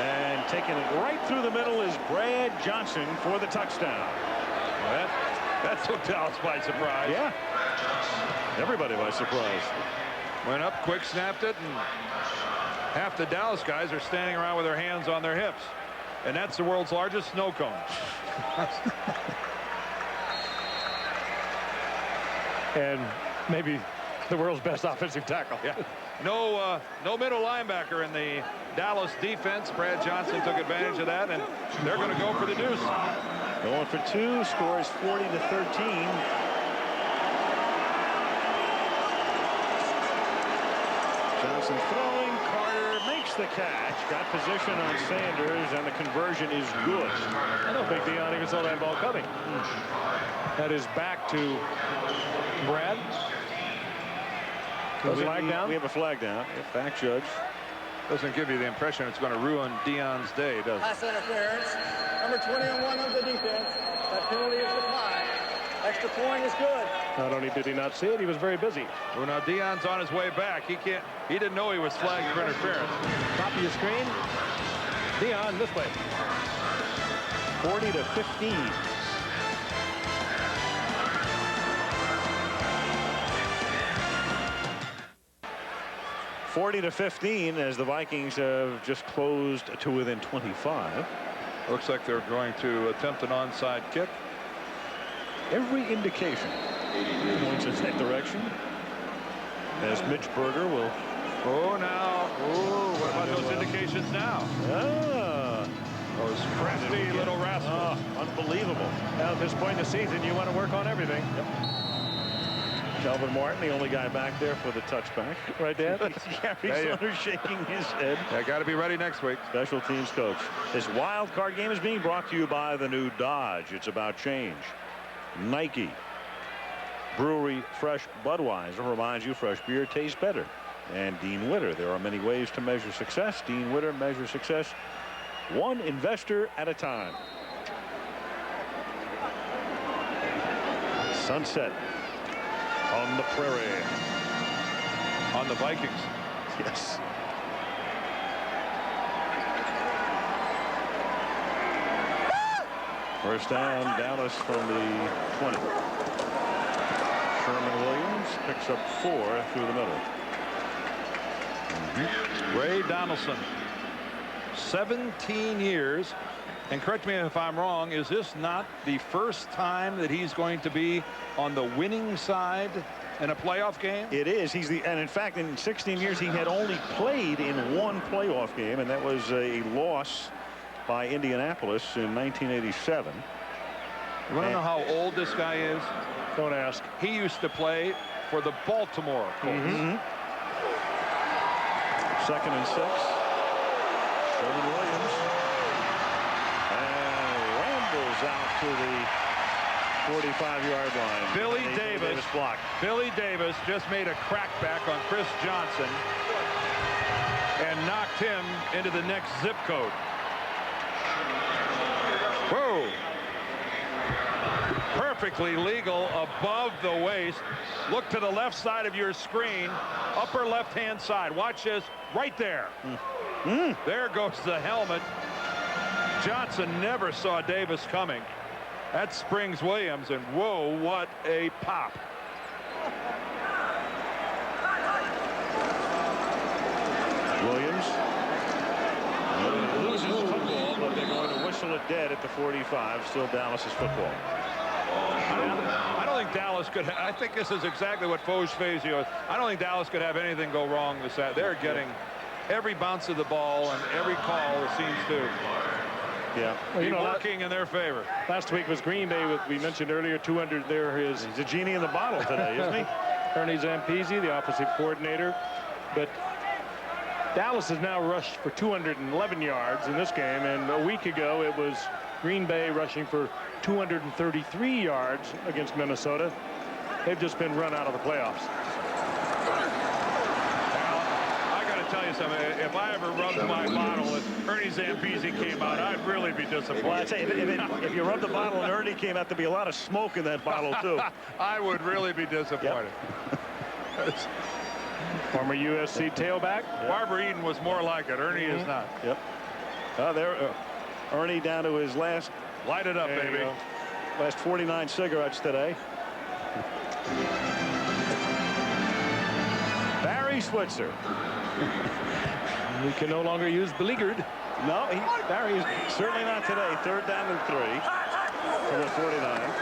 And taking it right through the middle is Brad Johnson for the touchdown. Well, that took Dallas by surprise. Yeah. Everybody by surprise. Went up, quick snapped it, and half the Dallas guys are standing around with their hands on their hips. And that's the world's largest snow cone. And maybe the world's best offensive tackle. Yeah. No middle linebacker in the Dallas defense. Brad Johnson took advantage of that, and they're going to go for the deuce. Going for 2, scores 40-13. Johnson throwing, Carter makes the catch, got position on Sanders, and the conversion is good. I don't think Deion even saw that ball coming. That is back to Brad. We have a flag down. Back judge. Doesn't give you the impression it's going to ruin Deion's day, does it? Pass interference. Number 21 of the defense. That penalty is declined. Extra point is good. Not only did he not see it, he was very busy. Well, now Deion's on his way back. He didn't know he was flagged for interference. Top of your screen. Deion this way. 40-15. (40-15) as the Vikings have just closed to within 25. Looks like they're going to attempt an onside kick. Every indication points in that direction. As Mitch Berger will. Oh, now. Oh, what about those indications now? Ah. Those crafty little rascals. Unbelievable. Now, at this point in the season, you want to work on everything. Yep. Kelvin Martin, the only guy back there for the touchback. Right, Dan? Gary Saunders shaking his head. I got to be ready next week. Special teams coach. This wild card game is being brought to you by the new Dodge. It's about change. Nike. Brewery Fresh Budweiser reminds you fresh beer tastes better. And Dean Witter. There are many ways to measure success. Dean Witter measures success one investor at a time. Sunset on the prairie. On the Vikings. Yes. First down, Dallas from the 20. Sherman Williams picks up 4 through the middle. Ray Donaldson, 17 years. And correct me if I'm wrong, is this not the first time that he's going to be on the winning side in a playoff game? It is. And in fact, in 16 years, he had only played in one playoff game, and that was a loss by Indianapolis in 1987. You want to know how old this guy is? Don't ask. He used to play for the Baltimore Colts. 2nd and 6. Sherman Williams. And rambles out to the 45-yard line. Billy Davis blocked. Billy Davis just made a crackback on Chris Johnson and knocked him into the next zip code. Whoa. Perfectly legal above the waist. Look to the left side of your screen, upper left-hand side. Watch this right there. There goes the helmet. Johnson never saw Davis coming. That springs Williams, and whoa, what a pop. Williams loses football, but they're going to whistle it dead at the 45. Still Dallas's football. I don't think Dallas could. I think this is exactly what Foge Fazio is. I don't think Dallas could have anything go wrong this Saturday. They're getting every bounce of the ball and every call, it seems to. Yeah. Well, working in their favor. Last week was Green Bay with, we mentioned earlier, 200 there. He's a genie in the bottle today, isn't he? Ernie Zampese, the offensive coordinator. But Dallas has now rushed for 211 yards in this game, and a week ago it was Green Bay rushing for 233 yards against Minnesota. They've just been run out of the playoffs. Tell you something, if I ever rubbed my bottle and Ernie Zampese came out, I'd really be disappointed. Well, I'd say if you rub the bottle and Ernie came out, there'd be a lot of smoke in that bottle too. I would really be disappointed. Yep. Former USC tailback. Yep. Barbara Eden was more like it. Ernie is not. Yep. Ernie down to his last. Light it up, baby. Last 49 cigarettes today. Barry Switzer. We can no longer use beleaguered. No, Barry's certainly not today. 3rd down and 3 for the 49. And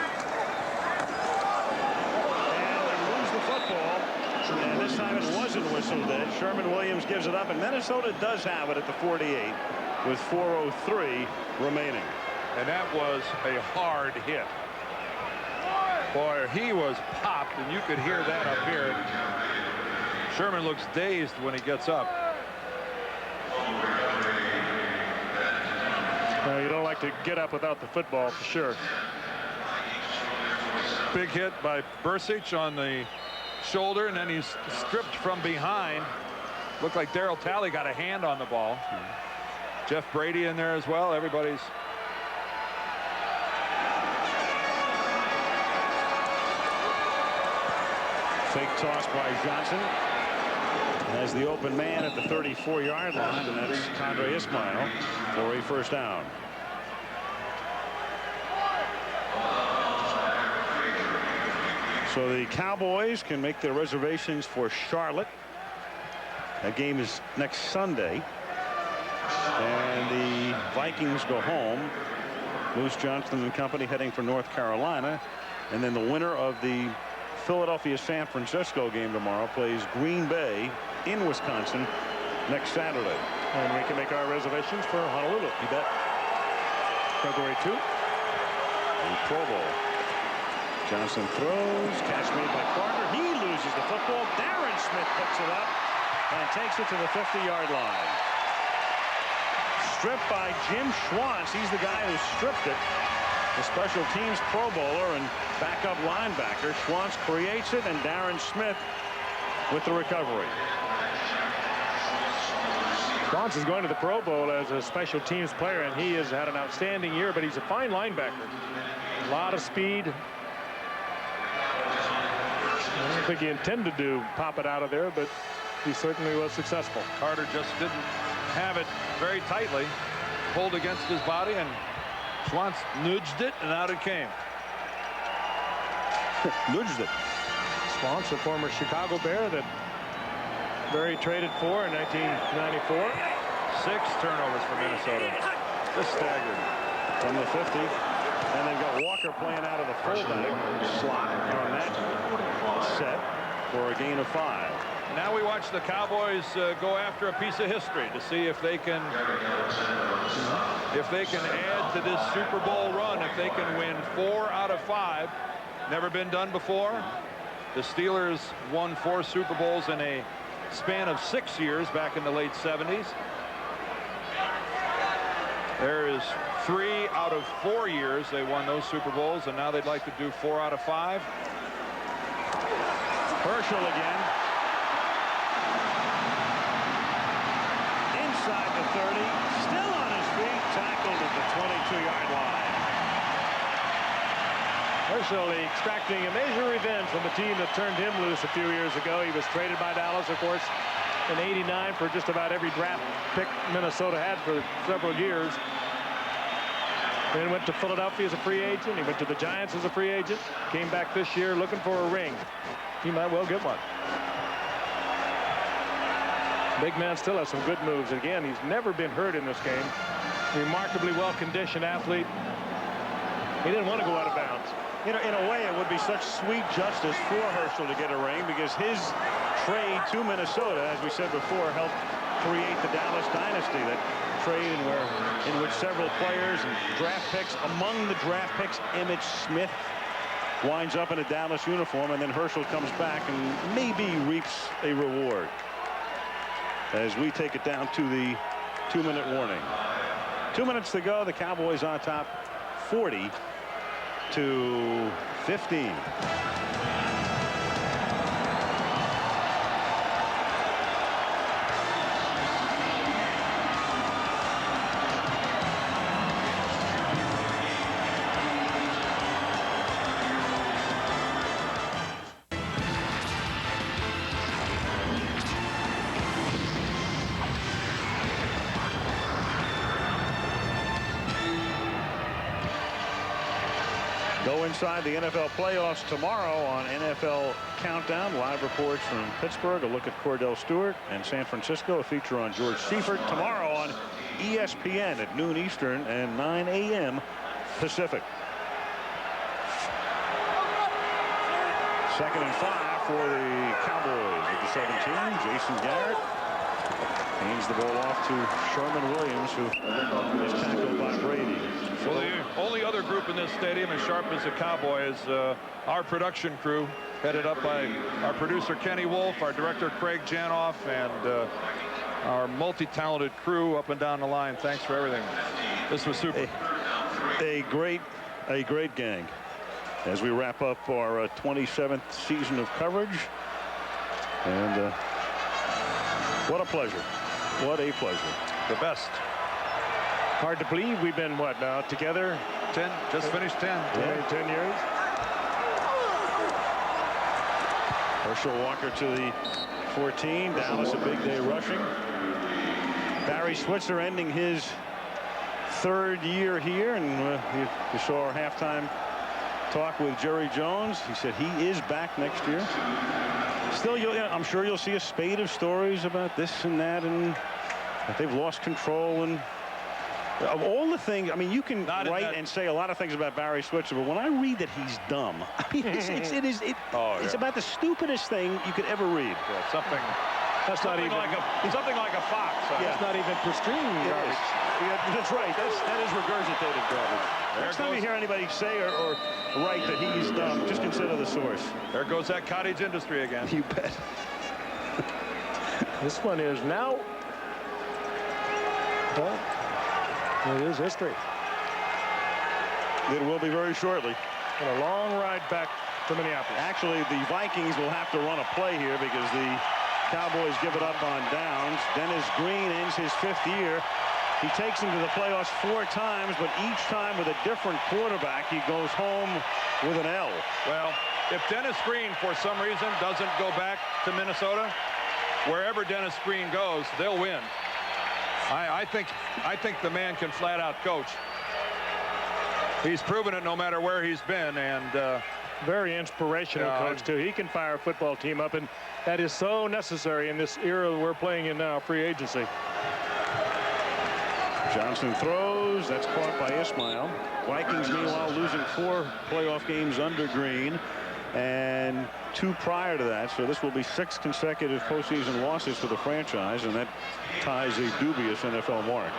they lose the football. And this time it wasn't whistled in. Sherman Williams gives it up, and Minnesota does have it at the 48 with 4:03 remaining. And that was a hard hit. Boy, he was popped, and you could hear that up here. Sherman looks dazed when he gets up. You don't like to get up without the football, for sure. Big hit by Bursich on the shoulder, and then he's stripped from behind. Looked like Darryl Talley got a hand on the ball. Jeff Brady in there as well. Everybody's. Fake toss by Johnson. Has the open man at the 34-yard line, and that's Condre Ismail for a 1st down. So the Cowboys can make their reservations for Charlotte. That game is next Sunday. And the Vikings go home. Moose Johnston and company heading for North Carolina. And then the winner of the Philadelphia-San Francisco game tomorrow plays Green Bay in Wisconsin next Saturday. And we can make our reservations for Honolulu. You bet. February 2. The Pro Bowl. Johnson throws. Catch made by Carter. He loses the football. Darren Smith picks it up and takes it to the 50-yard line. Stripped by Jim Schwantz. He's the guy who stripped it. The special teams Pro Bowler and backup linebacker. Schwantz creates it, and Darren Smith with the recovery. Schwantz is going to the Pro Bowl as a special teams player, and he has had an outstanding year, but he's a fine linebacker. A lot of speed. I don't think he intended to pop it out of there, but he certainly was successful. Carter just didn't have it very tightly. Pulled against his body, and Schwantz nudged it, and out it came. Nudged it. Schwantz, a former Chicago Bear that Berry traded for in 1994. 6 turnovers for Minnesota. Just staggering. From the 50. And they've got Walker playing out of the fullback slot on that set for a gain of 5. Now we watch the Cowboys go after a piece of history to see if they can add to this Super Bowl run, if they can win 4 out of 5. Never been done before. The Steelers won 4 Super Bowls in a span of 6 years back in the late 70s. There is 3 out of 4 years they won those Super Bowls, and now they'd like to do 4 out of 5. Herschel again. Inside the 30, still on his feet, tackled at the 22-yard line. Herschel extracting a major revenge from the team that turned him loose a few years ago. He was traded by Dallas, of course, in '89 for just about every draft pick Minnesota had for several years. Then went to Philadelphia as a free agent. He went to the Giants as a free agent. Came back this year looking for a ring. He might well get one. Big man still has some good moves. Again, he's never been hurt in this game. Remarkably well-conditioned athlete. He didn't want to go out of bounds. You know, in a way, it would be such sweet justice for Herschel to get a ring, because his trade to Minnesota, as we said before, helped create the Dallas dynasty. That trade in which several players and draft picks, among the draft picks, Emmitt Smith winds up in a Dallas uniform, and then Herschel comes back and maybe reaps a reward. As we take it down to the 2-minute warning. 2 minutes to go. The Cowboys on top, 40-15. Go inside the NFL playoffs tomorrow on NFL Countdown. Live reports from Pittsburgh, a look at Cordell Stewart, and San Francisco, a feature on George Seifert. Tomorrow on ESPN at noon Eastern and 9 a.m. Pacific. 2nd and 5 for the Cowboys at the 17. Jason Garrett hands the ball off to Sherman Williams, who is tackled by Brady. Well, the only other group in this stadium as sharp as the Cowboys, our production crew, headed up by our producer Kenny Wolf, our director Craig Janoff, and our multi-talented crew up and down the line. Thanks for everything. This was super. A great gang as we wrap up our 27th season of coverage. And what a pleasure. What a pleasure. The best. Hard to believe we've been, what, now together? 10, just finished 10. Yeah. 10 years. Herschel Walker to the 14. Dallas a big day rushing. Barry Switzer ending his 3rd year here, and you saw our halftime talk with Jerry Jones. He said he is back next year. Still, I'm sure you'll see a spate of stories about this and that, and that they've lost control, and of all the things. I mean, you can write and say a lot of things about Barry Switzer, but when I read that he's dumb, I mean, it's about the stupidest thing you could ever read. Yeah, something That's not even something like a fox. Yeah. It's not even pristine garbage. Yeah, that's right. That is regurgitated garbage. Next time you hear anybody say or write that he's dumb, just consider the source. There goes that cottage industry again. You bet. This one is now. Well, it is history. It will be very shortly. And a long ride back to Minneapolis. Actually, the Vikings will have to run a play here because the Cowboys give it up on downs. Dennis Green ends his 5th year. He takes them to the playoffs 4 times, but each time with a different quarterback, he goes home with an L. Well, if Dennis Green, for some reason, doesn't go back to Minnesota, wherever Dennis Green goes, they'll win. I think the man can flat out coach. He's proven it no matter where he's been, and very inspirational coach too. He can fire a football team up, and that is so necessary in this era we're playing in now, free agency. Johnson throws. That's caught by Ismail. Vikings, meanwhile, losing 4 playoff games under Green and 2 prior to that. So this will be 6 consecutive postseason losses for the franchise, and that ties a dubious NFL mark.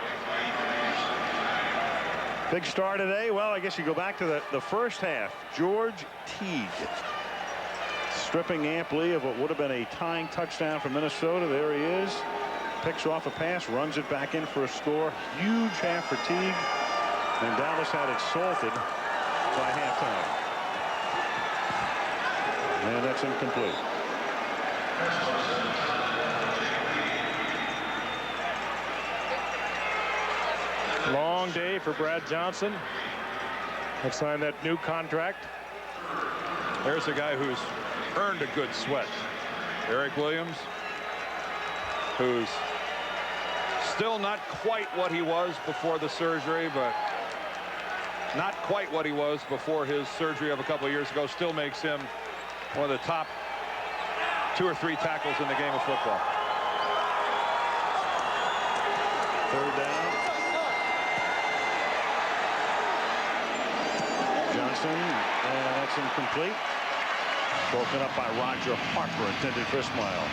Big star today. Well, I guess you go back to the first half. George Teague stripping amply of what would have been a tying touchdown for Minnesota. There he is. Picks off a pass, runs it back in for a score. Huge half for Teague. And Dallas had it salted by halftime. And that's incomplete. Long day for Brad Johnson. Let's sign that new contract. There's a guy who's earned a good sweat. Eric Williams, who's still not quite what he was before the surgery, but not quite what he was before his surgery of a couple of years ago. Still makes him one of the top 2 or 3 tackles in the game of football. 3rd down. Johnson, that's incomplete. Broken up by Roger Harper, intended for Ismail.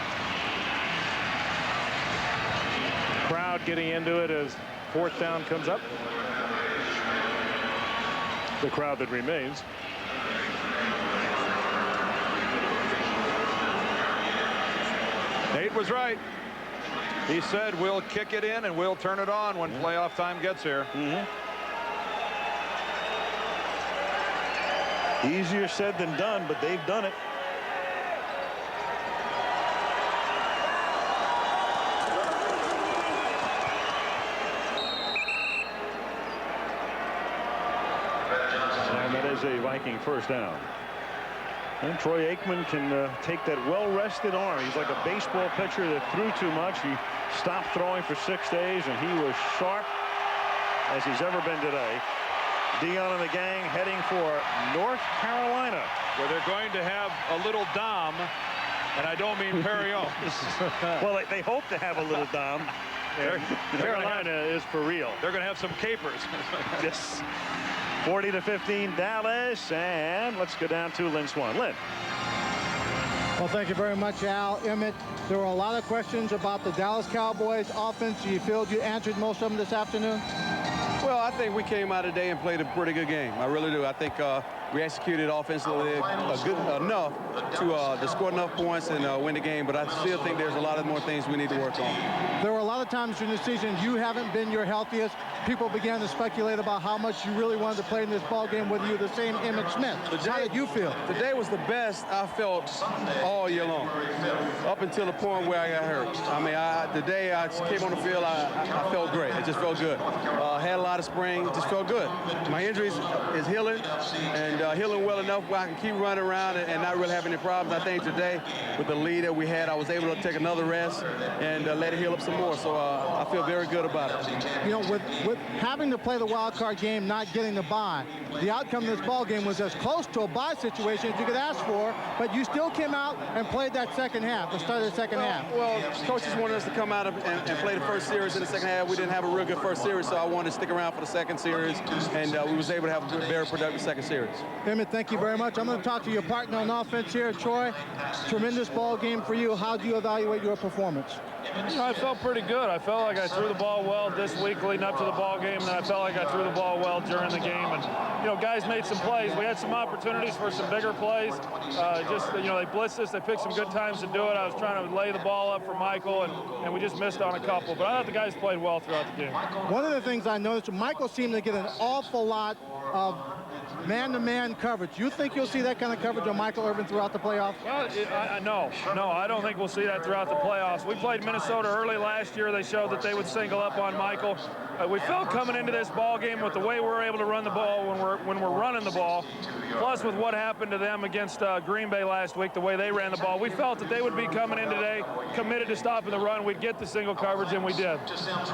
Crowd getting into it as fourth down comes up. The crowd that remains. Nate was right. He said we'll kick it in and we'll turn it on when playoff time gets here. Easier said than done, but they've done it. And that is a Viking first down. And Troy Aikman can take that well-rested arm. He's like a baseball pitcher that threw too much. He stopped throwing for 6 days, and he was sharp as he's ever been today. Dion and the gang heading for North Carolina, where they're going to have a little Dom, and I don't mean Perrion. Well, they hope to have a little Dom. Carolina is for real. They're going to have some capers. Yes. 40-15 Dallas, and let's go down to Lynn Swan. Lynn. Well, thank you very much, Al. Emmett, there were a lot of questions about the Dallas Cowboys offense. You feel you answered most of them this afternoon? Well, I think we came out today and played a pretty good game. I really do. I think we executed offensively good enough to score enough points and win the game, but I still think there's a lot of more things we need to work on. There were a lot of times during the season you haven't been your healthiest. People began to speculate about how much you really wanted to play in this ball game, whether you're the same Emmitt Smith. How did you feel? Today was the best I felt all year long, up until the point where I got hurt. I mean, today I came on the field, I felt great. It just felt good. Had a lot of spring, just felt good. My injuries is healing, and healing well enough where I can keep running around and not really have any problems. I think today, with the lead that we had, I was able to take another rest and let it heal up some more. So I feel very good about it. You know, with having to play the wild card game, not getting the bye, the outcome of this ball game was as close to a bye situation as you could ask for, but you still came out and played that second half, the start of the second half. Well, coaches wanted us to come out and play the first series in the second half. We didn't have a real good first series, so I wanted to stick around for the second series, and we was able to have a good, very productive second series. Emmett, thank you very much. I'm going to talk to your partner on offense here, Troy. Tremendous ball game for you. How do you evaluate your performance? You know, I felt pretty good. I felt like I threw the ball well this week leading up to the ball game, and I felt like I threw the ball well during the game. And, you know, guys made some plays. We had some opportunities for some bigger plays. You know, they blitzed us. They picked some good times to do it. I was trying to lay the ball up for Michael, and we just missed on a couple. But I thought the guys played well throughout the game. One of the things I noticed, Michael seemed to get an awful lot of man-to-man coverage. You think you'll see that kind of coverage on Michael Irving throughout the playoffs? Well, no, I don't think we'll see that throughout the playoffs. We played Minnesota early last year. They showed that they would single up on Michael. We felt coming into this ball game with the way we're able to run the ball when we're running the ball, plus with what happened to them against Green Bay last week, the way they ran the ball, we felt that they would be coming in today committed to stopping the run. We'd get the single coverage, and we did.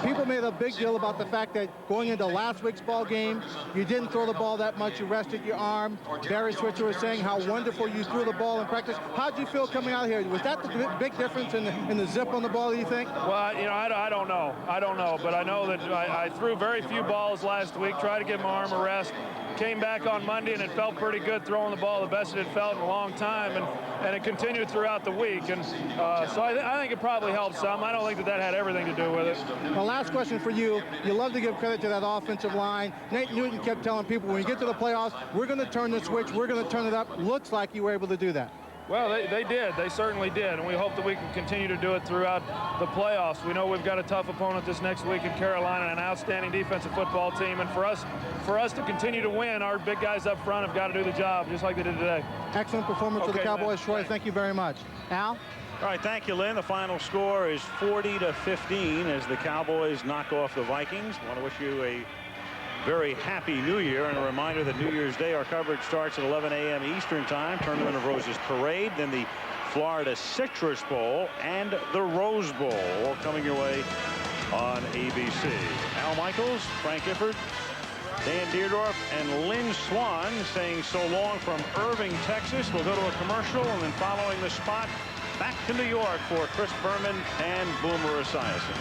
People made a big deal about the fact that going into last week's ball game, you didn't throw the ball that much. You rested your arm. Barry Switzer was saying how wonderful you threw the ball in practice. How did you feel coming out here? Was that the big difference in the zip on the ball, do you think? Well, you know, I don't know. I don't know, but I know that I threw very few balls last week, tried to give my arm a rest. Came back on Monday, and it felt pretty good throwing the ball, the best it had felt in a long time, and it continued throughout the week. And so I think it probably helped some. I don't think that had everything to do with it. Well, last question for you. You love to give credit to that offensive line. Nate Newton kept telling people, when you get to the playoffs, we're going to turn the switch, we're going to turn it up. Looks like you were able to do that. Well, they did. They certainly did, and we hope that we can continue to do it throughout the playoffs. We know we've got a tough opponent this next week in Carolina, and an outstanding defensive football team, and for us to continue to win, our big guys up front have got to do the job, just like they did today. Excellent performance for the Cowboys, Troy. Thank you very much. Al? All right, thank you, Lynn. The final score is 40-15 as the Cowboys knock off the Vikings. I want to wish you a very happy New Year, and a reminder that New Year's Day our coverage starts at 11 a.m. Eastern Time. Tournament of Roses Parade, then the Florida Citrus Bowl and the Rose Bowl, all coming your way on ABC. Al Michaels, Frank Gifford, Dan Deerdorf, and Lynn Swan saying so long from Irving, Texas. We'll go to a commercial, and then following the spot, back to New York for Chris Berman and Boomer Esiason.